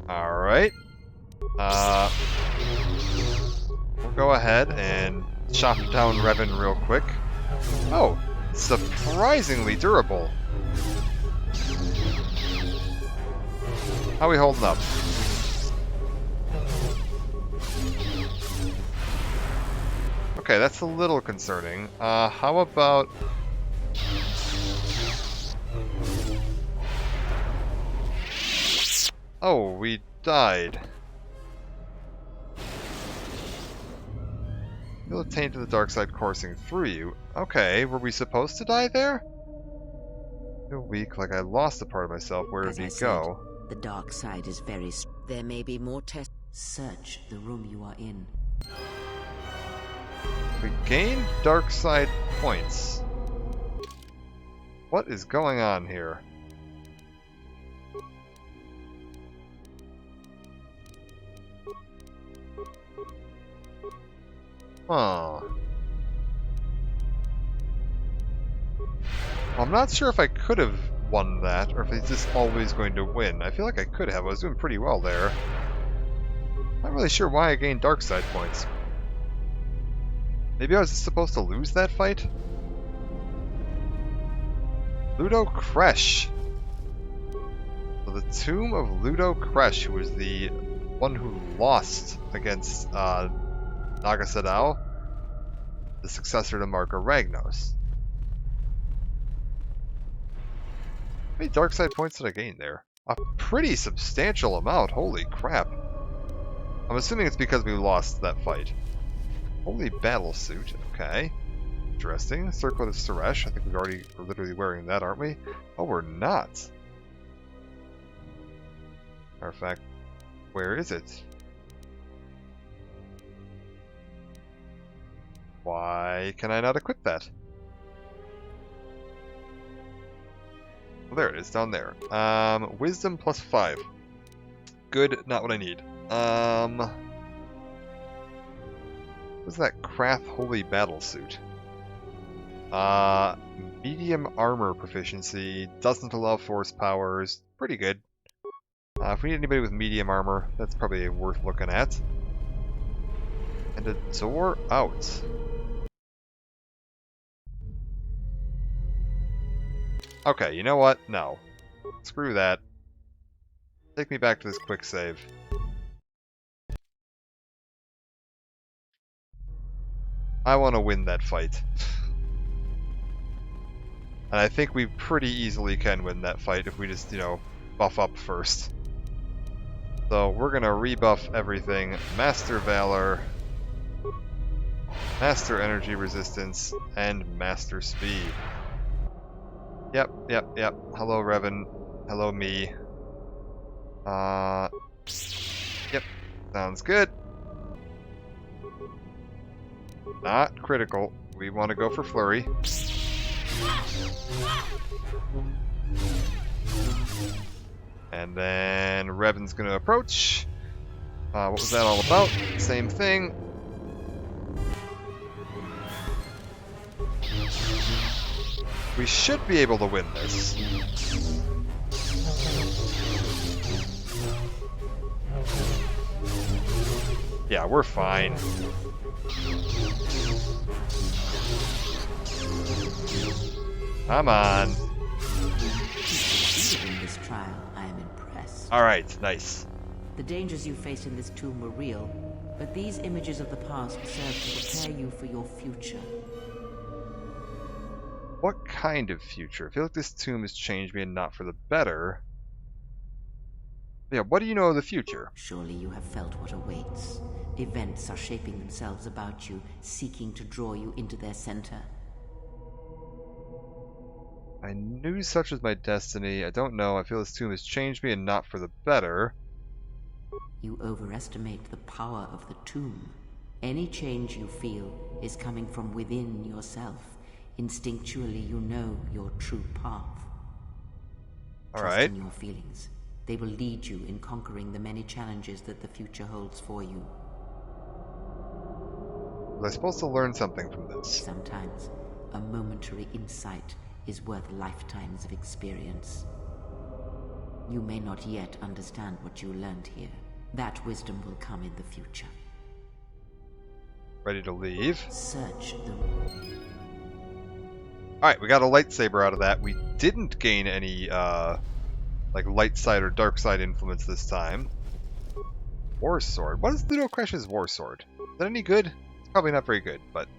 Alright. We'll go ahead and chop down Revan real quick. Oh! Surprisingly durable. How are we holding up? Okay, that's a little concerning. How about... Oh, we died. Feel a taint of the dark side coursing through you. Okay, were we supposed to die there? Feel weak, like I lost a part of myself. Where did he go? The dark side is very... There may be more tests. Search the room you are in. We gained dark side points. What is going on here? Huh. I'm not sure if I could have won that, or if he's just always going to win. I feel like I could have. I was doing pretty well there. Not really sure why I gained dark side points. Maybe I was supposed to lose that fight? Ludo Kresh. So the tomb of Ludo Kresh, who was the one who lost against Naga Sadao, the successor to Marka Ragnos. How many dark side points did I gain there? A pretty substantial amount, holy crap. I'm assuming it's because we lost that fight. Holy battle suit, okay. Interesting. Circlet of Suresh, I think we're literally wearing that, aren't we? Oh, we're not. Matter of fact, where is it? Why can I not equip that? Well, there it is, down there. Wisdom plus 5. Good, not what I need. What's that Krath Holy Battle Suit? Medium armor proficiency, doesn't allow force powers, pretty good. If we need anybody with medium armor, that's probably worth looking at. And a door out. Okay, you know what? No. Screw that. Take me back to this quick save. I want to win that fight. And I think we pretty easily can win that fight if we just, you know, buff up first. So we're going to rebuff everything. Master Valor, Master Energy Resistance, and Master Speed. Yep. Hello, Revan. Hello, me. Yep. Sounds good. Not critical. We want to go for Flurry. And then Revan's going to approach. What was that all about? Same thing. We should be able to win this. Yeah, we're fine. Come on. In this trial, I am impressed. Alright, nice. The dangers you faced in this tomb were real, but these images of the past serve to prepare you for your future. What kind of future? I feel like this tomb has changed me and not for the better. Yeah, what do you know of the future? Surely you have felt what awaits. Events are shaping themselves about you, seeking to draw you into their center. I knew such was my destiny. I don't know. I feel this tomb has changed me and not for the better. You overestimate the power of the tomb. Any change you feel is coming from within yourself. Instinctually, you know your true path. Trust in your feelings. They will lead you in conquering the many challenges that the future holds for you. Was I supposed to learn something from this? Sometimes, a momentary insight is worth lifetimes of experience. You may not yet understand what you learned here. That wisdom will come in the future. Ready to leave? Search the... Alright, we got a lightsaber out of that. We didn't gain any, like, light side or dark side influence this time. War Sword. What is Ludo Kresh's War Sword? Is that any good? It's probably not very good, but...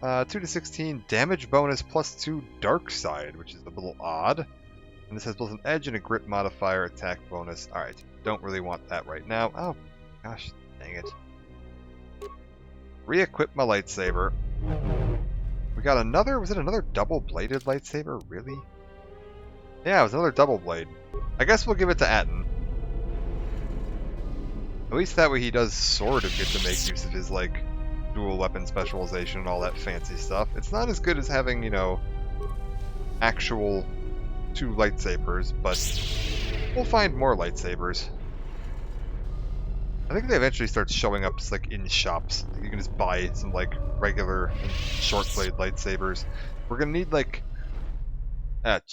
2 to 16, damage bonus plus 2 dark side, which is a little odd. And this has both an edge and a grip modifier, attack bonus. Alright, don't really want that right now. Oh, gosh, dang it. re-equip my lightsaber. We got another, was it another double-bladed lightsaber? Really? Yeah, it was another double blade. I guess we'll give it to Atton. At least that way he does sort of get to make use of his, like, dual weapon specialization and all that fancy stuff. It's not as good as having, you know, actual 2 lightsabers, but we'll find more lightsabers. I think they eventually start showing up like in shops. You can just buy some like regular and short blade lightsabers. We're gonna need like, like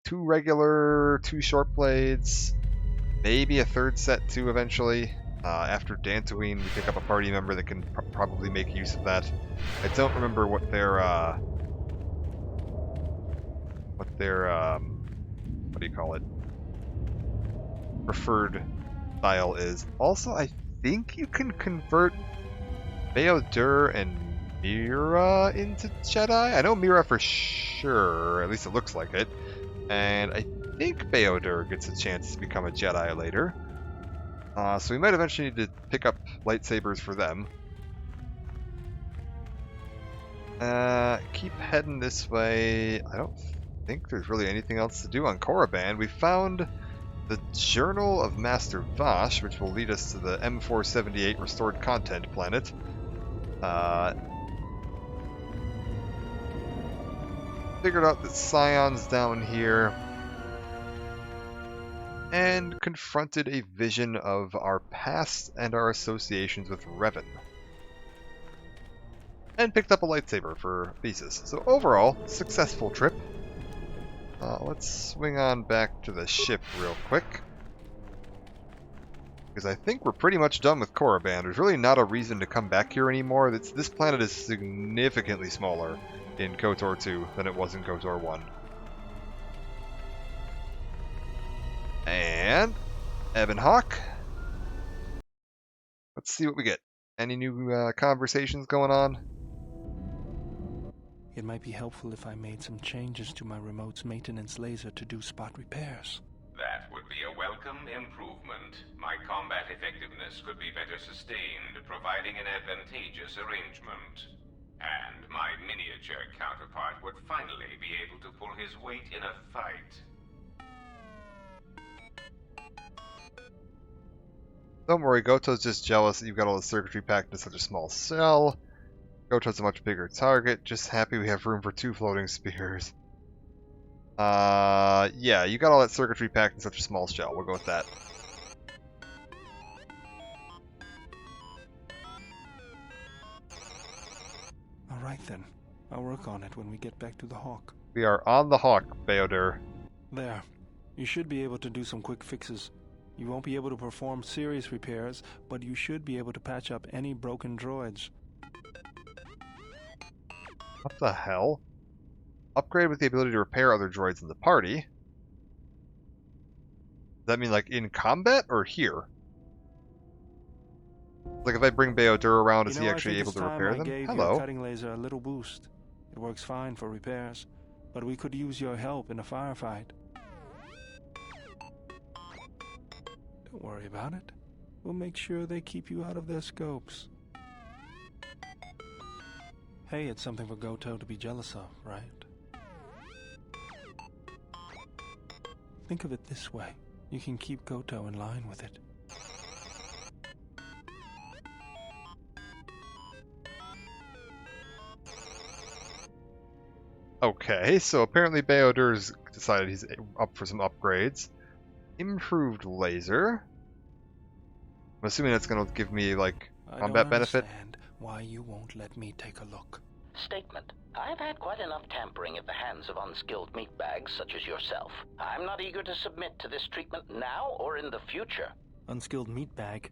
2 regular, 2 short blades, maybe a 3rd set too eventually. After Dantooine, we pick up a party member that can probably make use of that. I don't remember what their what do you call it? Preferred style is. Also, I think you can convert Bao-Dur and Mira into Jedi. I know Mira for sure, at least it looks like it. And I think Bao-Dur gets a chance to become a Jedi later. So we might eventually need to pick up lightsabers for them. Keep heading this way. I don't think there's really anything else to do on Korriban. We found the Journal of Master Vash, which will lead us to the M478 Restored Content planet. Figured out that Scion's down here. And confronted a vision of our past and our associations with Revan. And picked up a lightsaber for Thesis. So overall, successful trip. Let's swing on back to the ship real quick. Because I think we're pretty much done with Korriban. There's really not a reason to come back here anymore. This planet is significantly smaller in KOTOR 2 than it was in KOTOR 1. And Ebon Hawk. Let's see what we get. Any new conversations going on? It might be helpful if I made some changes to my remote's maintenance laser to do spot repairs. That would be a welcome improvement. My combat effectiveness could be better sustained, providing an advantageous arrangement. And my miniature counterpart would finally be able to pull his weight in a fight. Don't worry, Goto's just jealous that you've got all the circuitry packed in such a small cell. Goto's a much bigger target. Just happy we have room for 2 floating spears. Yeah, you got all that circuitry packed in such a small shell. We'll go with that. Alright then. I'll work on it when we get back to the Hawk. We are on the Hawk, Bao-Dur. There. You should be able to do some quick fixes. You won't be able to perform serious repairs, but you should be able to patch up any broken droids. What the hell? Upgrade with the ability to repair other droids in the party? Does that mean like in combat or here? Like if I bring Bao-Dur around, is he actually able to repair them? Hello. Your cutting laser a little boost. It works fine for repairs, but we could use your help in a firefight. Don't worry about it. We'll make sure they keep you out of their scopes. Hey, it's something for Goto to be jealous of, right? Think of it this way. You can keep Goto in line with it. Okay, so apparently Bao-Dur's decided he's up for some upgrades. Improved laser. I'm assuming that's going to give me, like, combat benefit. I don't understand why you won't let me take a look. Statement. I've had quite enough tampering at the hands of unskilled meatbags such as yourself. I'm not eager to submit to this treatment now or in the future. Unskilled meatbag?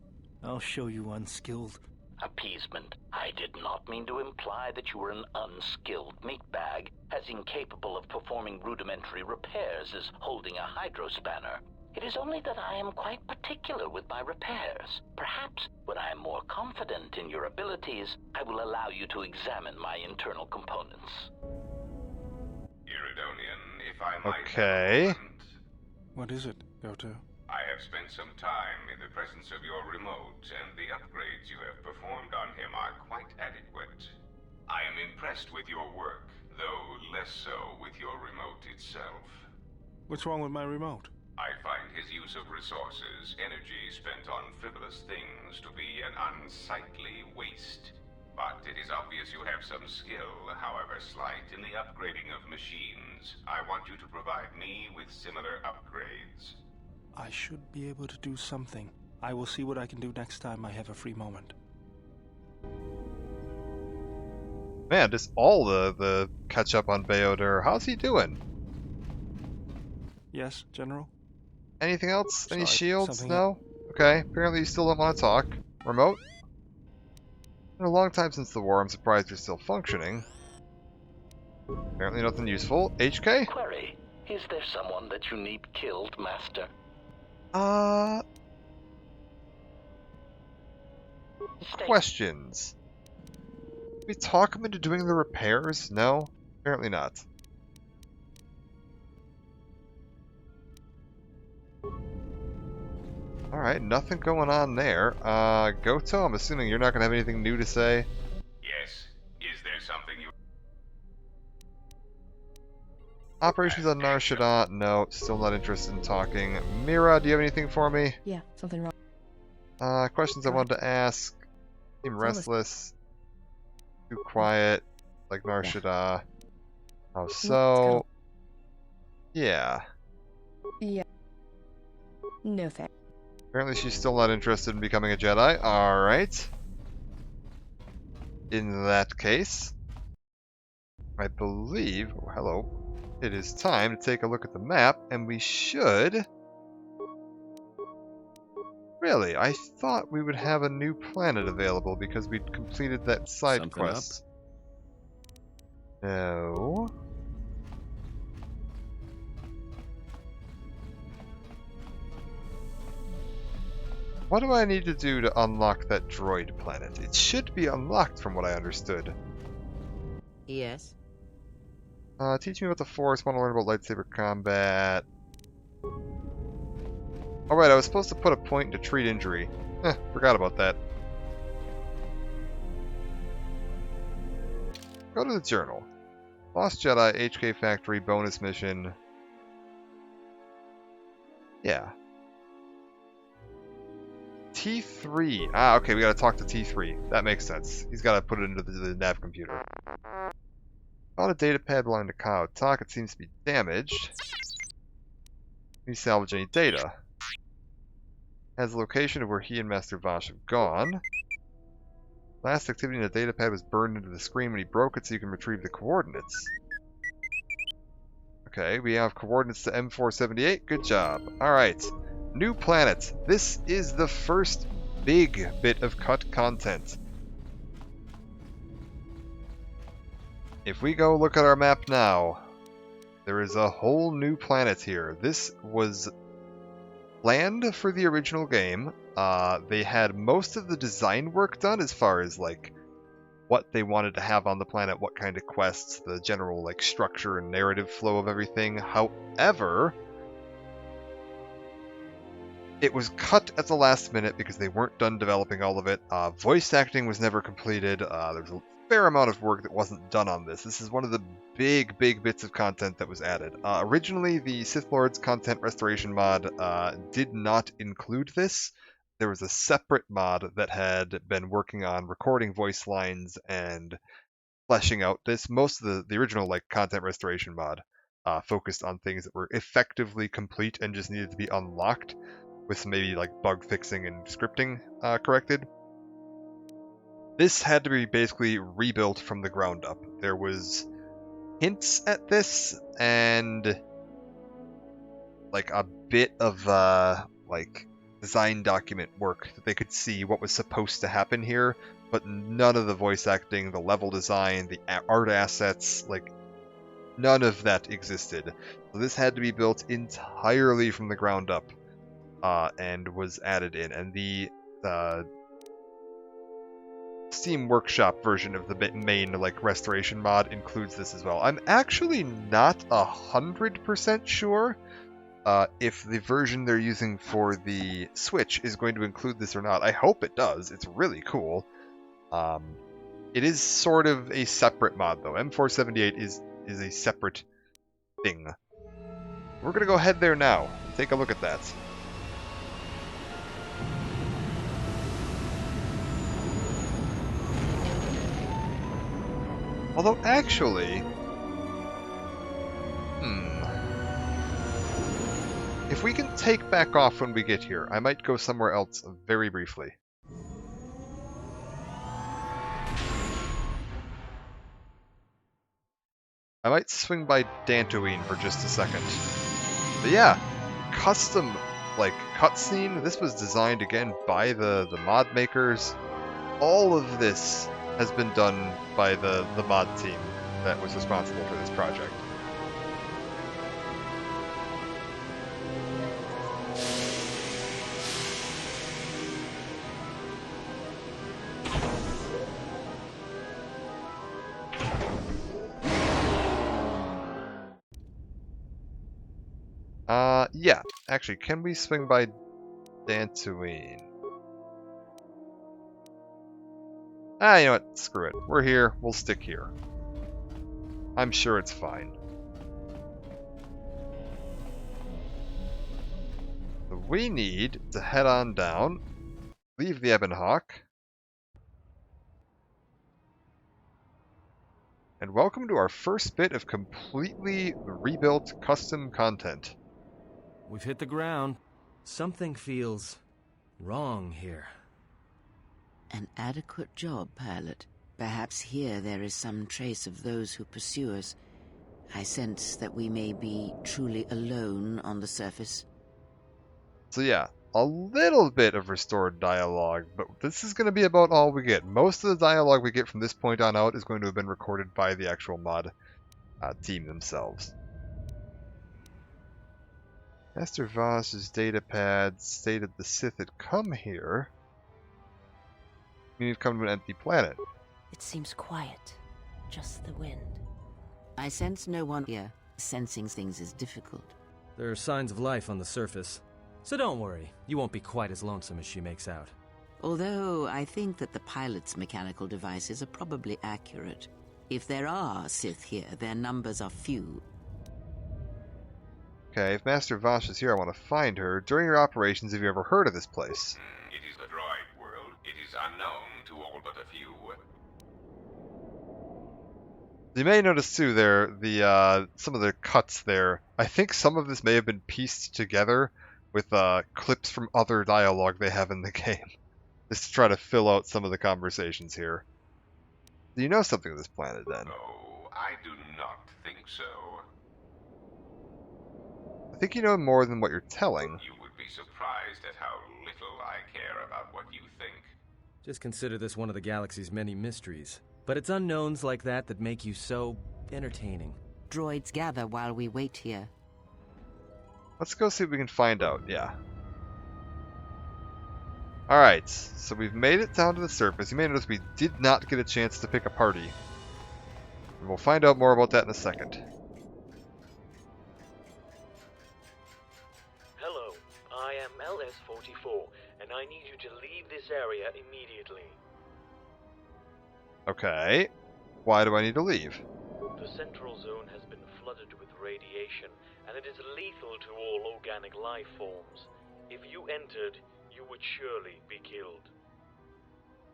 I'll show you unskilled. Appeasement. I did not mean to imply that you were an unskilled meatbag, as incapable of performing rudimentary repairs as holding a hydrospanner. It is only that I am quite particular with my repairs. Perhaps when I am more confident in your abilities, I will allow you to examine my internal components. Iridonian, if I might. Okay. What is it, Goto? I have spent some time in the presence of your remote, and the upgrades you have performed on him are quite adequate. I am impressed with your work, though less so with your remote itself. What's wrong with my remote? I find his use of resources, energy spent on frivolous things, to be an unsightly waste. But it is obvious you have some skill, however slight, in the upgrading of machines. I want you to provide me with similar upgrades. I should be able to do something. I will see what I can do next time I have a free moment. Man, just all the catch up on Beodur. How's he doing? Yes, General? Anything else? Any Sorry, shields? something No? Okay, apparently you still don't want to talk. Remote? Been a long time since the war. I'm surprised you're still functioning. Apparently nothing useful. HK? Query. Is there someone that you need killed, Master? Questions. Did we talk him into doing the repairs? No? Apparently not. Alright, nothing going on there. Goto, I'm assuming you're not going to have anything new to say? Yes. Is there something you... Operations on Nar Shaddaa? No, still not interested in talking. Mira, do you have anything for me? Yeah, something wrong. Questions I wanted to ask. Seem restless. Too quiet. Like Nar Shaddaa. Oh, so... Yeah. Yeah. No thanks. Apparently she's still not interested in becoming a Jedi. Alright. In that case, I believe... Oh, hello. It is time to take a look at the map, and we should... Really, I thought we would have a new planet available because we'd completed that side Something quest. No. What do I need to do to unlock that droid planet? It should be unlocked from what I understood. Yes. Teach me about the Force, want to learn about lightsaber combat. Alright, I was supposed to put a point to treat injury. Forgot about that. Go to the journal. Lost Jedi, HK Factory, bonus mission. Yeah. T3. Ah, okay, we gotta talk to T3. That makes sense. He's gotta put it into the nav computer. Found a data pad belonging to Kyle Talk. It seems to be damaged. Can you salvage any data? Has the location of where he and Master Vosh have gone. Last activity in the data pad was burned into the screen when he broke it, so you can retrieve the coordinates. Okay, we have coordinates to M478. Good job. Alright. New planet. This is the first big bit of cut content. If we go look at our map now, there is a whole new planet here. This was planned for the original game. They had most of the design work done as far as like what they wanted to have on the planet, what kind of quests, the general like structure and narrative flow of everything. However, it was cut at the last minute because they weren't done developing all of it. Voice acting was never completed. There's a fair amount of work that wasn't done on this. This is one of the big bits of content that was added. Originally, the Sith Lords content restoration mod did not include this. There was a separate mod that had been working on recording voice lines and fleshing out this. Most of the original like content restoration mod focused on things that were effectively complete and just needed to be unlocked, with maybe like bug fixing and scripting corrected. This had to be basically rebuilt from the ground up. There was hints at this and like a bit of like design document work that they could see what was supposed to happen here, but none of the voice acting, the level design, the art assets, like none of that existed. So this had to be built entirely from the ground up. And was added in, and the Steam Workshop version of the main like restoration mod includes this as well. I'm actually not 100% sure if the version they're using for the Switch is going to include this or not. I hope it does. It's really cool. It is sort of a separate mod, though. M478 is a separate thing. We're going to go head there now and take a look at that. Although, actually... If we can take back off when we get here, I might go somewhere else very briefly. I might swing by Dantooine for just a second. But yeah, custom, like, cutscene. This was designed, again, by the mod makers. All of this has been done by the mod team that was responsible for this project. Yeah. Actually, can we swing by Dantooine? Ah, you know what? Screw it. We're here. We'll stick here. I'm sure it's fine. So we need to head on down, leave the Ebon Hawk, and welcome to our first bit of completely rebuilt custom content. We've hit the ground. Something feels wrong here. An adequate job, pilot. Perhaps here there is some trace of those who pursue us. I sense that we may be truly alone on the surface. So yeah, a little bit of restored dialogue, but this is going to be about all we get. Most of the dialogue we get from this point on out is going to have been recorded by the actual mod team themselves. Master Voss's datapad stated the Sith had come here. We need to come to an empty planet. It seems quiet. Just the wind. I sense no one here. Sensing things is difficult. There are signs of life on the surface. So don't worry, you won't be quite as lonesome as she makes out. Although I think that the pilot's mechanical devices are probably accurate. If there are Sith here, their numbers are few. Okay, if Master Voss is here, I want to find her. During your operations, have you ever heard of this place? It is the droid world. It is unknown to all but a few. You may notice too there some of the cuts there. I think some of this may have been pieced together with clips from other dialogue they have in the game, just to try to fill out some of the conversations here. Do you know something of this planet then? Oh, I do not think so. I think you know more than what you're telling. You would be surprised at how little I care about what you think. Just consider this one of the galaxy's many mysteries. But it's unknowns like that that make you so entertaining. Droids gather while we wait here. Let's go see what we can find out, yeah. Alright, so we've made it down to the surface. You may notice we did not get a chance to pick a party. And we'll find out more about that in a second. Hello, I am LS-44, and I need you to leave this area immediately. Okay. Why do I need to leave? The central zone has been flooded with radiation, and it is lethal to all organic life forms. If you entered, you would surely be killed.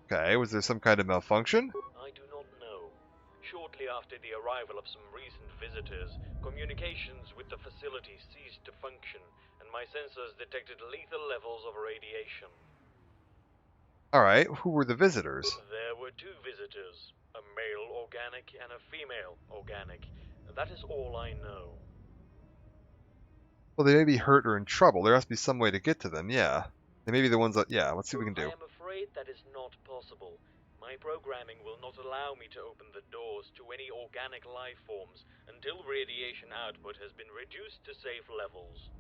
Okay, was there some kind of malfunction? I do not know. Shortly after the arrival of some recent visitors, communications with the facility ceased to function, and my sensors detected lethal levels of radiation. Alright, who were the visitors? There were two visitors, a male organic and a female organic. That is all I know. Well, they may be hurt or in trouble. There has to be some way to get to them, yeah. They may be the ones that, yeah, let's see what we can do. I am afraid that is not possible. My programming will not allow me to open the doors to any organic life forms until radiation output has been reduced to safe levels.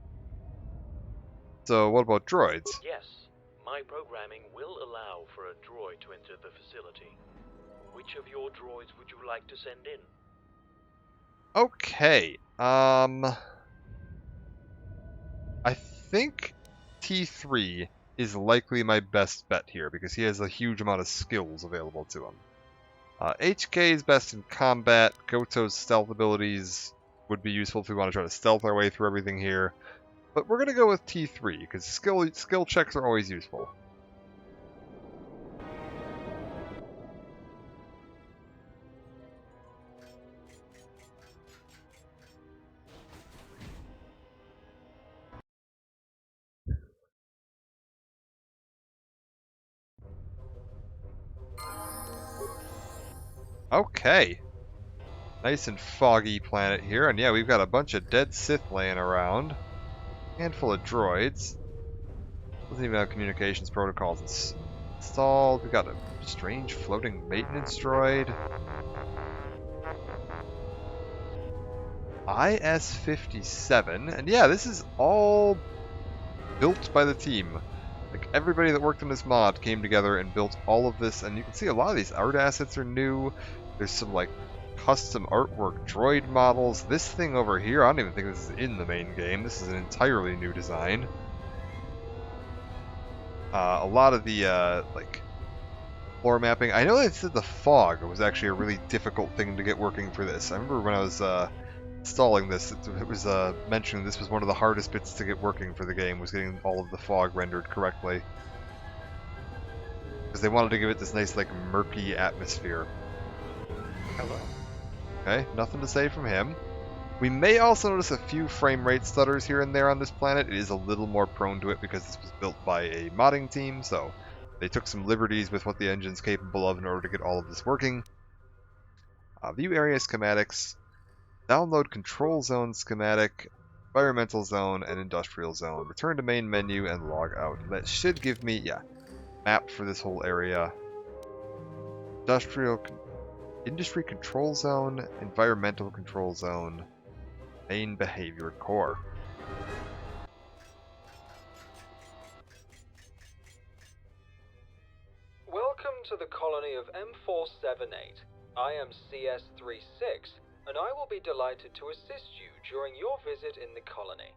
So, what about droids? Yes, my programming will allow for a droid to enter the facility. Which of your droids would you like to send in? I think T3 is likely my best bet here because he has a huge amount of skills available to him. HK is best in combat. Goto's stealth abilities would be useful if we want to try to stealth our way through everything here. But we're going to go with T3 because skill checks are always useful. Okay. Nice and foggy planet here, and yeah, we've got a bunch of dead Sith laying around. Handful of droids. Doesn't even have communications protocols installed. We've got a strange floating maintenance droid. IS-57, and yeah, this is all built by the team. Like, everybody that worked on this mod came together and built all of this, and you can see a lot of these art assets are new. There's some, like, custom artwork droid models. This thing over here, I don't even think this is in the main game. This is an entirely new design. A lot of the, like, floor mapping. I know they said the fog was actually a really difficult thing to get working for this. I remember when I was, installing this, it was mentioned this was one of the hardest bits to get working for the game, was getting all of the fog rendered correctly. Because they wanted to give it this nice, like, murky atmosphere. Hello. Okay, nothing to say from him. We may also notice a few frame rate stutters here and there on this planet. It is a little more prone to it because this was built by a modding team, so they took some liberties with what the engine's capable of in order to get all of this working. View area schematics. Download control zone schematic, environmental zone, and industrial zone. Return to main menu and log out. That should give me, yeah, map for this whole area. Industry control zone, environmental control zone, main behavior core. Welcome to the colony of M478. I am CS36. And I will be delighted to assist you during your visit in the colony.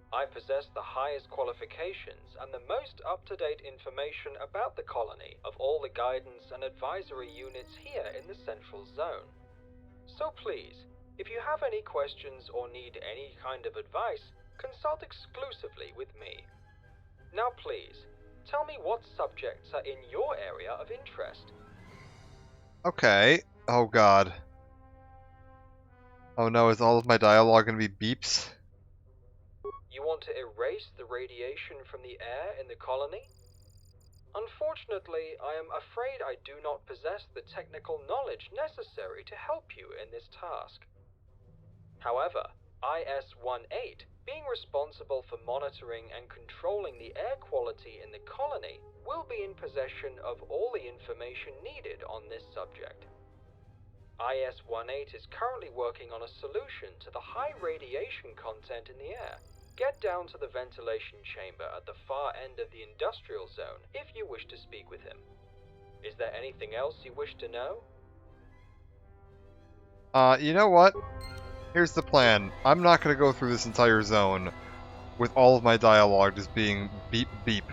I possess the highest qualifications and the most up-to-date information about the colony of all the guidance and advisory units here in the Central Zone. So please, if you have any questions or need any kind of advice, consult exclusively with me. Now please, tell me what subjects are in your area of interest. Okay. Oh god. Oh no, is all of my dialogue going to be beeps? You want to erase the radiation from the air in the colony? Unfortunately, I am afraid I do not possess the technical knowledge necessary to help you in this task. However, IS-18, being responsible for monitoring and controlling the air quality in the colony, will be in possession of all the information needed on this subject. IS-18 is currently working on a solution to the high radiation content in the air. Get down to the ventilation chamber at the far end of the industrial zone if you wish to speak with him. Is there anything else you wish to know? You know what? Here's the plan. I'm not going to go through this entire zone with all of my dialogue just being beep beep.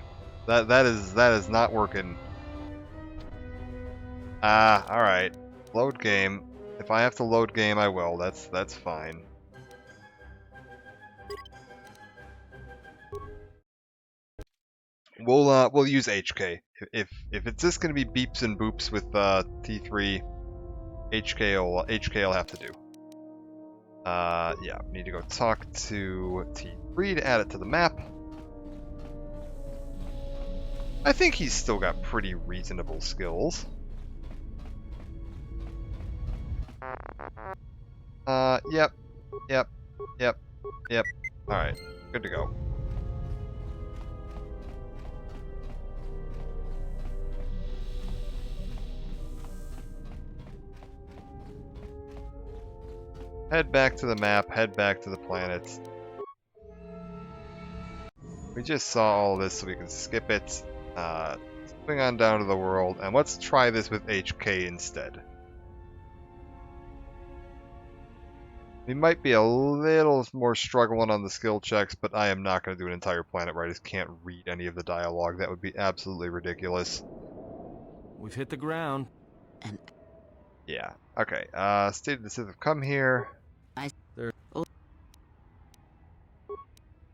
That is not working. Alright. Load game. If I have to load game, I will. That's fine. We'll use HK. If it's just gonna be beeps and boops with T3, HK will have to do. Yeah, we need to go talk to T3 to add it to the map. I think he's still got pretty reasonable skills. Yep. Alright, good to go. Head back to the map, head back to the planets. We just saw all this so we can skip it. Moving on down to the world, and let's try this with HK instead. We might be a little more struggling on the skill checks, but I am not going to do an entire planet where I just can't read any of the dialogue. That would be absolutely ridiculous. We've hit the ground. Yeah. Okay. State of the Sith have come here.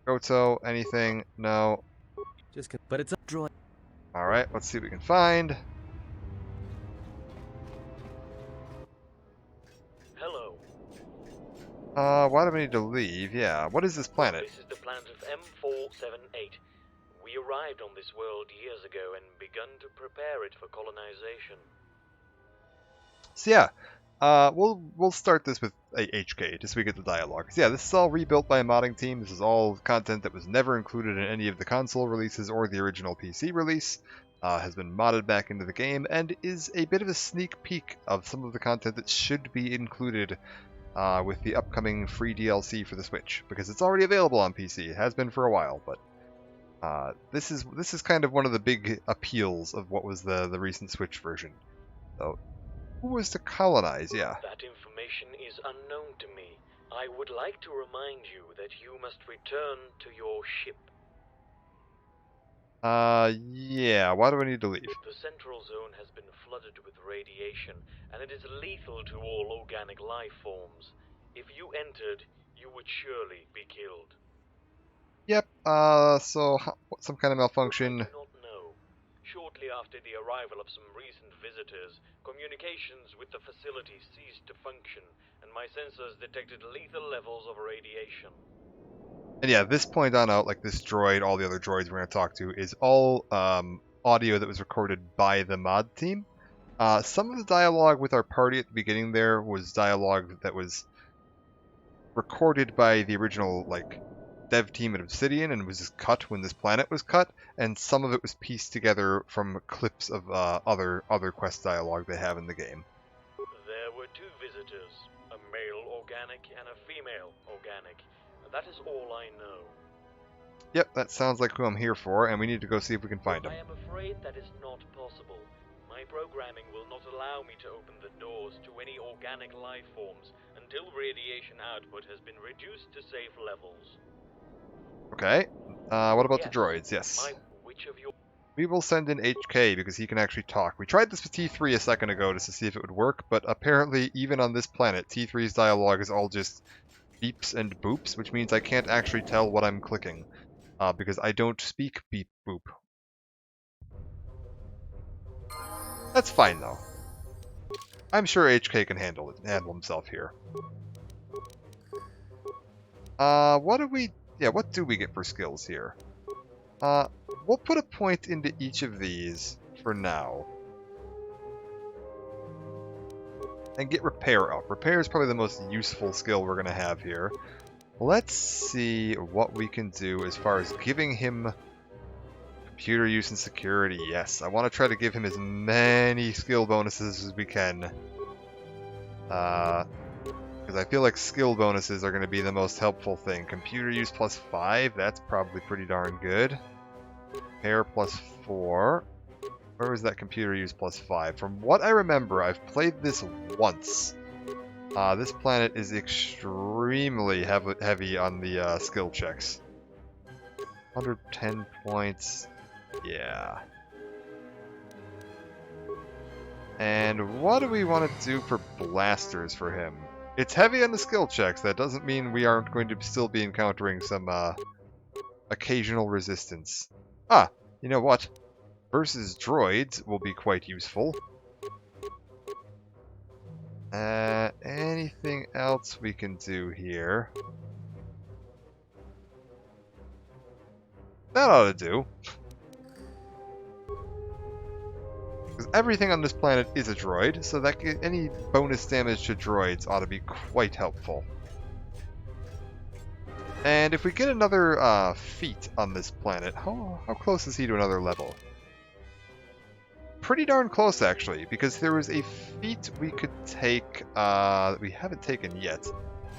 Goto, anything? No. But it's a droid. Alright, let's see what we can find. Hello. Why do we need to leave? Yeah, what is this planet? This is the planet of M478. We arrived on this world years ago and begun to prepare it for colonization. So yeah, we'll start this with a HK, just so we get the dialogue. So yeah, this is all rebuilt by a modding team. This is all content that was never included in any of the console releases or the original PC release. Has been modded back into the game, and is a bit of a sneak peek of some of the content that should be included with the upcoming free DLC for the Switch, because it's already available on PC. It has been for a while, but this is kind of one of the big appeals of what was the recent Switch version. So, who was to colonize? Yeah. That information is unknown to me. I would like to remind you that you must return to your ship. Yeah, why do I need to leave? The central zone has been flooded with radiation, and it is lethal to all organic life forms. If you entered, you would surely be killed. Yep, so, some kind of malfunction. I do not know. Shortly after the arrival of some recent visitors, communications with the facility ceased to function, and my sensors detected lethal levels of radiation. And yeah, this point on out, like this droid, all the other droids we're going to talk to, is all audio that was recorded by the mod team. Some of the dialogue with our party at the beginning there was dialogue that was recorded by the original, like, dev team at Obsidian and was just cut when this planet was cut, and some of it was pieced together from clips of other quest dialogue they have in the game. There were two visitors, a male organic and a female organic. That is all I know. Yep, that sounds like who I'm here for, and we need to go see if we can find him. I am afraid that is not possible. My programming will not allow me to open the doors to any organic life forms until radiation output has been reduced to safe levels. Okay, what about the droids? Yes. We will send in HK because he can actually talk. We tried this with T3 a second ago just to see if it would work, but apparently even on this planet, T3's dialogue is all just beeps and boops, which means I can't actually tell what I'm clicking, because I don't speak beep boop. That's fine though. I'm sure HK can handle himself here. What do we get for skills here? We'll put a point into each of these for now. And get repair up. Repair is probably the most useful skill we're going to have here. Let's see what we can do as far as giving him computer use and security. Yes, I want to try to give him as many skill bonuses as we can. Because I feel like skill bonuses are going to be the most helpful thing. Computer use +5, that's probably pretty darn good. Repair +4. Where was that computer use +5? From what I remember, I've played this once. This planet is extremely heavy on the skill checks. 110 points. Yeah. And what do we want to do for blasters for him? It's heavy on the skill checks. That doesn't mean we aren't going to still be encountering some occasional resistance. Ah, you know what? Versus droids will be quite useful. Anything else we can do here? That ought to do. Because everything on this planet is a droid, so that any bonus damage to droids ought to be quite helpful. And if we get another feat on this planet, how close is he to another level? Pretty darn close, actually, because there was a feat we could take that we haven't taken yet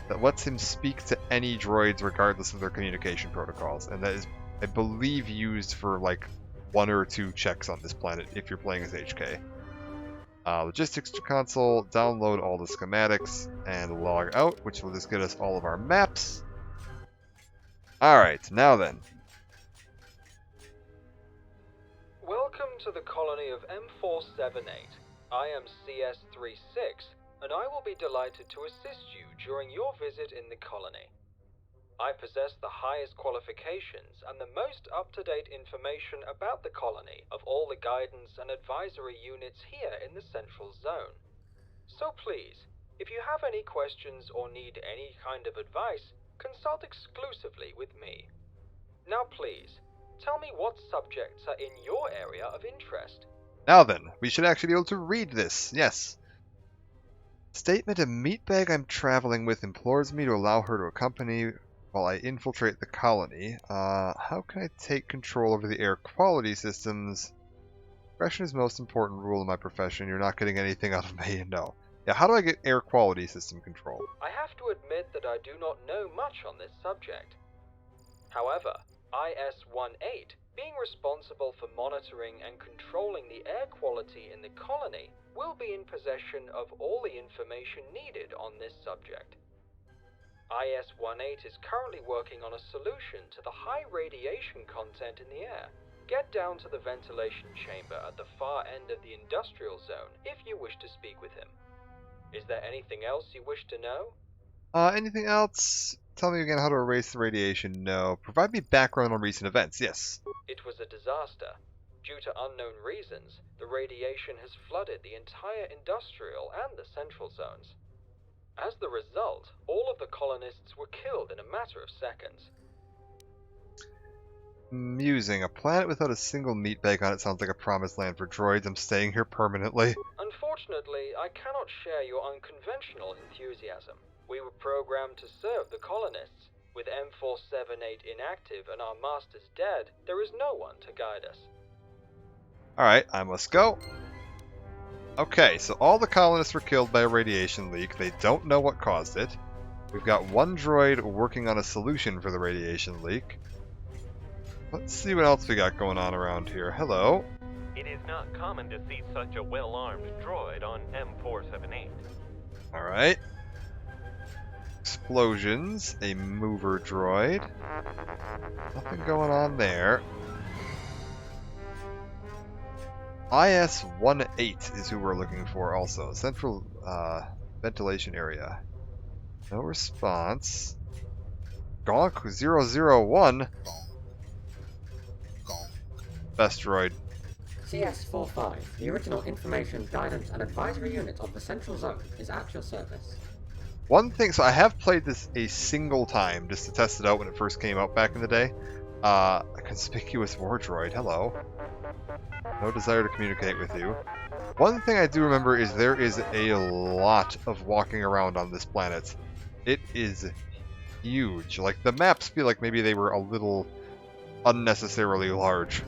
that lets him speak to any droids regardless of their communication protocols, and that is, I believe, used for like 1 or 2 checks on this planet if you're playing as HK. Logistics console, download all the schematics, and log out, which will just get us all of our maps. Alright, now then. Welcome to the colony of M478. I am CS36, and I will be delighted to assist you during your visit in the colony. I possess the highest qualifications and the most up-to-date information about the colony of all the guidance and advisory units here in the Central Zone. So please, if you have any questions or need any kind of advice, consult exclusively with me. Now please, tell me what subjects are in your area of interest. Now then, we should actually be able to read this. Yes. Statement: a meatbag I'm traveling with implores me to allow her to accompany while I infiltrate the colony. How can I take control over the air quality systems? Discretion is the most important rule in my profession. You're not getting anything out of me, no. Yeah, how do I get air quality system control? I have to admit that I do not know much on this subject. However, IS-18, being responsible for monitoring and controlling the air quality in the colony, will be in possession of all the information needed on this subject. IS-18 is currently working on a solution to the high radiation content in the air. Get down to the ventilation chamber at the far end of the industrial zone if you wish to speak with him. Is there anything else you wish to know? Anything else? Tell me again how to erase the radiation. No. Provide me background on recent events. Yes. It was a disaster. Due to unknown reasons, the radiation has flooded the entire industrial and the central zones. As the result, all of the colonists were killed in a matter of seconds. Musing. A planet without a single meatbag on it sounds like a promised land for droids. I'm staying here permanently. Unfortunately, I cannot share your unconventional enthusiasm. We were programmed to serve the colonists. With M478 inactive and our masters dead, there is no one to guide us. Alright, I must go. Okay, so all the colonists were killed by a radiation leak. They don't know what caused it. We've got one droid working on a solution for the radiation leak. Let's see what else we got going on around here. Hello. It is not common to see such a well-armed droid on M478. Alright. Explosions. A mover droid. Nothing going on there. IS-18 is who we're looking for also. Central ventilation area. No response. Gonk 001. Best droid. CS-45, the original information, guidance, and advisory unit of the Central Zone, is at your service. One thing, so I have played this a single time just to test it out when it first came out back in the day. A conspicuous war droid, hello. No desire to communicate with you. One thing I do remember is there is a lot of walking around on this planet. It is huge. Like, the maps feel like maybe they were a little unnecessarily large.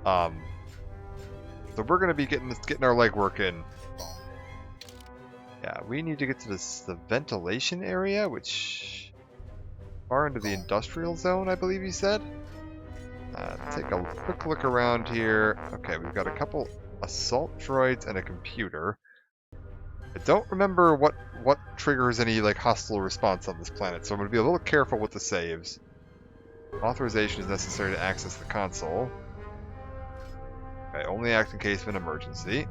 So we're gonna be getting our legwork in. Yeah, we need to get to the ventilation area, which far into the industrial zone, I believe you said. Take a quick look around here. Okay, we've got a couple assault droids and a computer. I don't remember what triggers any like hostile response on this planet, so I'm gonna be a little careful with the saves. Authorization is necessary to access the console. Okay, only act in case of an emergency.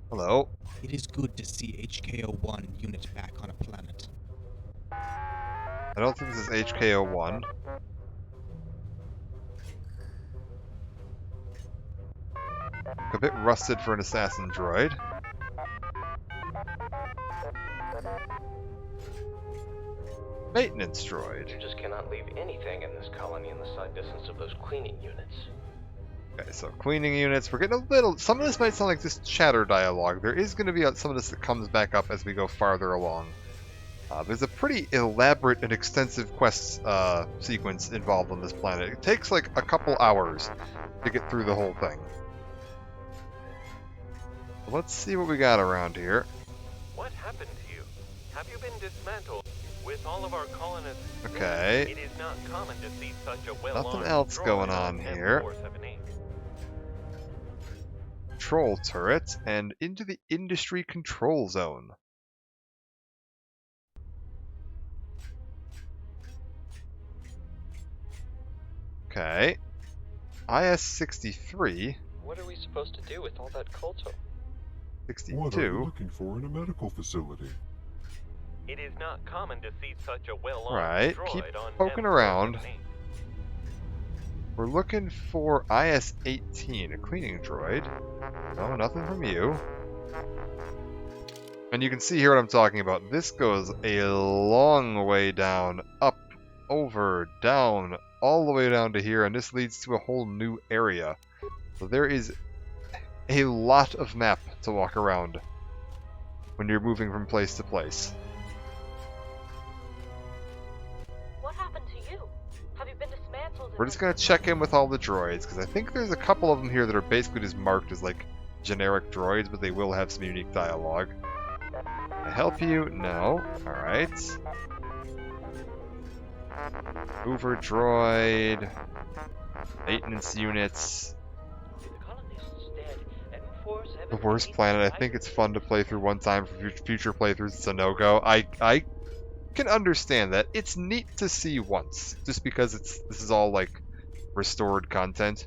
Hello. It is good to see HKO-1 unit back on a planet. I don't think this is HKO-1. A bit rusted for an assassin droid. Maintenance droid. You just cannot leave anything in this colony in the sight distance of those cleaning units. Okay, so cleaning units. We're getting a little... Some of this might sound like just chatter dialogue. There is going to be some of this that comes back up as we go farther along. There's a pretty elaborate and extensive quest sequence involved on this planet. It takes like a couple hours to get through the whole thing. Let's see what we got around here. What happened to you? Have you been dismantled? With all of our colonists, okay. It is not common to see such a well-armed nothing else going on here. control turret and into the industry control zone. Okay. IS-63. What are we supposed to do with all that colto? 62. What are you looking for in a medical facility? It is not common to see such a well-armed Right, droid keep on poking M478. around. We're looking for IS-18, a cleaning droid. No, nothing from you. And you can see here what I'm talking about. This goes a long way down, up, over, down, all the way down to here, and this leads to a whole new area. So there is a lot of map to walk around when you're moving from place to place. What happened to you? Have you been dismantled? We're just going to check in with all the droids, because I think there's a couple of them here that are basically just marked as like generic droids, but they will have some unique dialogue. Can I help you? No. Alright. Hoover droid. Maintenance units. The worst planet. I think it's fun to play through one time. For future playthroughs, it's a no-go. I can understand that. It's neat to see once, just because this is all like restored content.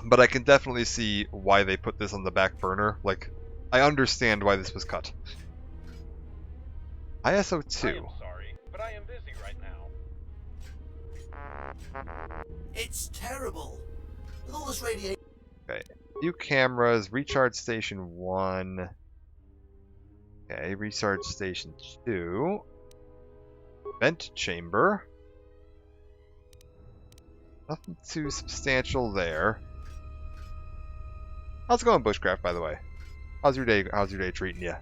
But I can definitely see why they put this on the back burner. Like, I understand why this was cut. ISO2. I am sorry, but I am busy right now. It's terrible. With all this radiation. Okay. View cameras, recharge station 1. Okay, recharge station 2. Vent chamber. Nothing too substantial there. How's it going, Bushcraft, by the way? How's your day treating you?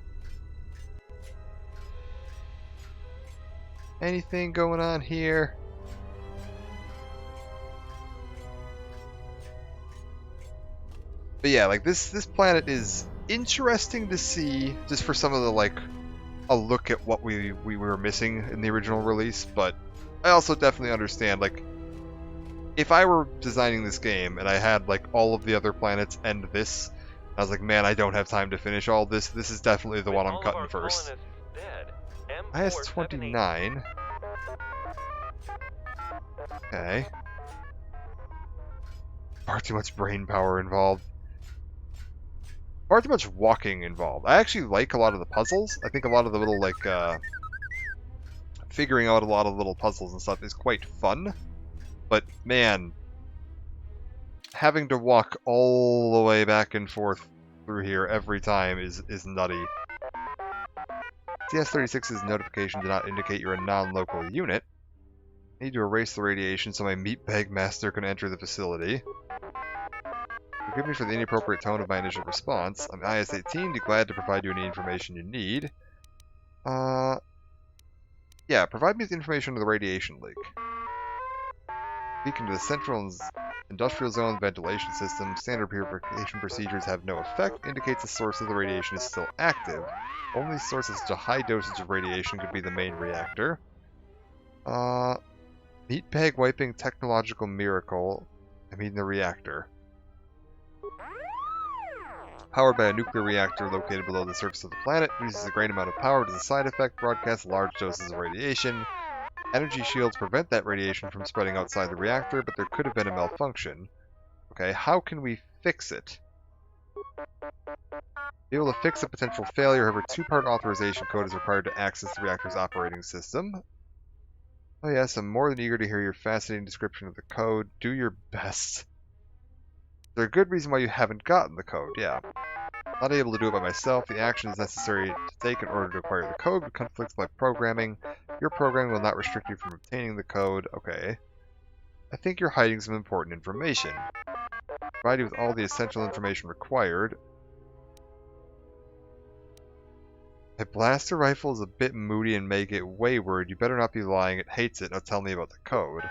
Anything going on here? But yeah, like this planet is interesting to see, just for some of the like a look at what we were missing in the original release. But I also definitely understand, like, if I were designing this game and I had like all of the other planets and this, I was like, man, I don't have time to finish all this. This is definitely the one I'm cutting first. IS-29. Okay. Far too much brain power involved. Far too much walking involved. I actually like a lot of the puzzles. I think a lot of the little, like, figuring out a lot of little puzzles and stuff is quite fun. But, man, having to walk all the way back and forth through here every time is nutty. CS-36's notification did not indicate you're a non-local unit. I need to erase the radiation so my meatbag master can enter the facility. Forgive me for the inappropriate tone of my initial response. I'm IS-18, be glad to provide you any information you need. Yeah, provide me with information on the radiation leak. Leak into the central industrial zone ventilation system. Standard purification procedures have no effect. Indicates the source of the radiation is still active. Only source of such a high dosage of radiation could be the main reactor. Meatbag wiping technological miracle. I mean the reactor. Powered by a nuclear reactor located below the surface of the planet, uses a great amount of power as a side effect, broadcasts large doses of radiation. Energy shields prevent that radiation from spreading outside the reactor, but there could have been a malfunction. Okay, how can we fix it? Be able to fix a potential failure, however, two-part authorization code is required to access the reactor's operating system. Oh yes, I'm more than eager to hear your fascinating description of the code. Do your best. There's a good reason why you haven't gotten the code, yeah. Not able to do it by myself, the actions necessary to take in order to acquire the code would conflict with my programming. Your programming will not restrict you from obtaining the code. Okay. I think you're hiding some important information. Provide you with all the essential information required. My blaster rifle is a bit moody and may get wayward. You better not be lying, it hates it. Now tell me about the code.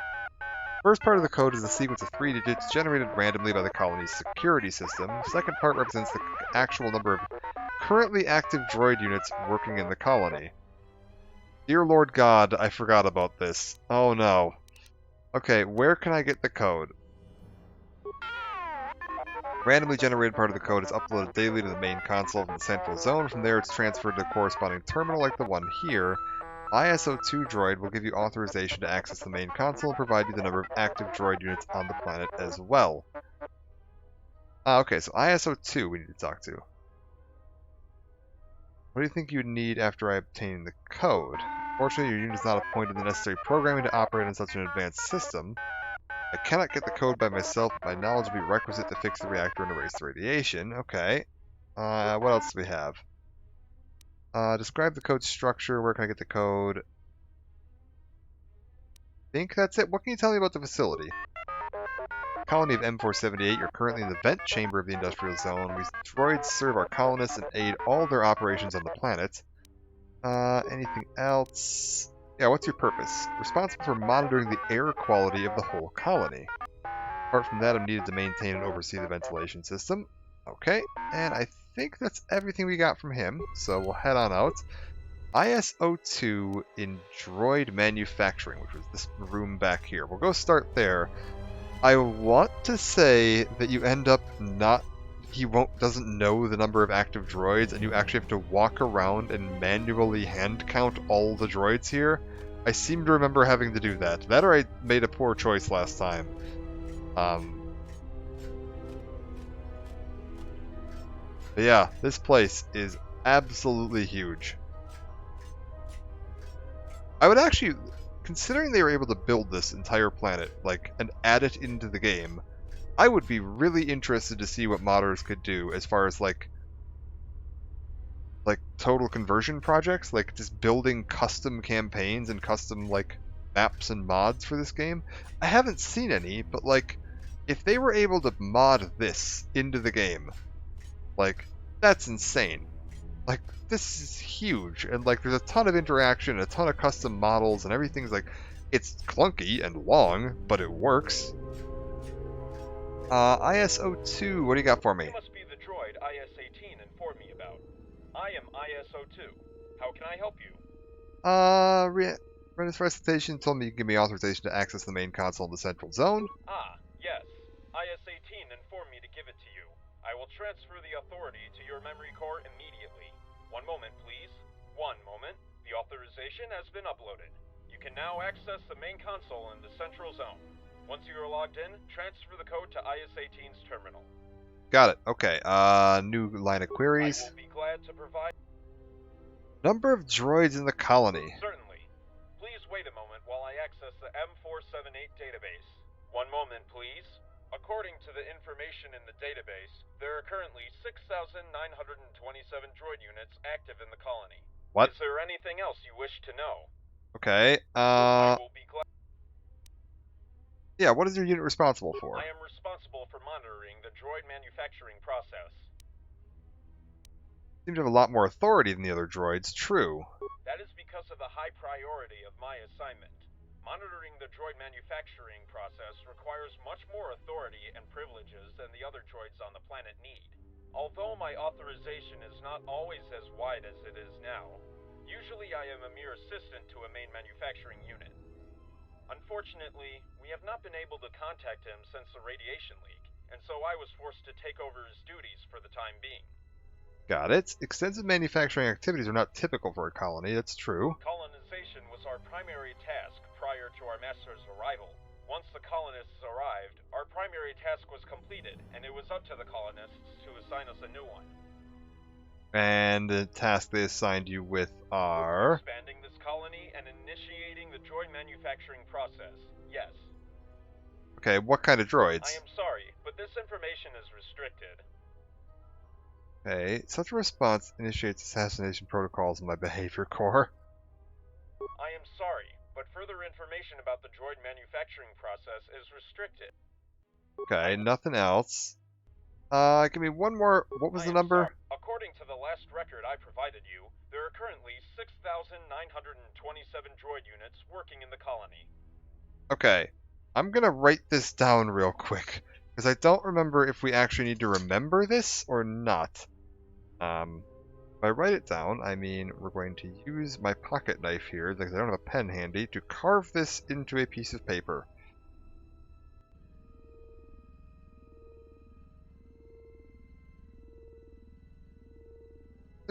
First part of the code is a sequence of 3 digits generated randomly by the colony's security system. Second part represents the actual number of currently active droid units working in the colony. Dear Lord God, I forgot about this. Oh no. Okay, where can I get the code? Randomly generated part of the code is uploaded daily to the main console from the central zone. From there, it's transferred to a corresponding terminal like the one here. ISO2 droid will give you authorization to access the main console and provide you the number of active droid units on the planet as well. Okay, so ISO2 we need to talk to. What do you think you'd need after I obtain the code? Fortunately, your unit is not appointed the necessary programming to operate in such an advanced system. I cannot get the code by myself, but my knowledge will be requisite to fix the reactor and erase the radiation. Okay. What else do we have? Describe the code structure. Where can I get the code? I think that's it. What can you tell me about the facility? Colony of M478. You're currently in the vent chamber of the industrial zone. We droids serve our colonists and aid all their operations on the planet. Anything else? Yeah, what's your purpose? Responsible for monitoring the air quality of the whole colony. Apart from that, I'm needed to maintain and oversee the ventilation system. Okay, and I think that's everything we got from him, so we'll head on out. ISO2 in droid manufacturing, which was this room back here. We'll go start there. I want to say that you end up not... He doesn't know the number of active droids, and you actually have to walk around and manually hand count all the droids here. I seem to remember having to do that. That or I made a poor choice last time. But yeah, this place is absolutely huge. I would actually, considering they were able to build this entire planet, like, and add it into the game, I would be really interested to see what modders could do as far as like total conversion projects, like just building custom campaigns and custom like maps and mods for this game. I haven't seen any, but like if they were able to mod this into the game, like that's insane. Like this is huge, and like there's a ton of interaction, a ton of custom models, and everything's like it's clunky and long, but it works. ISO2, what do you got for me? You must be the droid IS-18 informed me about. I am ISO2. How can I help you? Renus Recitation told me you can give me authorization to access the main console in the central zone. Ah, yes. IS-18 informed me to give it to you. I will transfer the authority to your memory core immediately. One moment, please. One moment. The authorization has been uploaded. You can now access the main console in the central zone. Once you are logged in, transfer the code to IS-18's terminal. Got it. Okay. New line of queries. I will be glad to provide... Number of droids in the colony. Certainly. Please wait a moment while I access the M478 database. One moment, please. According to the information in the database, there are currently 6,927 droid units active in the colony. What? Is there anything else you wish to know? Okay. I will be glad... Yeah, what is your unit responsible for? I am responsible for monitoring the droid manufacturing process. Seem to have a lot more authority than the other droids, true. That is because of the high priority of my assignment. Monitoring the droid manufacturing process requires much more authority and privileges than the other droids on the planet need. Although my authorization is not always as wide as it is now, usually I am a mere assistant to a main manufacturing unit. Unfortunately, we have not been able to contact him since the radiation leak, and so I was forced to take over his duties for the time being. Got it. Extensive manufacturing activities are not typical for a colony, that's true. Colonization was our primary task prior to our master's arrival. Once the colonists arrived, our primary task was completed, and it was up to the colonists to assign us a new one. And the task they assigned you with are... Expanding this colony and initiating the droid manufacturing process, yes. Okay, what kind of droids? I am sorry, but this information is restricted. Okay, such a response initiates assassination protocols in my behavior core. I am sorry, but further information about the droid manufacturing process is restricted. Okay, nothing else. Give me one more. What was the number? Sorry. According to the last record I provided you, there are currently 6,927 droid units working in the colony. Okay, I'm gonna write this down real quick, because I don't remember if we actually need to remember this or not. If I write it down, I mean we're going to use my pocket knife here, because I don't have a pen handy, to carve this into a piece of paper.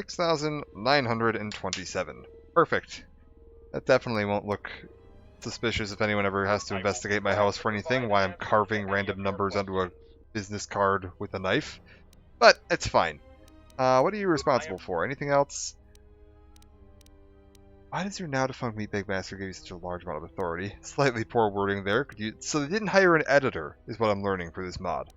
6,927. Perfect. That definitely won't look suspicious if anyone ever has to investigate my house for anything, why I'm carving random numbers onto a business card with a knife. But it's fine. What are you responsible for? Anything else? Why does your now defunct Meatbag Master give you such a large amount of authority? Slightly poor wording there. So they didn't hire an editor, is what I'm learning for this mod.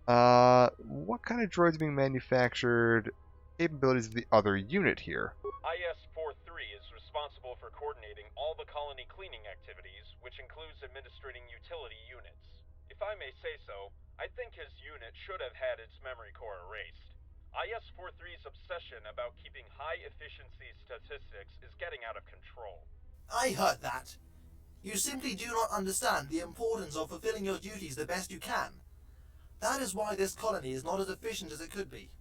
What kind of droids are being manufactured? Capabilities of the other unit here. IS-43 is responsible for coordinating all the colony cleaning activities, which includes administrating utility units. If I may say so, I think his unit should have had its memory core erased. IS-43's obsession about keeping high-efficiency statistics is getting out of control. I heard that. You simply do not understand the importance of fulfilling your duties the best you can. That is why this colony is not as efficient as it could be.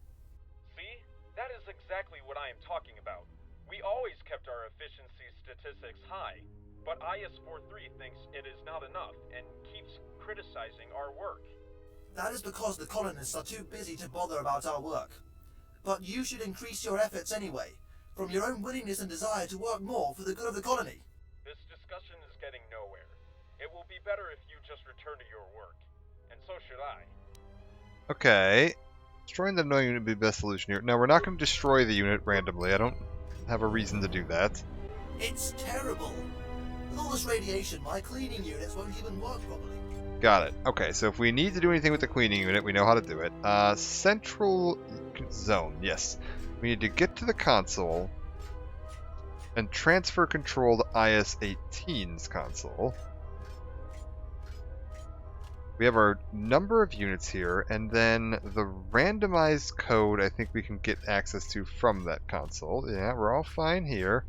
See? That is exactly what I am talking about. We always kept our efficiency statistics high, but IS-43 thinks it is not enough and keeps criticizing our work. That is because the colonists are too busy to bother about our work. But you should increase your efforts anyway, from your own willingness and desire to work more for the good of the colony. This discussion is getting nowhere. It will be better if you just return to your work. And so should I. Okay. Destroying the annoying unit would be the best solution here. Now, we're not going to destroy the unit randomly. I don't have a reason to do that. It's terrible. With all this radiation, my cleaning units won't even work properly. Got it. Okay, so if we need to do anything with the cleaning unit, we know how to do it. Central zone, yes. We need to get to the console and transfer control to IS-18's console. We have our number of units here, and then the randomized code I think we can get access to from that console. Yeah, we're all fine here.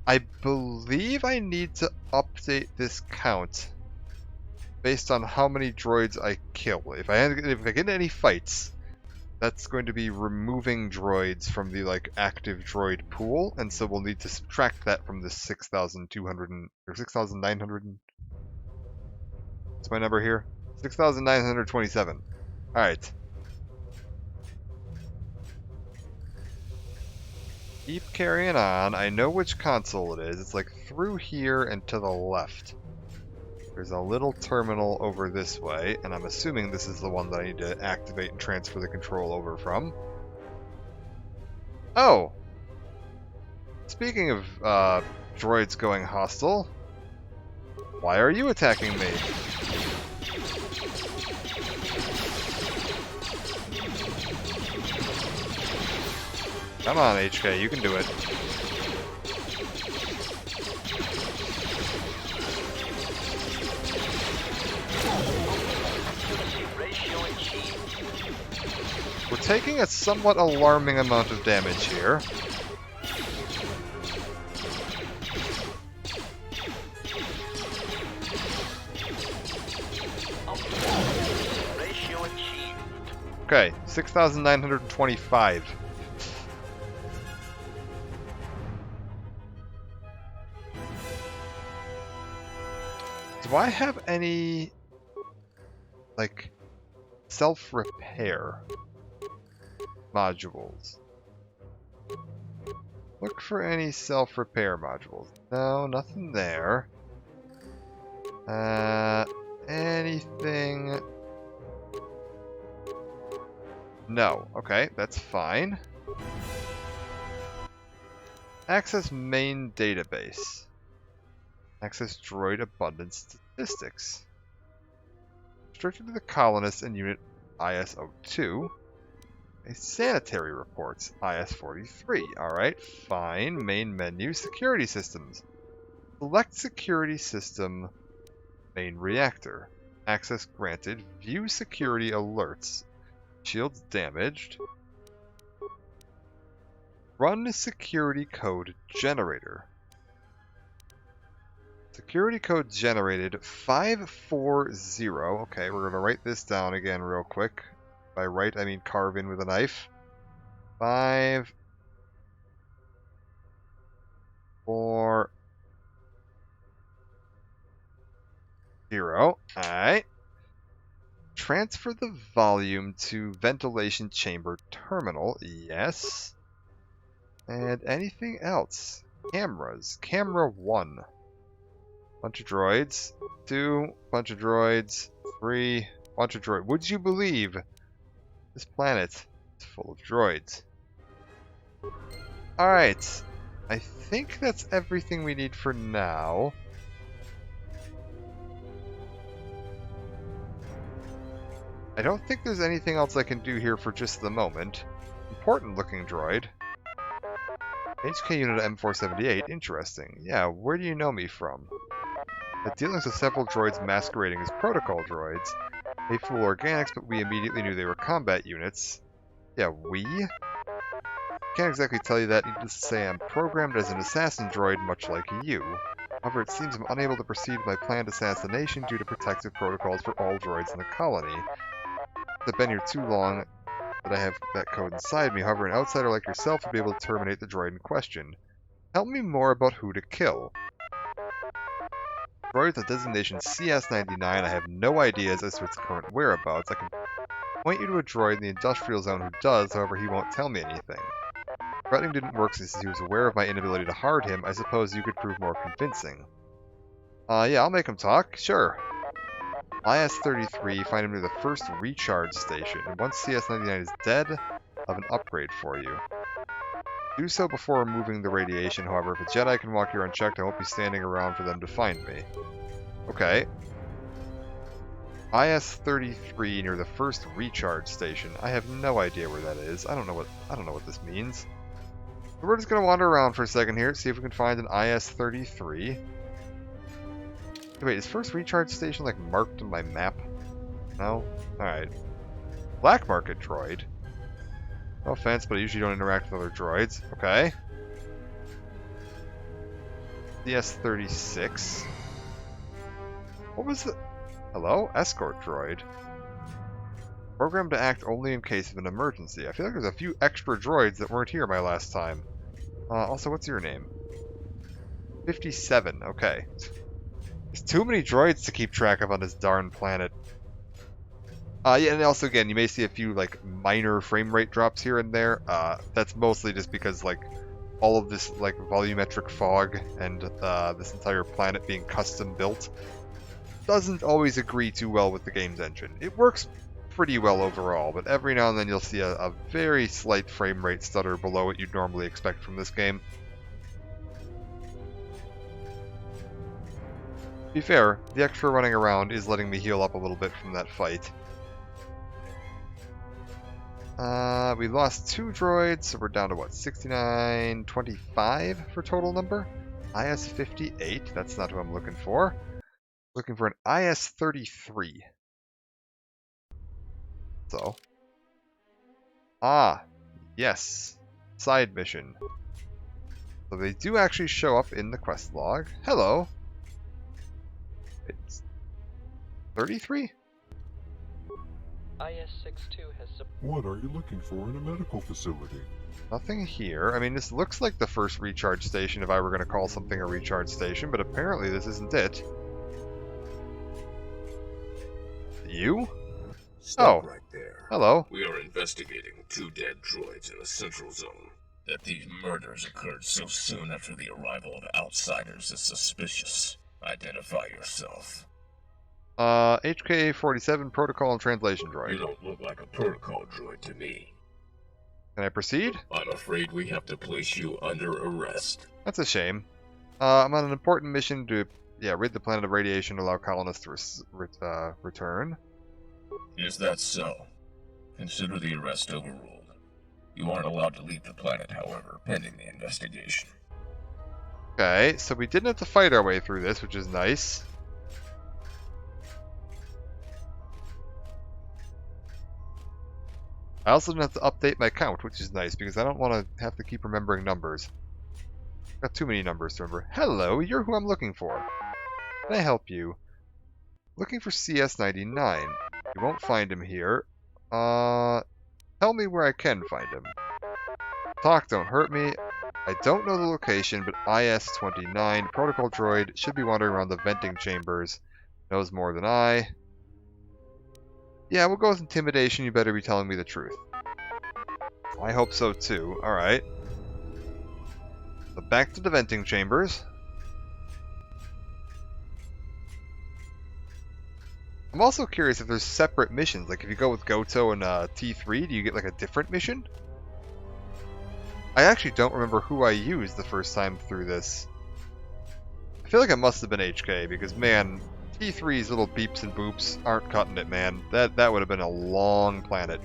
I believe I need to update this count based on how many droids I kill. If I get in any fights, that's going to be removing droids from the active droid pool, and so we'll need to subtract that from the 6,200 or 6,900. What's my number here? 6,927. All right. Keep carrying on. I know which console it is. It's through here and to the left. There's a little terminal over this way, and I'm assuming this is the one that I need to activate and transfer the control over from. Oh! Speaking of droids going hostile, why are you attacking me? Come on, HK, you can do it. We're taking a somewhat alarming amount of damage here. Okay, 6,925. Do I have any, self-repair modules? Look for any self-repair modules. No, nothing there. Anything? No. Okay, that's fine. Access main database. Access droid abundance statistics. Restricted to the colonists and unit IS-02. Sanitary reports, IS-43. Alright, fine. Main menu, security systems. Select security system, main reactor. Access granted. View security alerts. Shields damaged. Run security code generator. Security code generated 540. Okay, we're going to write this down again real quick. By write, I mean carve in with a knife. 540. Alright. Transfer the volume to ventilation chamber terminal. Yes. And anything else? Cameras. Camera 1. Bunch of droids. 2. Bunch of droids. 3. Bunch of droids. Would you believe this planet is full of droids? Alright. I think that's everything we need for now. I don't think there's anything else I can do here for just the moment. Important looking droid. HK unit M478, interesting. Yeah, where do you know me from? Had dealings with several droids masquerading as protocol droids. They fool organics, but we immediately knew they were combat units. Yeah, we? Can't exactly tell you that, needless to say I'm programmed as an assassin droid much like you. However, it seems I'm unable to proceed with my planned assassination due to protective protocols for all droids in the colony. I've been here too long that I have that code inside me. However, an outsider like yourself would be able to terminate the droid in question. Tell me more about who to kill. Droid with the designation CS-99, I have no ideas as to its current whereabouts. I can point you to a droid in the industrial zone who does, however he won't tell me anything. Threatening didn't work since he was aware of my inability to hard him. I suppose you could prove more convincing. Yeah, I'll make him talk. Sure. IS-33, find him near the first recharge station. And once CS-99 is dead, I'll have an upgrade for you. Do so before removing the radiation, however. If a Jedi can walk here unchecked, I won't be standing around for them to find me. Okay. IS-33 near the first recharge station. I have no idea where that is. I don't know what this means. So we're just gonna wander around for a second here, see if we can find an IS-33. Wait, is first recharge station like marked on my map? No? Alright. Black market droid. No offense, but I usually don't interact with other droids. Okay. CS-36. What was the... Hello? Escort droid. Programmed to act only in case of an emergency. I feel like there's a few extra droids that weren't here my last time. Also, what's your name? 57. Okay. There's too many droids to keep track of on this darn planet. Yeah, and also, again, you may see a few, like, minor frame rate drops here and there. That's mostly just because, like, all of this, like, volumetric fog and this entire planet being custom built doesn't always agree too well with the game's engine. It works pretty well overall, but every now and then you'll see a very slight frame rate stutter below what you'd normally expect from this game. To be fair, the extra running around is letting me heal up a little bit from that fight. We lost 2 droids, so we're down to what, 69, 25 for total number? IS-58, that's not who I'm looking for. Looking for an IS-33. So. Yes. Side mission. So they do actually show up in the quest log. Hello. It's 33? IS-62 has... What are you looking for in a medical facility? Nothing here. I mean, this looks like the first recharge station if I were going to call something a recharge station, but apparently this isn't it. You? Stop right there. Hello. We are investigating 2 dead droids in the central zone. That these murders occurred so soon after the arrival of outsiders is suspicious. Identify yourself. HK-47 protocol and translation droid. You don't look like a protocol droid to me. Can I proceed? I'm afraid we have to place you under arrest. That's a shame. I'm on an important mission to, rid the planet of radiation and allow colonists to return. Is that so? Consider the arrest overruled. You aren't allowed to leave the planet, however, pending the investigation. Okay, so we didn't have to fight our way through this, which is nice. I also didn't have to update my count, which is nice, because I don't want to have to keep remembering numbers. Got too many numbers to remember. Hello, you're who I'm looking for. Can I help you? Looking for CS-99. You won't find him here. Tell me where I can find him. Talk, don't hurt me. I don't know the location, but IS-29, protocol droid, should be wandering around the venting chambers. Knows more than I. Yeah, we'll go with intimidation. You better be telling me the truth. I hope so too. Alright. So back to the venting chambers. I'm also curious if there's separate missions. Like if you go with Goto and T3, do you get like a different mission? I actually don't remember who I used the first time through this. I feel like it must have been HK because, man, T3's little beeps and boops aren't cutting it, man. That would have been a long planet.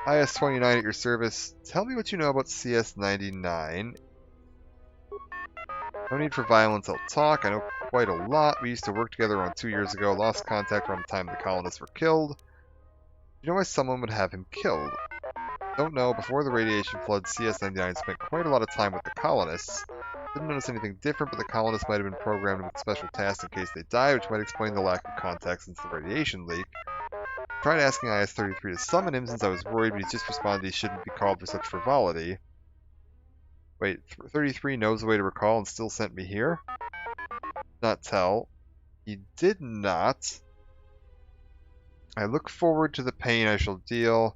IS-29 at your service. Tell me what you know about CS-99. No need for violence, I'll talk. I know quite a lot. We used to work together around 2 years ago. Lost contact around the time the colonists were killed. You know why someone would have him killed? Don't know. Before the radiation flood, CS-99 spent quite a lot of time with the colonists. Didn't notice anything different, but the colonists might have been programmed with special tasks in case they die, which might explain the lack of contact since the radiation leak. Tried asking IS-33 to summon him since I was worried, but he just responded he shouldn't be called for such frivolity. Wait, 33 knows the way to recall and still sent me here? Not tell. He did not. I look forward to the pain I shall deal.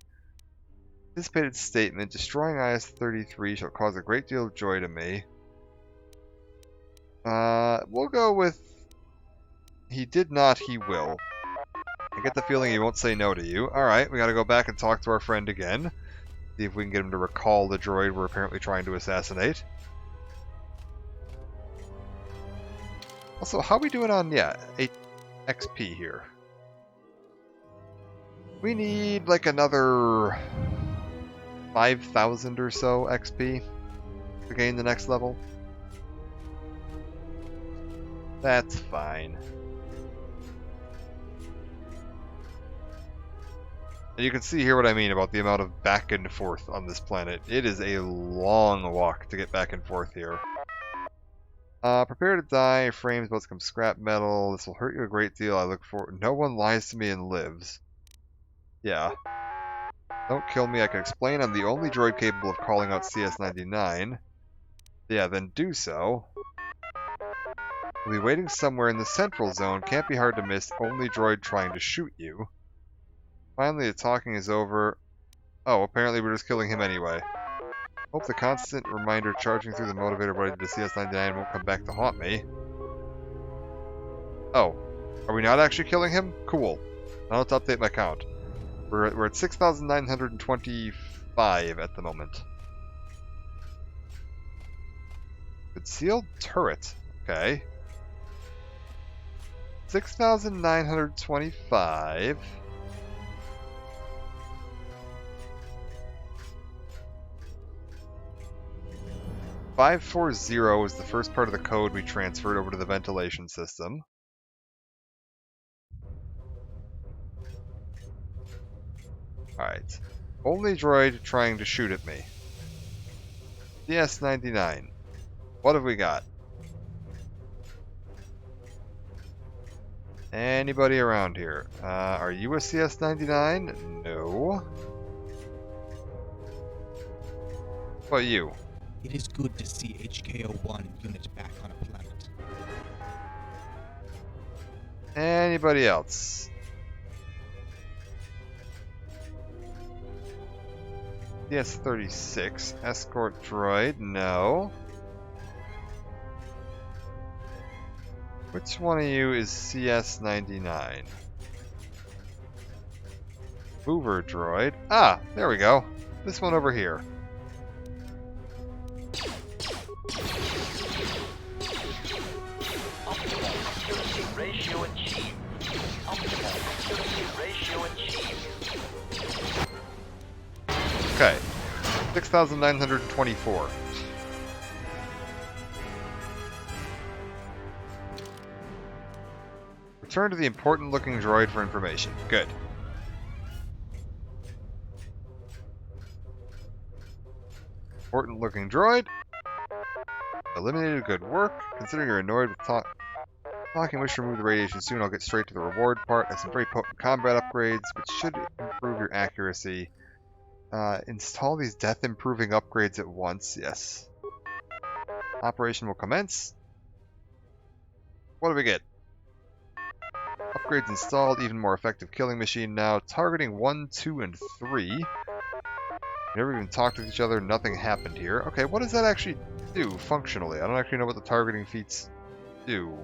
Anticipated statement, destroying IS-33 shall cause a great deal of joy to me. We'll go with he did not, he will. I get the feeling he won't say no to you. Alright, we gotta go back and talk to our friend again. See if we can get him to recall the droid we're apparently trying to assassinate. Also, how are we doing on, 8 XP here? We need like another 5,000 or so XP to gain the next level. That's fine. And you can see here what I mean about the amount of back and forth on this planet. It is a long walk to get back and forth here. Prepare to die. Frames about to become scrap metal. This will hurt you a great deal. I look for. No one lies to me and lives. Yeah. Don't kill me. I can explain I'm the only droid capable of calling out CS-99. Yeah, then do so. We'll be waiting somewhere in the central zone. Can't be hard to miss. Only droid trying to shoot you. Finally, the talking is over. Oh, apparently we're just killing him anyway. Hope the constant reminder charging through the motivator body to the CS-99 won't come back to haunt me. Oh. Are we not actually killing him? Cool. Now let's update my count. We're at 6,925 at the moment. Concealed turret. Okay. 6,925. .540 is the first part of the code we transferred over to the ventilation system. Alright. Only droid trying to shoot at me. CS-99. What have we got? Anybody around here? Are you a CS-99? No. What about you? It is good to see HK-01 unit back on a planet. Anybody else? CS-36. Escort droid? No. Which one of you is CS-99? Mover droid. Ah, there we go. This one over here. Okay, 6,924. Return to the important-looking droid for information. Good. Important-looking droid. Eliminated. Good work. Considering you're annoyed with talking, wish to remove the radiation soon. I'll get straight to the reward part. Has some very potent combat upgrades, which should improve your accuracy. Install these death-improving upgrades at once. Yes. Operation will commence. What do we get? Upgrades installed. Even more effective killing machine now. Targeting 1, 2, and 3. We never even talked with each other. Nothing happened here. Okay, what does that actually do functionally? I don't actually know what the targeting feats do.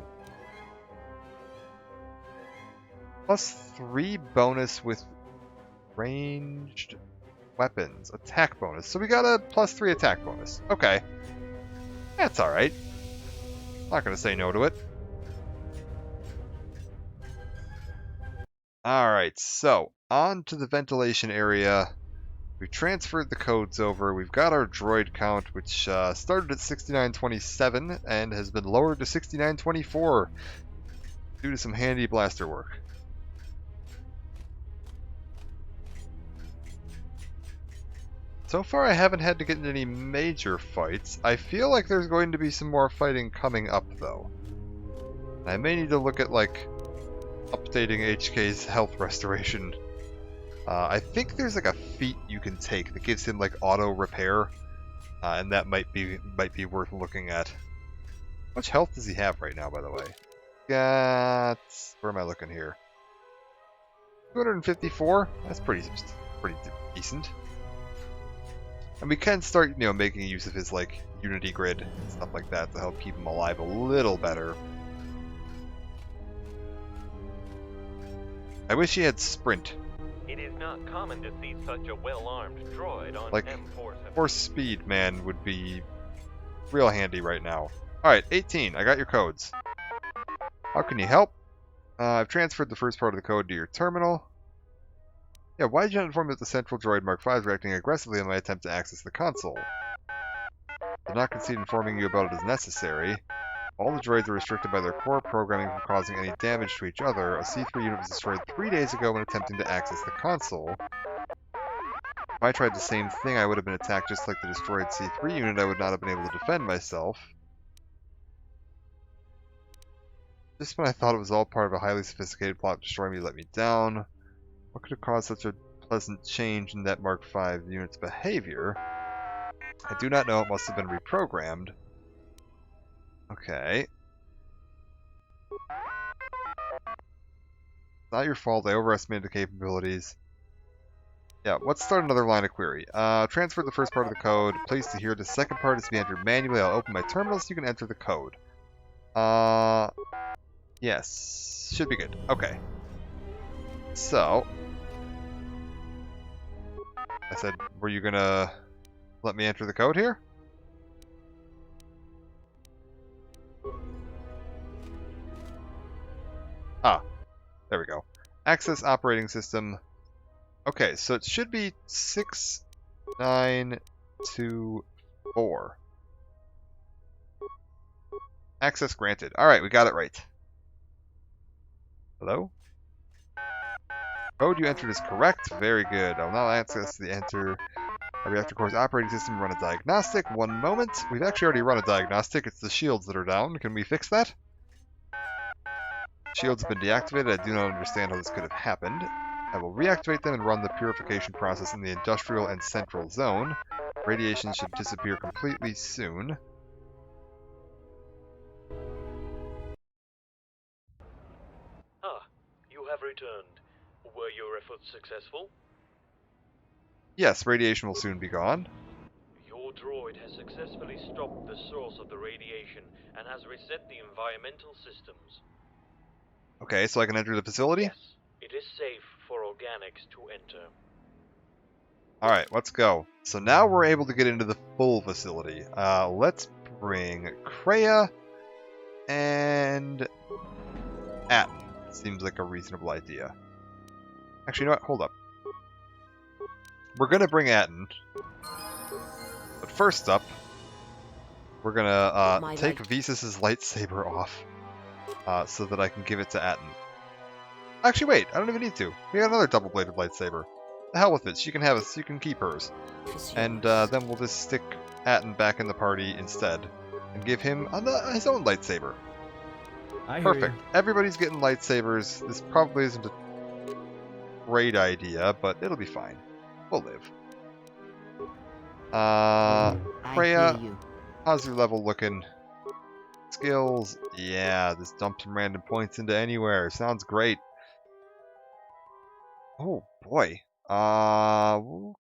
+3 bonus with ranged weapons. Attack bonus. So we got a +3 attack bonus. Okay. That's alright. Not gonna say no to it. Alright, so on to the ventilation area. We've transferred the codes over. We've got our droid count, which started at 6927 and has been lowered to 6924 due to some handy blaster work. So far I haven't had to get into any major fights. I feel like there's going to be some more fighting coming up though. I may need to look at like updating HK's health restoration. I think there's like a feat you can take that gives him like auto repair, and that might be worth looking at. How much health does he have right now, by the way? Got, where am I looking here? 254. That's pretty decent. And we can start, you know, making use of his like Unity grid and stuff like that to help keep him alive a little better. I wish he had sprint. It is not common to see such a well-armed droid on like, M4. Force speed, man, would be real handy right now. Alright, 18. I got your codes. How can you help? I've transferred the first part of the code to your terminal. Yeah, why did you not inform me that the Central Droid Mark V is reacting aggressively in my attempt to access the console? Did not concede informing you about it as necessary. All the droids are restricted by their core programming from causing any damage to each other. A C3 unit was destroyed 3 days ago when attempting to access the console. If I tried the same thing, I would have been attacked just like the destroyed C3 unit. I would not have been able to defend myself. Just when I thought it was all part of a highly sophisticated plot to destroy me, let me down. What could have caused such a pleasant change in that Mark V unit's behavior? I do not know. It must have been reprogrammed. Okay. Not your fault. I overestimated the capabilities. Yeah, let's start another line of query. Transfer the first part of the code. Placed here. The second part is to be entered manually. I'll open my terminal so you can enter the code. Yes. Should be good. Okay. So, I said, were you gonna let me enter the code here? Ah, there we go. Access operating system. Okay, so it should be 6924. Access granted. Alright, we got it right. Hello? Code you entered is correct. Very good. I'll now access the enter reactor core's operating system and run a diagnostic. One moment. We've actually already run a diagnostic. It's the shields that are down. Can we fix that? Shields have been deactivated. I do not understand how this could have happened. I will reactivate them and run the purification process in the industrial and central zone. Radiation should disappear completely soon. Ah, you have returned. Were your efforts successful? Yes, radiation will soon be gone. Your droid has successfully stopped the source of the radiation and has reset the environmental systems. Okay, so I can enter the facility? Yes, it is safe for organics to enter. Alright, let's go. So now we're able to get into the full facility. Let's bring Kreia and Atton. Seems like a reasonable idea. Actually, you know what? Hold up. We're gonna bring Atton. But first up, we're gonna take Visas' lightsaber off. So that I can give it to Atton. Actually, wait, I don't even need to. We got another double-bladed lightsaber. The hell with it. She can have it. She can keep hers. And then we'll just stick Atton back in the party instead, and give him his own lightsaber. Perfect. Everybody's getting lightsabers. This probably isn't a great idea, but it'll be fine. We'll live. Kreia, how's your level looking? Skills, yeah, just dump some random points into anywhere. Sounds great. Oh boy.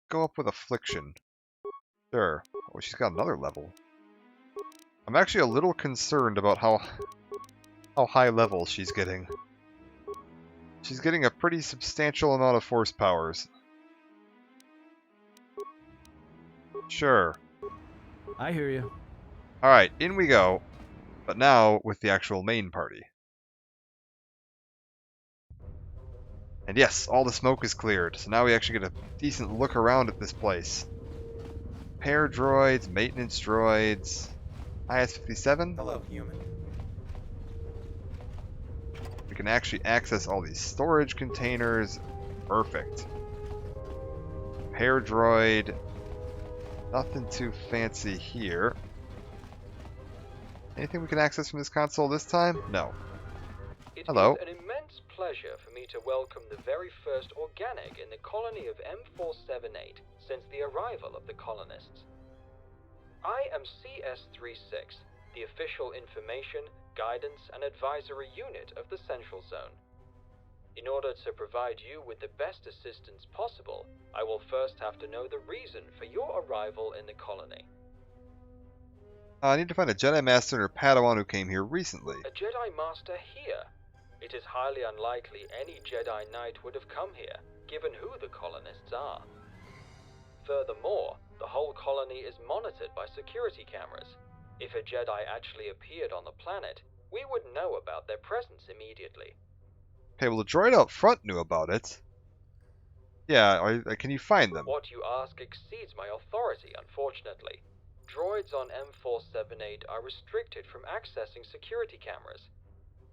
go up with Affliction. Sure. Oh, she's got another level. I'm actually a little concerned about how high level she's getting. She's getting a pretty substantial amount of force powers. Sure. I hear you. Alright, in we go. But now with the actual main party. And yes, all the smoke is cleared, so now we actually get a decent look around at this place. Repair droids, maintenance droids, IS-57. Hello, human. We can actually access all these storage containers. Perfect. Repair droid. Nothing too fancy here. Anything we can access from this console this time? No. Hello. It is an immense pleasure for me to welcome the very first organic in the colony of M478 since the arrival of the colonists. I am CS-36, the official information, guidance, and advisory unit of the Central Zone. In order to provide you with the best assistance possible, I will first have to know the reason for your arrival in the colony. I need to find a Jedi Master or Padawan who came here recently. A Jedi Master here? It is highly unlikely any Jedi Knight would have come here, given who the colonists are. Furthermore, the whole colony is monitored by security cameras. If a Jedi actually appeared on the planet, we would know about their presence immediately. Okay, well the droid out front knew about it. Yeah, can you find them? What you ask exceeds my authority, unfortunately. Droids on M478 are restricted from accessing security cameras.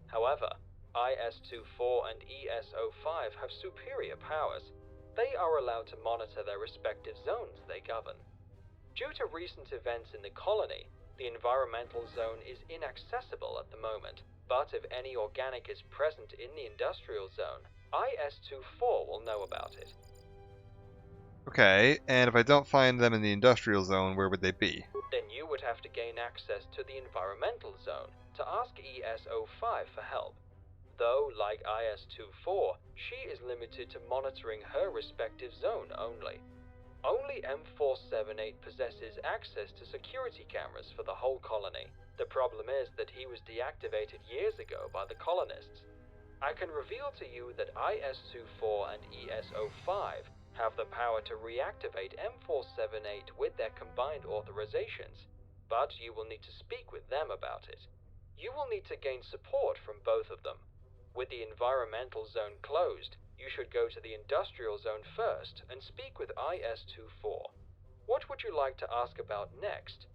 However, IS-24 and ES-05 have superior powers. They are allowed to monitor their respective zones they govern. Due to recent events in the colony, the environmental zone is inaccessible at the moment, but if any organic is present in the industrial zone, IS-24 will know about it. Okay, and if I don't find them in the industrial zone, where would they be? Then you would have to gain access to the environmental zone to ask ES-05 for help. Though, like IS-24, she is limited to monitoring her respective zone only. Only M478 possesses access to security cameras for the whole colony. The problem is that he was deactivated years ago by the colonists. I can reveal to you that IS-24 and ES-05 have the power to reactivate M478 with their combined authorizations, but you will need to speak with them about it. You will need to gain support from both of them. With the environmental zone closed, you should go to the industrial zone first and speak with IS-24. What would you like to ask about next?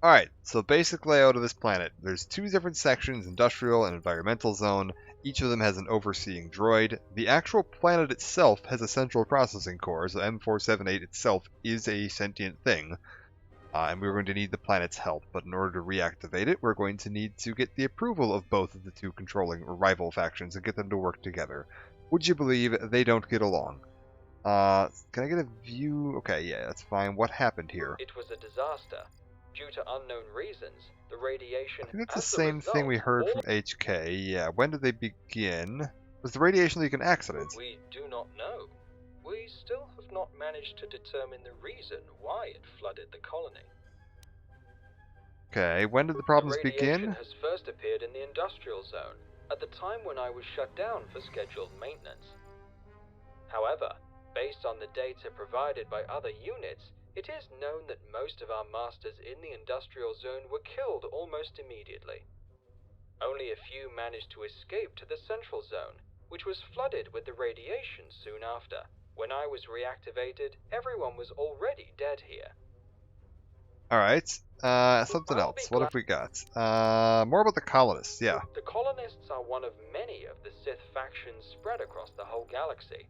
Alright, so basic layout of this planet. There's two different sections, industrial and environmental zone. Each of them has an overseeing droid. The actual planet itself has a central processing core, so M478 itself is a sentient thing. And we're going to need the planet's help, but in order to reactivate it, we're going to need to get the approval of both of the two controlling rival factions and get them to work together. Would you believe they don't get along? Can I get a view? Okay, yeah, that's fine. What happened here? It was a disaster. Due to unknown reasons, the radiation... I think that's the same thing we heard from HK. Yeah, when did they begin? Was the radiation leak an accident? We do not know. We still have not managed to determine the reason why it flooded the colony. Okay, when did the problems begin? The radiation begin? has first appeared in the industrial zone, at the time when I was shut down for scheduled maintenance. However, based on the data provided by other units, it is known that most of our masters in the industrial zone were killed almost immediately. Only a few managed to escape to the central zone, which was flooded with the radiation soon after. When I was reactivated, everyone was already dead here. Alright, something else. What have we got? More about the colonists, yeah. The colonists are one of many of the Sith factions spread across the whole galaxy.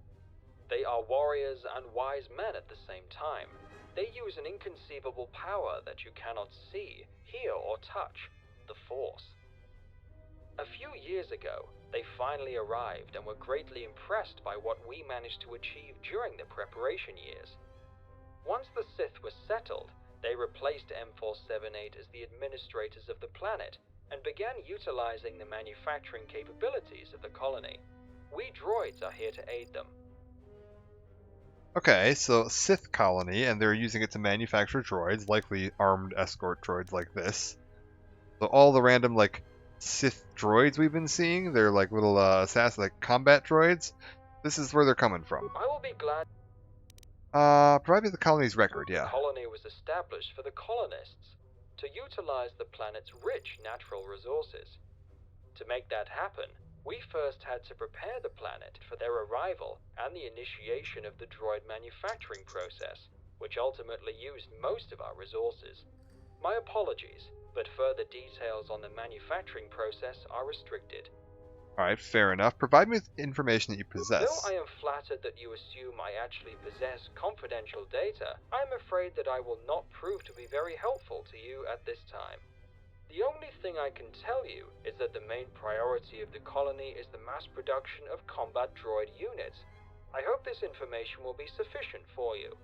They are warriors and wise men at the same time. They use an inconceivable power that you cannot see, hear, or touch, the Force. A few years ago, they finally arrived and were greatly impressed by what we managed to achieve during the preparation years. Once the Sith were settled, they replaced M478 as the administrators of the planet and began utilizing the manufacturing capabilities of the colony. We droids are here to aid them. Okay, so Sith colony, and they're using it to manufacture droids, likely armed escort droids like this. So all the random, like, Sith droids we've been seeing, they're like little assassin, like combat droids. This is where they're coming from. I will be glad. Probably the colony's record, The yeah. colony was established for the colonists to utilize the planet's rich natural resources. To make that happen, we first had to prepare the planet for their arrival and the initiation of the droid manufacturing process, which ultimately used most of our resources. My apologies, but further details on the manufacturing process are restricted. Alright, fair enough. Provide me with information that you possess. Though I am flattered that you assume I actually possess confidential data, I am afraid that I will not prove to be very helpful to you at this time. The only thing I can tell you is that the main priority of the colony is the mass production of combat droid units. I hope this information will be sufficient for you.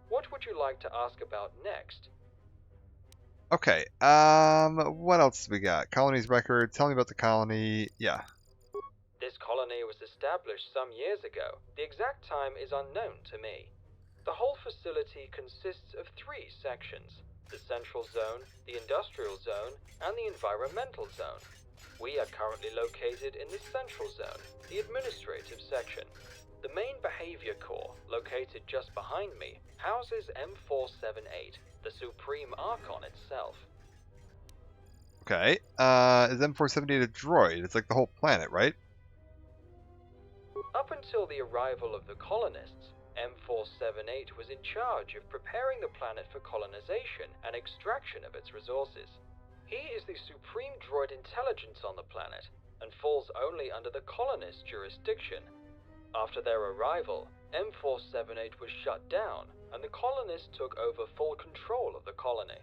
What would you like to ask about next? Okay, what else we got? Colony's record, tell me about the colony, yeah. This colony was established some years ago. The exact time is unknown to me. The whole facility consists of 3 sections: the Central Zone, the Industrial Zone, and the Environmental Zone. We are currently located in the Central Zone, the Administrative section. The main behavior core, located just behind me, houses M478, the Supreme Archon itself. Okay, is M478 a droid? It's like the whole planet, right? Up until the arrival of the colonists, M478 was in charge of preparing the planet for colonization and extraction of its resources. He is the supreme droid intelligence on the planet, and falls only under the colonists' jurisdiction. After their arrival, M478 was shut down, and the colonists took over full control of the colony.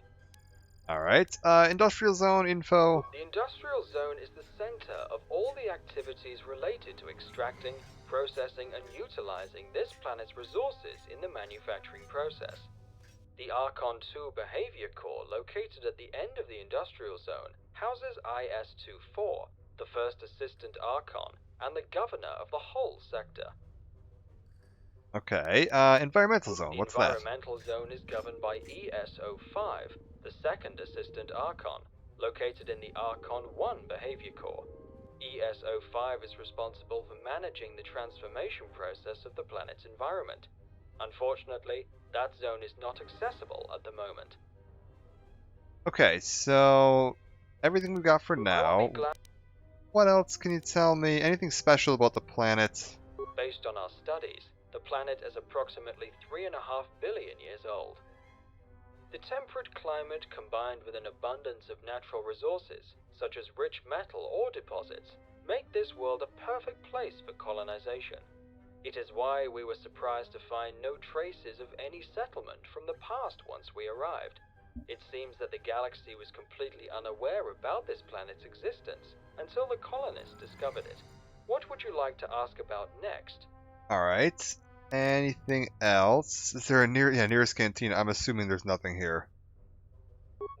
Alright, Industrial Zone info. The Industrial Zone is the center of all the activities related to extracting, processing, and utilizing this planet's resources in the manufacturing process. The Archon 2 Behavior Core, located at the end of the Industrial Zone, houses IS-24, the first Assistant Archon, and the governor of the whole sector. Okay, Environmental Zone, what's that? The Environmental Zone is governed by ES-05, the second Assistant Archon, located in the Archon 1 Behavior Core. ES-05 is responsible for managing the transformation process of the planet's environment. Unfortunately, that zone is not accessible at the moment. Okay, so everything we've got for now. What else can you tell me? Anything special about the planet? Based on our studies, the planet is approximately 3.5 billion years old. The temperate climate combined with an abundance of natural resources, such as rich metal ore deposits, make this world a perfect place for colonization. It is why we were surprised to find no traces of any settlement from the past once we arrived. It seems that the galaxy was completely unaware about this planet's existence until the colonists discovered it. What would you like to ask about next? Alright. Anything else? Is there a nearest cantina? I'm assuming there's nothing here.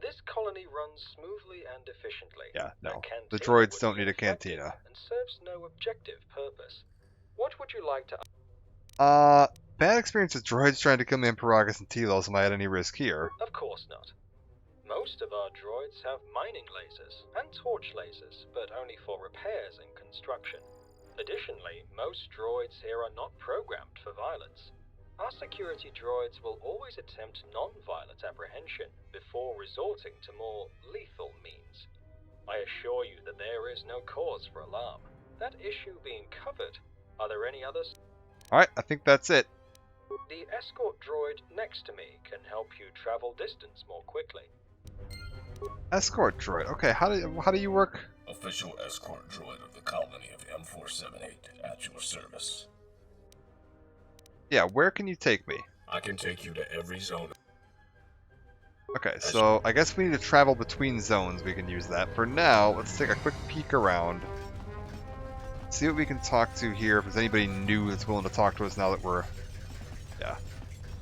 This colony runs smoothly and efficiently. Yeah, no. The droids don't need a cantina. And serves no objective purpose. What would you like to... Bad experience with droids trying to kill me in Peragus and Telos. Am I at any risk here? Of course not. Most of our droids have mining lasers and torch lasers, but only for repairs and construction. Additionally, most droids here are not programmed for violence. Our security droids will always attempt non-violent apprehension before resorting to more lethal means. I assure you that there is no cause for alarm. That issue being covered, are there any others? Alright, I think that's it. The escort droid next to me can help you travel distance more quickly. Escort droid. Okay, how do you work? Official escort droid of the colony of M478 at your service. Yeah, where can you take me? I can take you to every zone. Okay, so I guess we need to travel between zones. We can use that. For now, let's take a quick peek around. See what we can talk to here. If there's anybody new that's willing to talk to us now that we're... Yeah.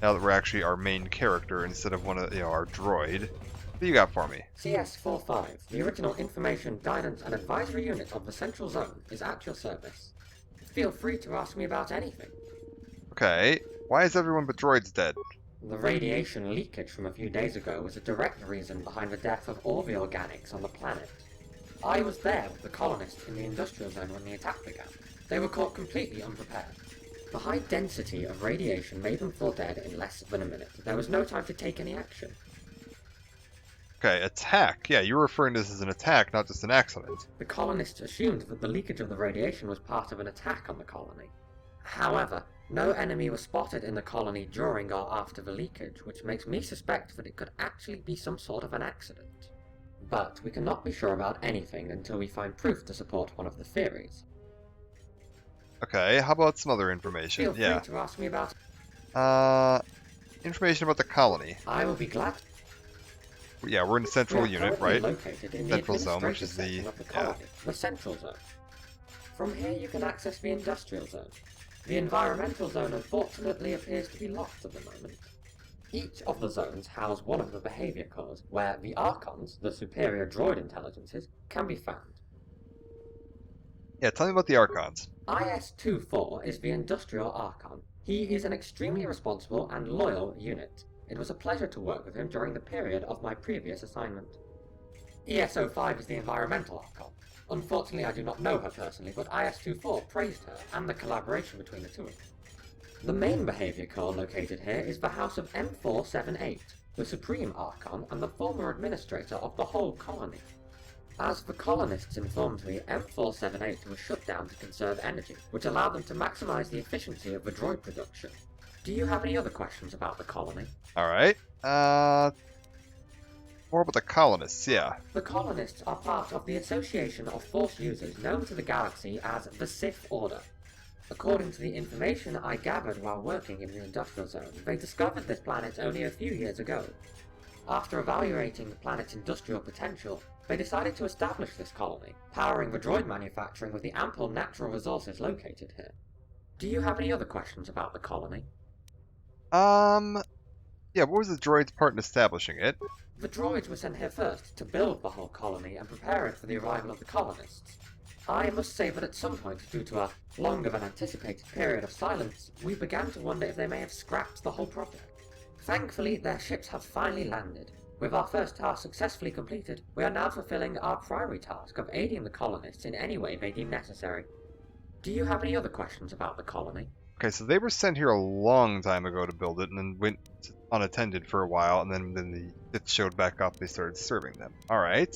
Now that we're actually our main character instead of one of, our droid. What do you got for me? CS-45, the original information, guidance, and advisory unit of the Central Zone, is at your service. Feel free to ask me about anything. Okay. Why is everyone but droids dead? The radiation leakage from a few days ago was a direct reason behind the death of all the organics on the planet. I was there with the colonists in the industrial zone when the attack began. They were caught completely unprepared. The high density of radiation made them fall dead in less than a minute. There was no time to take any action. Okay, attack. Yeah, you were referring to this as an attack, not just an accident. The colonists assumed that the leakage of the radiation was part of an attack on the colony. However, no enemy was spotted in the colony during or after the leakage, which makes me suspect that it could actually be some sort of an accident. But we cannot be sure about anything until we find proof to support one of the theories. Okay, how about some other information? Feel free to ask me about information about the colony. I will be glad. Yeah, we're in the central unit, right? Located in Central the zone, which is the colony, the central zone. From here you can access the industrial zone. The environmental zone unfortunately appears to be locked at the moment. Each of the zones house one of the behavior cores, where the Archons, the superior droid intelligences, can be found. Yeah, tell me about the Archons. IS-24 is the industrial Archon. He is an extremely responsible and loyal unit. It was a pleasure to work with him during the period of my previous assignment. ESO-5 is the environmental Archon. Unfortunately, I do not know her personally, but IS-24 praised her and the collaboration between the two of them. The main behavior core located here is the House of M478, the Supreme Archon and the former administrator of the whole colony. As the colonists informed me, M478 was shut down to conserve energy, which allowed them to maximize the efficiency of the droid production. Do you have any other questions about the colony? Alright, more about the colonists, yeah. The colonists are part of the Association of Force Users known to the galaxy as the Sith Order. According to the information I gathered while working in the industrial zone, they discovered this planet only a few years ago. After evaluating the planet's industrial potential, they decided to establish this colony, powering the droid manufacturing with the ample natural resources located here. Do you have any other questions about the colony? Yeah, what was the droid's part in establishing it? The droids were sent here first to build the whole colony and prepare it for the arrival of the colonists. I must say that at some point, due to a longer than anticipated period of silence, we began to wonder if they may have scrapped the whole project. Thankfully, their ships have finally landed. With our first task successfully completed, we are now fulfilling our primary task of aiding the colonists in any way they deem necessary. Do you have any other questions about the colony? Okay, so they were sent here a long time ago to build it, and then went unattended for a while, and then the Sith showed back up, they started serving them. Alright.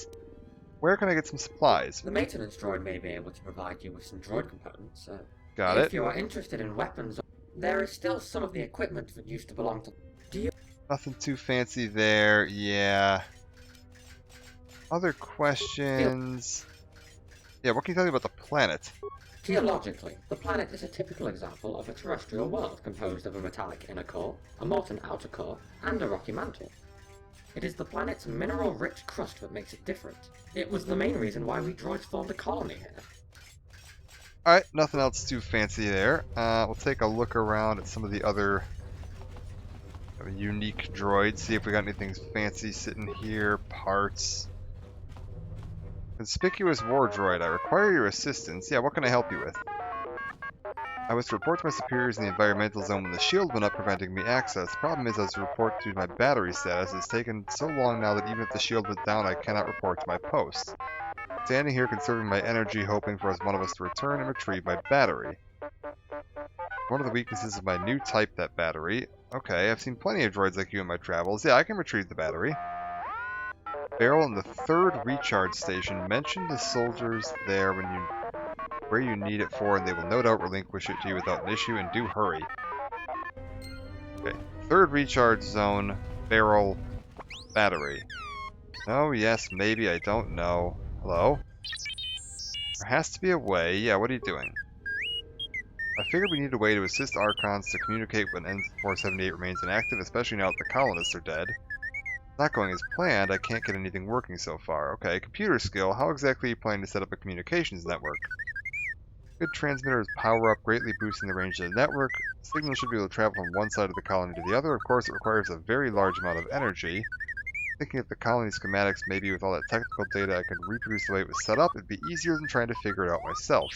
Where can I get some supplies? The maintenance droid may be able to provide you with some droid components. Got it. If you are interested in weapons, there is still some of the equipment that used to belong to... Do you... Nothing too fancy there, yeah. Other questions? Yeah, what can you tell me about the planet? Geologically, the planet is a typical example of a terrestrial world composed of a metallic inner core, a molten outer core, and a rocky mantle. It is the planet's mineral-rich crust that makes it different. It was the main reason why we droids formed a colony here. Alright, nothing else too fancy there. We'll take a look around at some of the other unique droids, see if we got anything fancy sitting here. Parts. Conspicuous war droid, I require your assistance. Yeah, what can I help you with? I was to report to my superiors in the environmental zone when the shield went up preventing me access. The problem is I was to report to my battery status. It's taken so long now that even if the shield went down, I cannot report to my post. Standing here conserving my energy, hoping for one of us to return and retrieve my battery. One of the weaknesses of my new type, that battery. Okay, I've seen plenty of droids like you in my travels. Yeah, I can retrieve the battery. Barrel in the 3rd recharge station. Mention the soldiers there where you need it for, and they will no doubt relinquish it to you without an issue, and do hurry. Okay, 3rd recharge zone, barrel, battery. Oh, yes, maybe, I don't know. Hello? There has to be a way. Yeah, what are you doing? I figured we need a way to assist Archons to communicate when N478 remains inactive, especially now that the colonists are dead. Not going as planned, I can't get anything working so far. Okay, computer skill. How exactly are you planning to set up a communications network? Good transmitters power up, greatly boosting the range of the network. Signal should be able to travel from one side of the colony to the other. Of course, it requires a very large amount of energy. Thinking of the colony schematics, maybe with all that technical data I could reproduce the way it was set up, it'd be easier than trying to figure it out myself.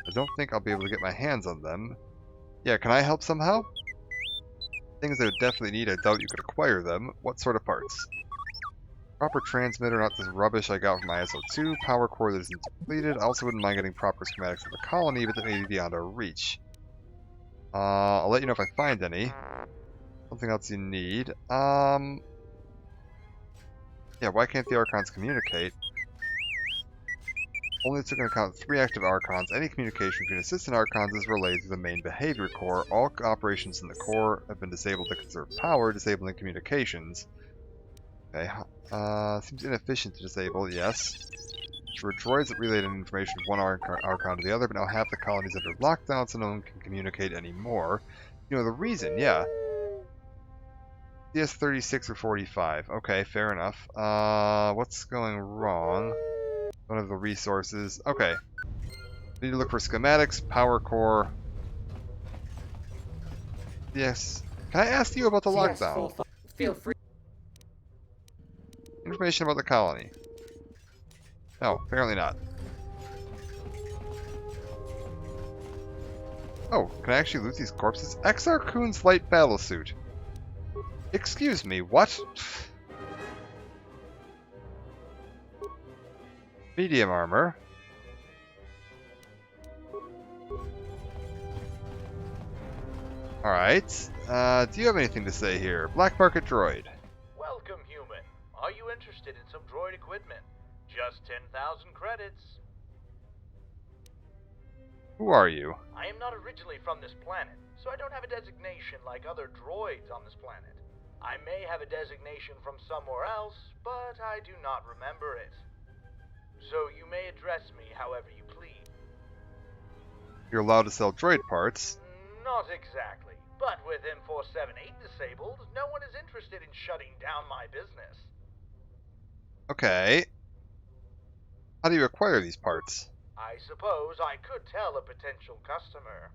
I don't think I'll be able to get my hands on them. Yeah, can I help somehow? Things I would definitely need, I doubt you could acquire them. What sort of parts? Proper transmitter, not this rubbish I got from my SO2. Power core that isn't depleted. I also wouldn't mind getting proper schematics of the colony, but that may be beyond our reach. I'll let you know if I find any. Something else you need. Yeah, why can't the Archons communicate? Only took into account 3 active Archons. Any communication between assistant Archons is relayed through the main behavior core. All operations in the core have been disabled to conserve power, disabling communications. Okay, seems inefficient to disable, yes. There were droids that relayed information from one Archon to the other, but now half the colony's under lockdown, so no one can communicate anymore. You know the reason, yeah. CS36 or 45. Okay, fair enough. What's going wrong? One of the resources. Okay. Need to look for schematics, power core. Yes. Can I ask you about the lockdown? Feel free. Information about the colony. No, apparently not. Oh, can I actually loot these corpses? Exar Kun's light battlesuit. Excuse me, what? Medium armor. Alright. Do you have anything to say here? Black market droid. Welcome, human. Are you interested in some droid equipment? Just 10,000 credits. Who are you? I am not originally from this planet, so I don't have a designation like other droids on this planet. I may have a designation from somewhere else, but I do not remember it. So you may address me however you please. You're allowed to sell droid parts. Not exactly, but with M478 disabled, no one is interested in shutting down my business. Okay. How do you acquire these parts? I suppose I could tell a potential customer.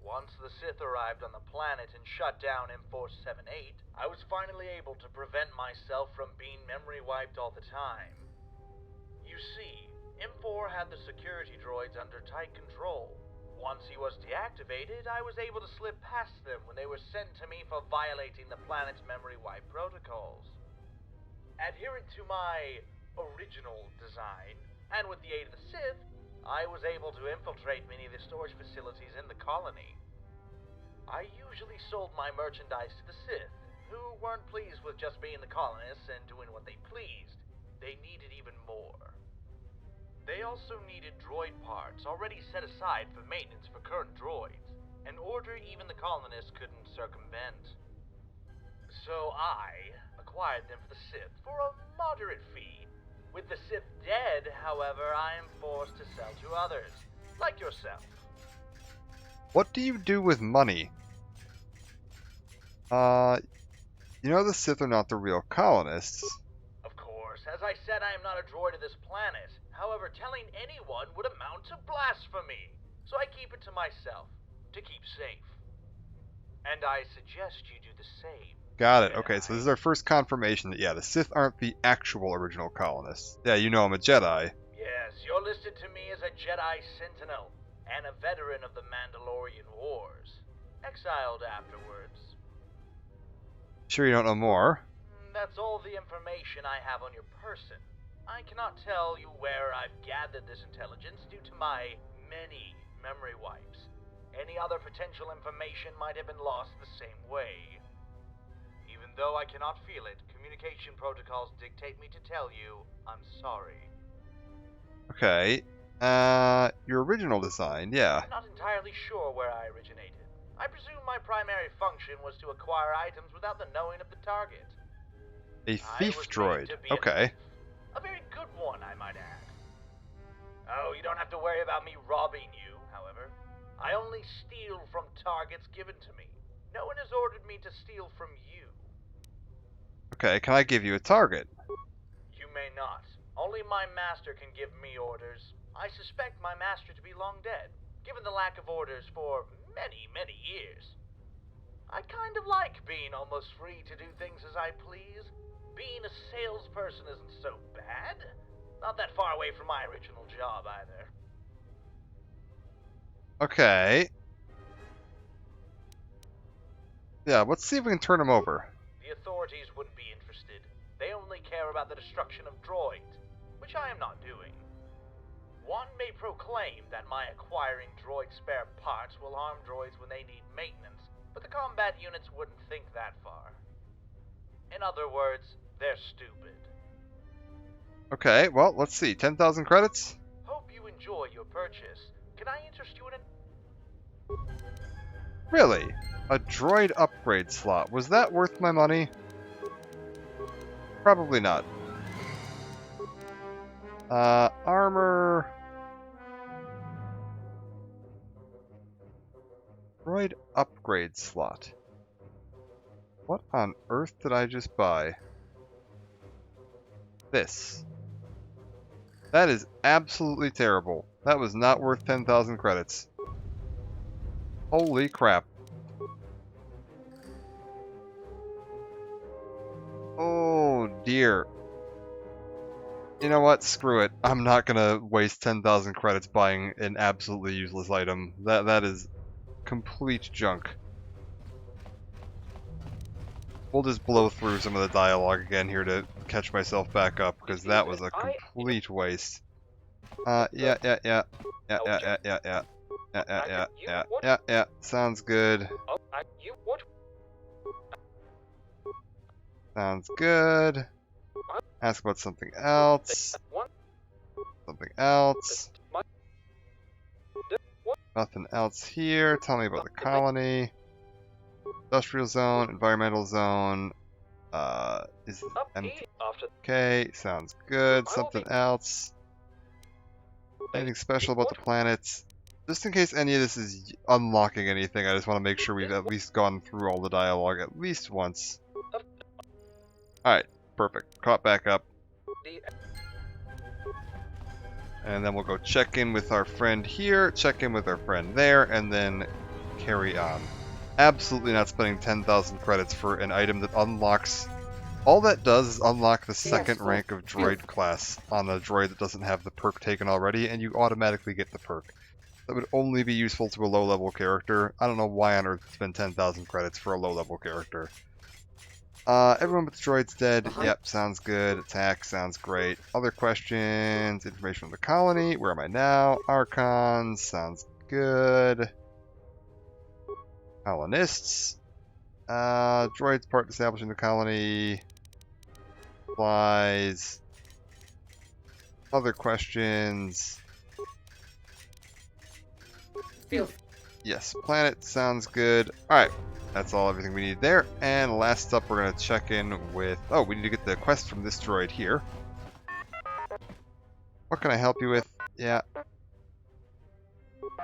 Once the Sith arrived on the planet and shut down M478, I was finally able to prevent myself from being memory wiped all the time. You see, M4 had the security droids under tight control. Once he was deactivated, I was able to slip past them when they were sent to me for violating the planet's memory wipe protocols. Adherent to my original design, and with the aid of the Sith, I was able to infiltrate many of the storage facilities in the colony. I usually sold my merchandise to the Sith, who weren't pleased with just being the colonists and doing what they pleased. They needed even more. They also needed droid parts already set aside for maintenance for current droids, an order even the colonists couldn't circumvent. So I acquired them for the Sith for a moderate fee. With the Sith dead, however, I am forced to sell to others, like yourself. What do you do with money? You know the Sith are not the real colonists. Of course, as I said, I am not a droid of this planet. However, telling anyone would amount to blasphemy, so I keep it to myself, to keep safe. And I suggest you do the same. Got it. Okay, so this is our first confirmation that, yeah, the Sith aren't the actual original colonists. Yeah, you know I'm a Jedi. Yes, you're listed to me as a Jedi Sentinel, and a veteran of the Mandalorian Wars. Exiled afterwards. Sure you don't know more? That's all the information I have on your person. I cannot tell you where I've gathered this intelligence due to my many memory wipes. Any other potential information might have been lost the same way. Even though I cannot feel it, communication protocols dictate me to tell you I'm sorry. Okay. Your original design, yeah. I'm not entirely sure where I originated. I presume my primary function was to acquire items without the knowing of the target. A thief droid. Okay. A very good one, I might add. Oh, you don't have to worry about me robbing you, however. I only steal from targets given to me. No one has ordered me to steal from you. Okay, can I give you a target? You may not. Only my master can give me orders. I suspect my master to be long dead, given the lack of orders for many, many years. I kind of like being almost free to do things as I please. Being a salesperson isn't so bad. Not that far away from my original job, either. Okay. Yeah, let's see if we can turn him over. The authorities wouldn't be interested. They only care about the destruction of droids, which I am not doing. One may proclaim that my acquiring droid spare parts will harm droids when they need maintenance, but the combat units wouldn't think that far. In other words, they're stupid. Okay, well, let's see. 10,000 credits? Hope you enjoy your purchase. Can I interest you in an... Really? A droid upgrade slot. Was that worth my money? Probably not. Armor... Droid upgrade slot. What on earth did I just buy? This. That is absolutely terrible. That was not worth 10,000 credits. Holy crap. Oh dear. You know what? Screw it. I'm not gonna waste 10,000 credits buying an absolutely useless item. That is complete junk. We'll just blow through some of the dialogue again here to catch myself back up, because that was a complete waste. Yeah. Sounds good. Sounds good. Ask about something else. Something else. Nothing else here. Tell me about the colony. Industrial zone, environmental zone. Is empty. Okay, sounds good. Something else. Anything special about the planets? Just in case any of this is unlocking anything, I just want to make sure we've at least gone through all the dialogue at least once. Alright, perfect. Caught back up. And then we'll go check in with our friend here, check in with our friend there, and then carry on. Absolutely not spending 10,000 credits for an item that unlocks... All that does is unlock the second rank of droid class on a droid that doesn't have the perk taken already, and you automatically get the perk. That would only be useful to a low-level character. I don't know why on earth spend 10,000 credits for a low-level character. Everyone but the droid's dead. Yep, sounds good. Attack sounds great. Other questions? Information on the colony. Where am I now? Archons. Sounds good. Colonists. Droids part establishing the colony. Supplies. Other questions? Yes, planet sounds good. Alright, that's everything we need there. And last up, we're going to check in with... Oh, we need to get the quest from this droid here. What can I help you with? Yeah.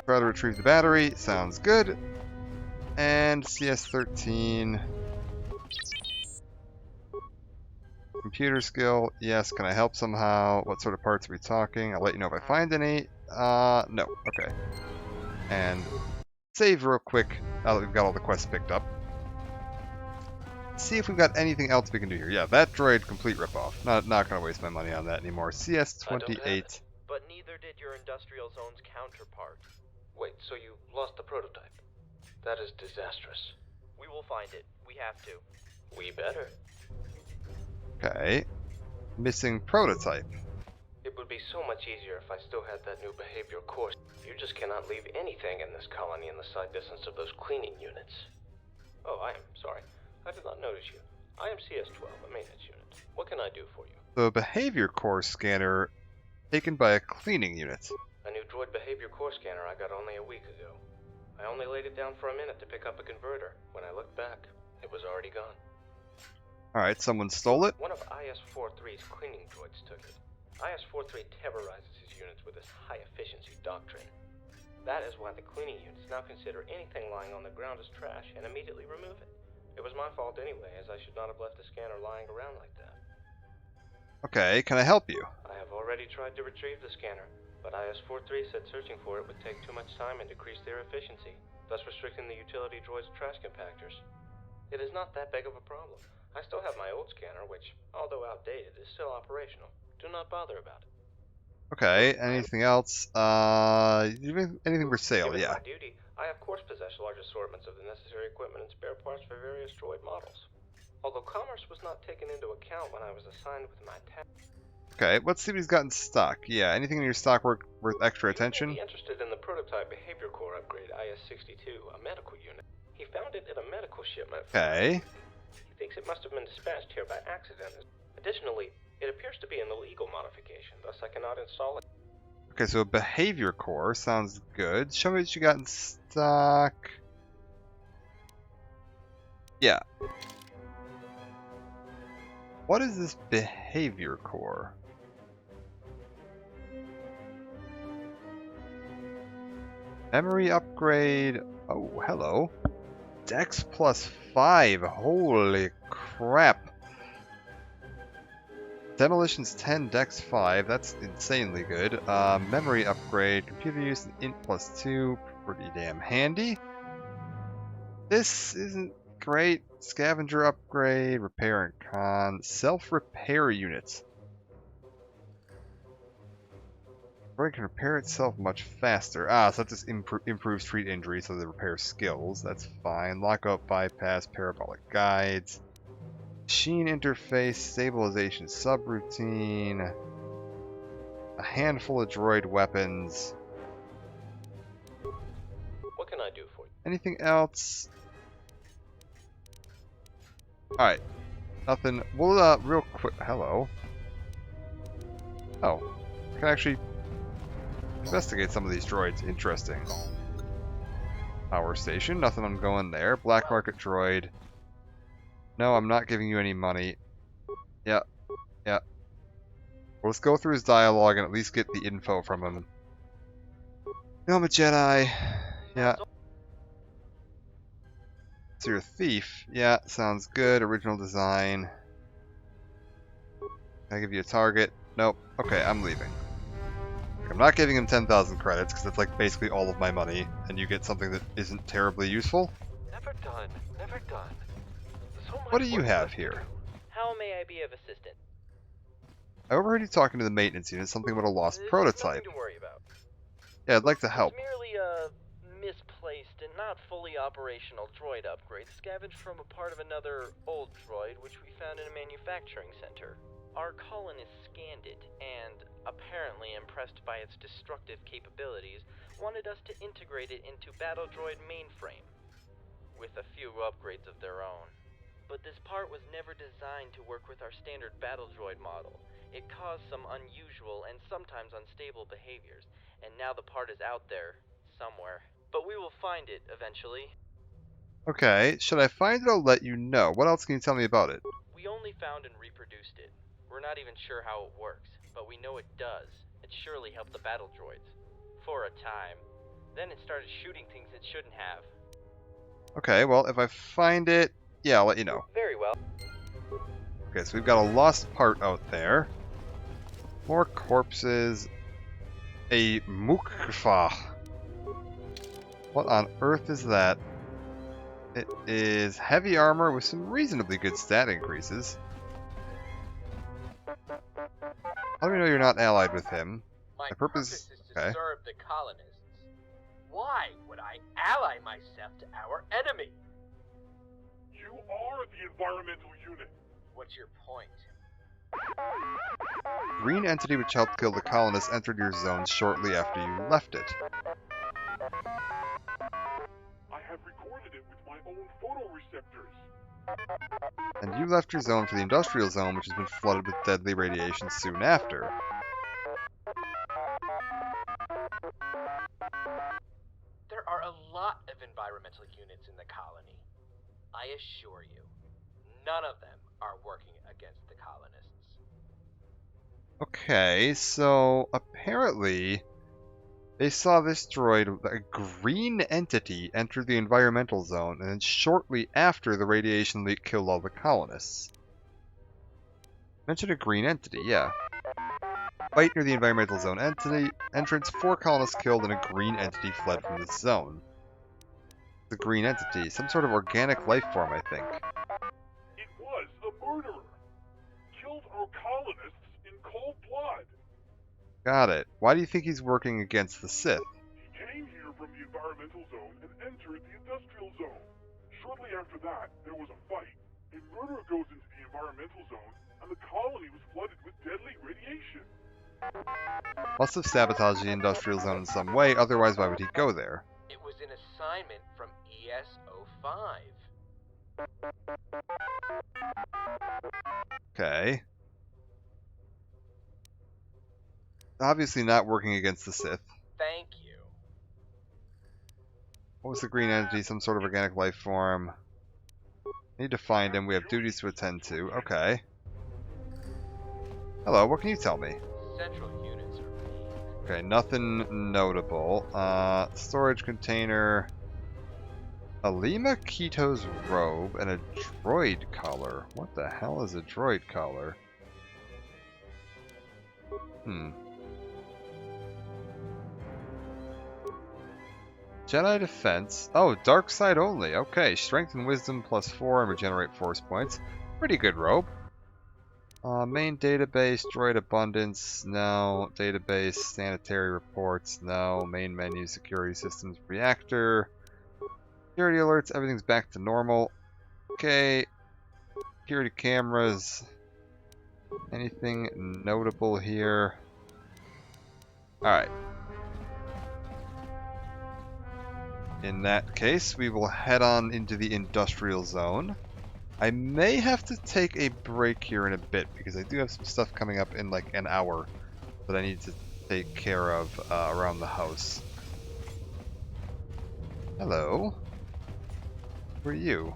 Try to retrieve the battery. Sounds good. And CS13. Computer skill. Yes, can I help somehow? What sort of parts are we talking? I'll let you know if I find any. No. Okay. And save real quick now that we've got all the quests picked up. See if we've got anything else we can do here. Yeah, that droid, complete ripoff. Not gonna waste my money on that anymore. CS28. But neither did your industrial zone's counterpart. Wait, so you lost the prototype? That is disastrous. We will find it. We have to. We better. Okay. Missing prototype. It would be so much easier if I still had that new behavior course. You just cannot leave anything in this colony in the sight distance of those cleaning units. Oh, I am sorry. I did not notice you. I am CS12, a maintenance unit. What can I do for you? The behavior core scanner taken by a cleaning unit. A new droid behavior core scanner I got only a week ago. I only laid it down for a minute to pick up a converter. When I looked back, it was already gone. Alright, someone stole it? One of IS-43's cleaning droids took it. IS-43 terrorizes his units with his high-efficiency doctrine. That is why the cleaning units now consider anything lying on the ground as trash and immediately remove it. It was my fault anyway, as I should not have left the scanner lying around like that. Okay, can I help you? I have already tried to retrieve the scanner, but IS-43 said searching for it would take too much time and decrease their efficiency, thus restricting the utility droid's trash compactors. It is not that big of a problem. I still have my old scanner, which, although outdated, is still operational. Do not bother about it. Okay, anything else? Anything for sale, Given yeah. my duty, I of course possess large assortments of the necessary equipment and spare parts for various droid models. Although commerce was not taken into account when I was assigned with my task. Okay, let's see what he's got in stock. Yeah, anything in your stock worth extra attention? He interested in the prototype behavior core upgrade IS-62, a medical unit. He found it in a medical shipment. Okay. He thinks it must have been dispatched here by accident. Additionally, it appears to be an illegal modification, thus I cannot install it. Okay, so a behavior core sounds good. Show me what you got in stock. Yeah. What is this behavior core? Memory upgrade. Oh, hello. Dex +5. Holy crap. Demolition's 10, Dex 5. That's insanely good. Memory upgrade. Computer use and int +2. Pretty damn handy. This isn't great. Scavenger upgrade. Repair and con. Self-repair units. It can repair itself much faster. Ah, so that just improves treat injury, so the repair skills. That's fine. Lockout bypass, parabolic guides. Machine interface, stabilization subroutine. A handful of droid weapons. What can I do for you? Anything else? Alright. Nothing. We'll, real quick. Hello. Oh. I can actually investigate some of these droids. Interesting. Power station. Nothing I'm going there. Black market droid. No, I'm not giving you any money. Yeah. Yeah. Well, let's go through his dialogue and at least get the info from him. No, I'm a Jedi. Yeah. So you're a thief. Yeah, sounds good. Original design. Can I give you a target? Nope. Okay, I'm leaving. I'm not giving him 10,000 credits because that's like basically all of my money, and you get something that isn't terribly useful. Never done. Never done. So What do you have here? How may I be of assistance? I overheard you talking to the maintenance unit something about a lost prototype. Nothing to worry about. Yeah, I'd like to help. It's merely a misplaced and not fully operational droid upgrade scavenged from a part of another old droid which we found in a manufacturing center. Our colonists scanned it and, apparently impressed by its destructive capabilities, wanted us to integrate it into Battle Droid mainframe, with a few upgrades of their own. But this part was never designed to work with our standard Battle Droid model. It caused some unusual and sometimes unstable behaviors, and now the part is out there, somewhere. But we will find it, eventually. Okay, should I find it? I'll let you know. What else can you tell me about it? We only found and reproduced it. We're not even sure how it works, but we know it does. It surely helped the battle droids. For a time. Then it started shooting things it shouldn't have. Okay, well, if I find it, yeah, I'll let you know. Very well. Okay, so we've got a lost part out there. More corpses. A Mukfa. What on earth is that? It is heavy armor with some reasonably good stat increases. How do we know you're not allied with him? My purpose is to okay. serve the colonists. Why would I ally myself to our enemy? You are the environmental unit. What's your point? Green entity which helped kill the colonists entered your zone shortly after you left it. I have recorded it with my own photoreceptors. And you left your zone for the industrial zone, which has been flooded with deadly radiation soon after. There are a lot of environmental units in the colony. I assure you, none of them are working against the colonists. Okay, so apparently they saw this droid, a green entity, enter the environmental zone, and then shortly after the radiation leak killed all the colonists. Mentioned a green entity, yeah. Fight near the environmental zone entrance, 4 colonists killed and a green entity fled from the zone. The green entity, some sort of organic life form, I think. It was a murderer. Killed our colonists in cold blood. Got it. Why do you think he's working against the Sith? He came here from the environmental environmental zone and entered the industrial zone. Shortly after that, there was a fight. A murderer goes into the environmental zone, and the colony was flooded with deadly radiation. Must have sabotaged the industrial zone in some way, otherwise why would he go there? It was an assignment from ES-05. Okay. Obviously not working against the Sith. Thank you. What was the green entity? Some sort of organic life form. Need to find him. We have duties to attend to. Okay. Hello, what can you tell me? Central units are Okay, nothing notable. Storage container. Alima Keto's robe and a droid collar. What the hell is a droid collar? Jedi defense. Oh, dark side only. Okay, strength and wisdom +4 and regenerate force points. Pretty good robe. Main database, droid abundance, no. Database, sanitary reports, no. Main menu, security systems, reactor. Security alerts, everything's back to normal. Okay. Security cameras. Anything notable here? Alright. In that case, we will head on into the industrial zone. I may have to take a break here in a bit because I do have some stuff coming up in like an hour that I need to take care of around the house. Hello? Who are you?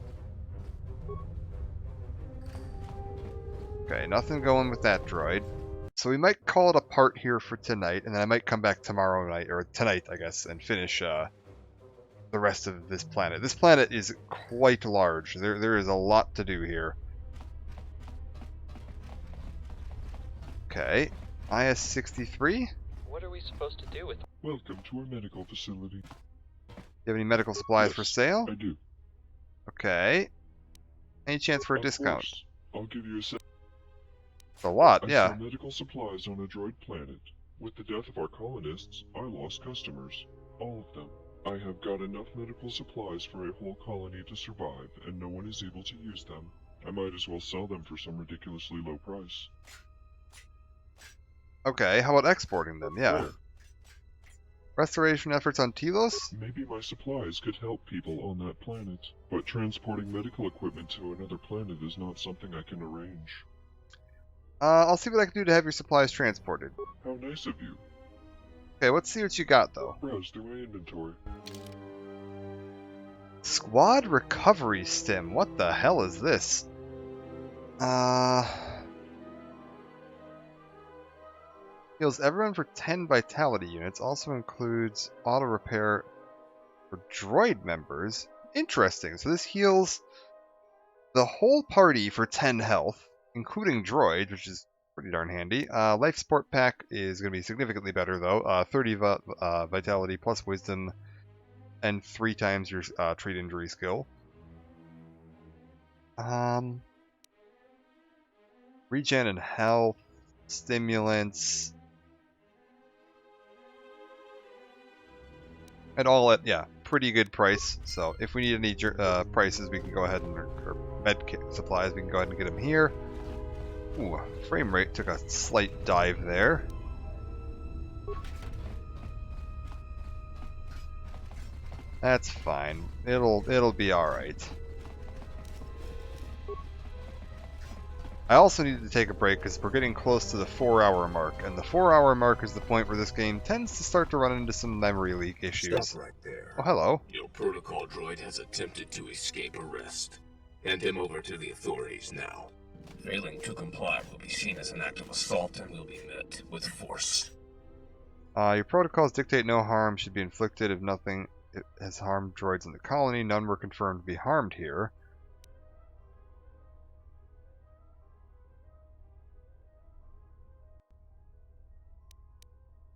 Okay, nothing going with that droid. So we might call it a part here for tonight, and then I might come back tomorrow night, or tonight, I guess, and finish the rest of this planet. This planet is quite large. There is a lot to do here. Okay, IS-63. What are we supposed to do with it? Welcome to our medical facility. Do you have any medical supplies for sale? I do. Okay. Any chance for a Of discount? course. I'll give you a set. It's a lot, I yeah. sell medical supplies on a droid planet. With the death of our colonists, I lost customers. All of them. I have got enough medical supplies for a whole colony to survive, and no one is able to use them. I might as well sell them for some ridiculously low price. Okay, how about exporting them? Yeah. Where? Restoration efforts on Telos? Maybe my supplies could help people on that planet, but transporting medical equipment to another planet is not something I can arrange. I'll see what I can do to have your supplies transported. How nice of you. Okay, let's see what you got, though. Browse through my inventory. Squad recovery stim. What the hell is this? Heals everyone for 10 vitality units. Also includes auto repair for droid members. Interesting. So this heals the whole party for 10 health, including droids, which is pretty darn handy. Life support pack is going to be significantly better, though. 30 vitality plus wisdom and 3 times your treat injury skill. Regen and health, stimulants, and all at, yeah, pretty good price. So if we need any prices, we can go ahead and, or med kit supplies, we can go ahead and get them here. Ooh, frame rate took a slight dive there. That's fine. It'll be all right. I also needed to take a break because we're getting close to the 4-hour mark, and the 4-hour mark is the point where this game tends to start to run into some memory leak issues. Stop right there. Oh, hello. Your protocol droid has attempted to escape arrest. Hand him over to the authorities now. Failing to comply will be seen as an act of assault and will be met with force. Your protocols dictate no harm should be inflicted if nothing has harmed droids in the colony. None were confirmed to be harmed here.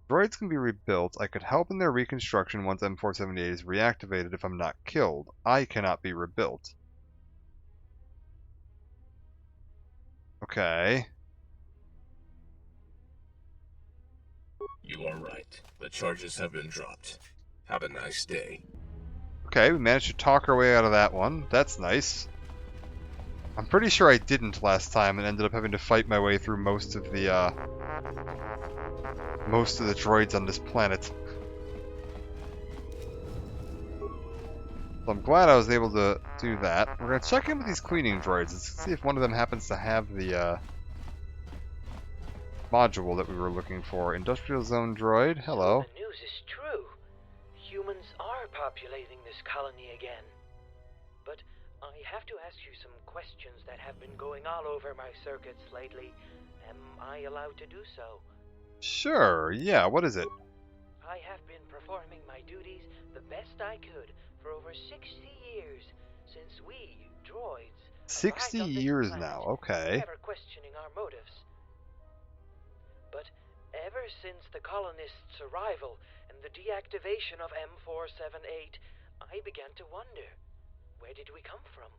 Droids can be rebuilt. I could help in their reconstruction once M478 is reactivated if I'm not killed. I cannot be rebuilt. Okay. You are right. The charges have been dropped. Have a nice day. Okay, we managed to talk our way out of that one. That's nice. I'm pretty sure I didn't last time and ended up having to fight my way through most of the droids on this planet. So I'm glad I was able to do that. We're gonna check in with these cleaning droids and see if one of them happens to have the module that we were looking for. Industrial zone droid, hello. The news is true. Humans are populating this colony again. But I have to ask you some questions that have been going all over my circuits lately. Am I allowed to do so? Sure, yeah, what is it? I have been performing my duties the best I could for over 60 years since we, droids, 60 years now, okay. never questioning our motives. But ever since the colonists' arrival and the deactivation of M478, I began to wonder, where did we come from?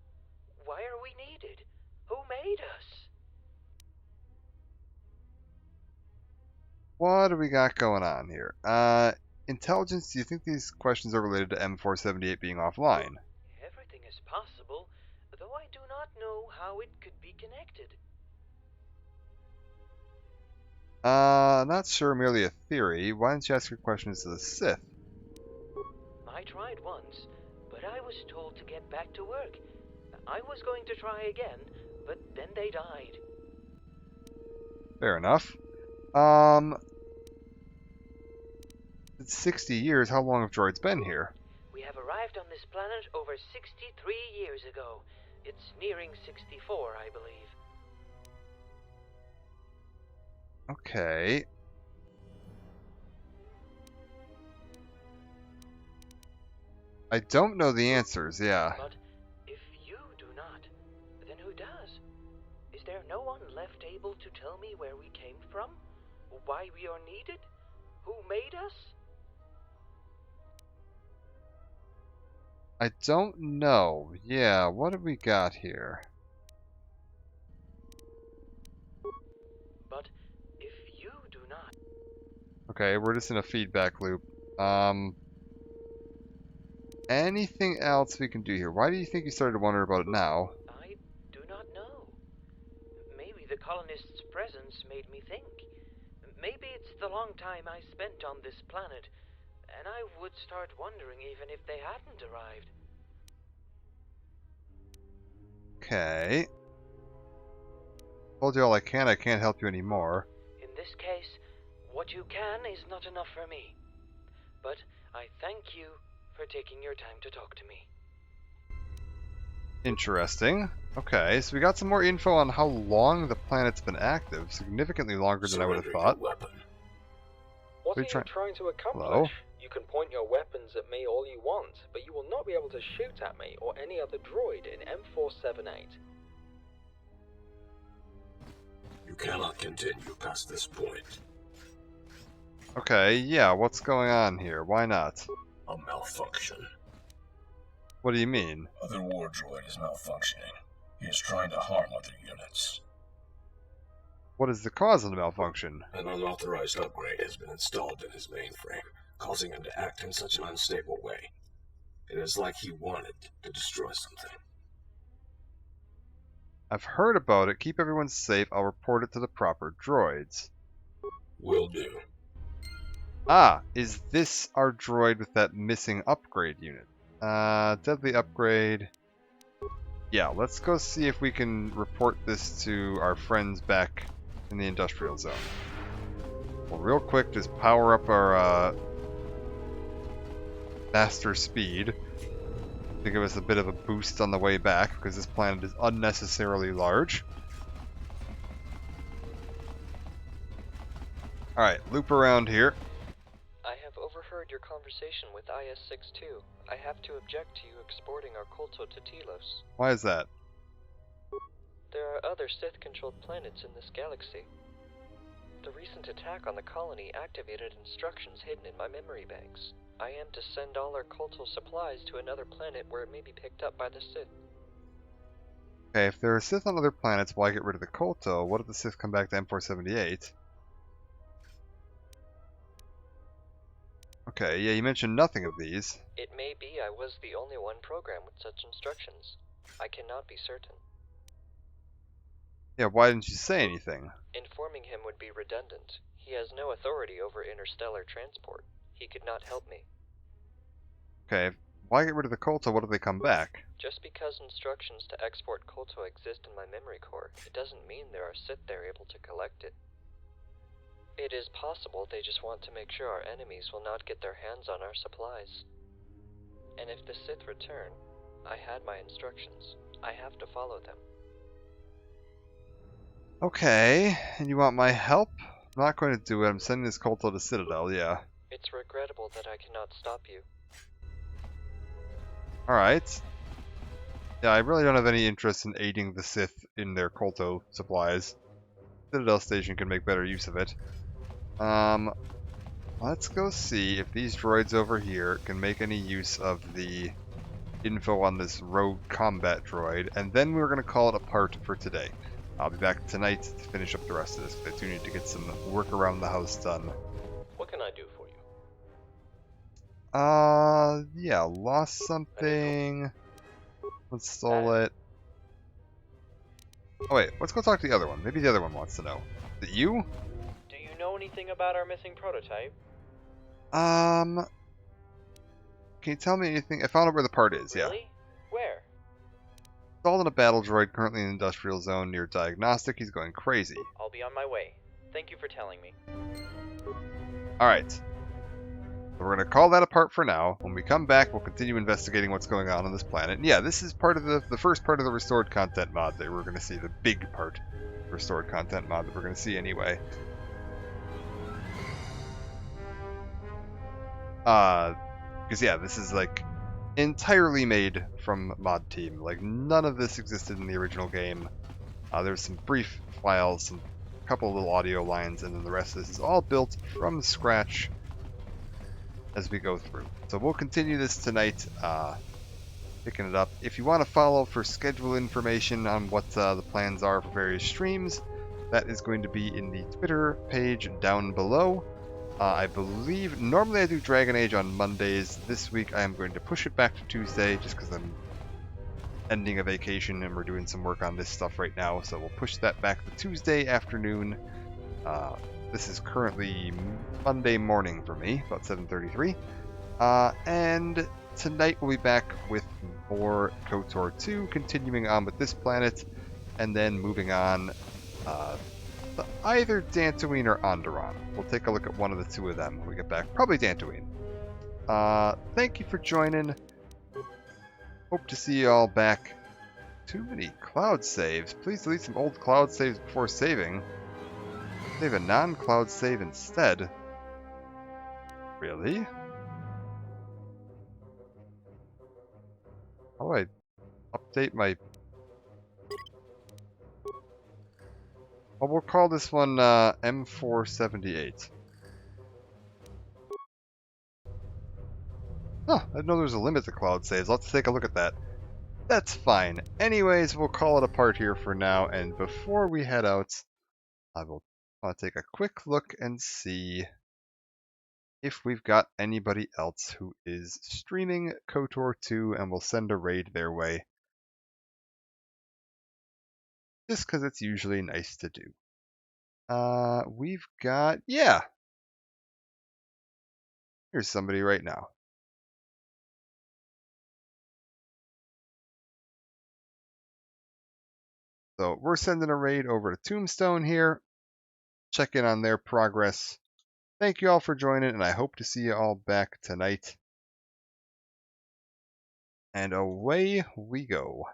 Why are we needed? Who made us? What do we got going on here? Intelligence, do you think these questions are related to M478 being offline? Everything is possible, though I do not know how it could be connected. Not sure, merely a theory. Why don't you ask your questions to the Sith? I tried once, but I was told to get back to work. I was going to try again, but then they died. Fair enough. It's 60 years. How long have droids been here? We have arrived on this planet over 63 years ago. It's nearing 64, I believe. Okay. I don't know the answers, yeah. But if you do not, then who does? Is there no one left able to tell me where we came from? Why we are needed? Who made us? I don't know. Yeah, what have we got here? But if you do not... Okay, we're just in a feedback loop. Anything else we can do here? Why do you think you started to wonder about it now? I do not know. Maybe the colonists' presence made me think. Maybe it's the long time I spent on this planet, and I would start wondering even if they hadn't arrived. Okay. Told you all I can't help you anymore. In this case, what you can is not enough for me. But I thank you for taking your time to talk to me. Interesting. Okay, so we got some more info on how long the planet's been active. Significantly longer than I would have thought. What are you trying to accomplish? Hello? You can point your weapons at me all you want, but you will not be able to shoot at me or any other droid in M478. You cannot continue past this point. Okay, yeah, what's going on here? Why not? A malfunction. What do you mean? Other war droid is malfunctioning. He is trying to harm other units. What is the cause of the malfunction? An unauthorized upgrade has been installed in his mainframe, causing him to act in such an unstable way. It is like he wanted to destroy something. I've heard about it. Keep everyone safe. I'll report it to the proper droids. Will do. Ah, is this our droid with that missing upgrade unit? Deadly upgrade. Yeah, let's go see if we can report this to our friends back in the industrial zone. Well, real quick, just power up our faster speed to give us a bit of a boost on the way back, because this planet is unnecessarily large. Alright, loop around here. I have overheard your conversation with IS-62. I have to object to you exporting our Kolto to Telos. Why is that? There are other Sith-controlled planets in this galaxy. The recent attack on the colony activated instructions hidden in my memory banks. I am to send all our Kolto supplies to another planet where it may be picked up by the Sith. Okay, if there are Sith on other planets, why get rid of the Kolto? What if the Sith come back to M478? Okay, yeah, you mentioned nothing of these. It may be I was the only one programmed with such instructions. I cannot be certain. Yeah, why didn't you say anything? Informing him would be redundant. He has no authority over interstellar transport. He could not help me. Okay, why get rid of the Kolto? What if they come back? Just because instructions to export Kolto exist in my memory core, it doesn't mean there are Sith there able to collect it. It is possible they just want to make sure our enemies will not get their hands on our supplies. And if the Sith return, I had my instructions. I have to follow them. Okay, and you want my help? I'm not going to do it. I'm sending this Kolto to Citadel, yeah. It's regrettable that I cannot stop you. Alright. Yeah, I really don't have any interest in aiding the Sith in their Kolto supplies. Citadel Station can make better use of it. Let's go see if these droids over here can make any use of the info on this rogue combat droid, and then we're going to call it a part for today. I'll be back tonight to finish up the rest of this, because I do need to get some work around the house done. What can I do for you? Yeah, lost something. Let's stole it. Oh wait, let's go talk to the other one. Maybe the other one wants to know. Is it you? Do you know anything about our missing prototype? Can you tell me anything? I found out where the part is, yeah. Really? Where? Installed in a battle droid currently in the industrial zone near Diagnostic. He's going crazy. I'll be on my way. Thank you for telling me. Alright. So we're going to call that a part for now. When we come back, we'll continue investigating what's going on this planet. And yeah, this is part of the first part of the restored content mod that we're going to see. The big part. Restored content mod that we're going to see anyway. Because yeah, this is like entirely made from Mod Team. Like none of this existed in the original game. There's some brief files, some couple of little audio lines, and then the rest of this is all built from scratch as we go through. So we'll continue this tonight, picking it up. If you want to follow for schedule information on what the plans are for various streams, that is going to be in the Twitter page down below. I believe, normally I do Dragon Age on Mondays. This week I am going to push it back to Tuesday just because I'm ending a vacation and we're doing some work on this stuff right now. So we'll push that back to Tuesday afternoon. This is currently Monday morning for me, about 7:33. And tonight we'll be back with more KOTOR 2, continuing on with this planet, and then moving on to either Dantooine or Onderon. We'll take a look at one of the two of them when we get back. Probably Dantooine. Thank you for joining. Hope to see you all back. Too many cloud saves. Please delete some old cloud saves before saving. Save a non-cloud save instead. Really? How do I update my... Well, we'll call this one M478. Huh, I didn't know there was a limit to cloud saves. Let's take a look at that. That's fine. Anyways, we'll call it a part here for now, and before we head out, I will take a quick look and see if we've got anybody else who is streaming KOTOR 2, and we'll send a raid their way. Just because it's usually nice to do. We've got... yeah! Here's somebody right now. So we're sending a raid over to Tombstone here. Check in on their progress. Thank you all for joining, and I hope to see you all back tonight. And away we go.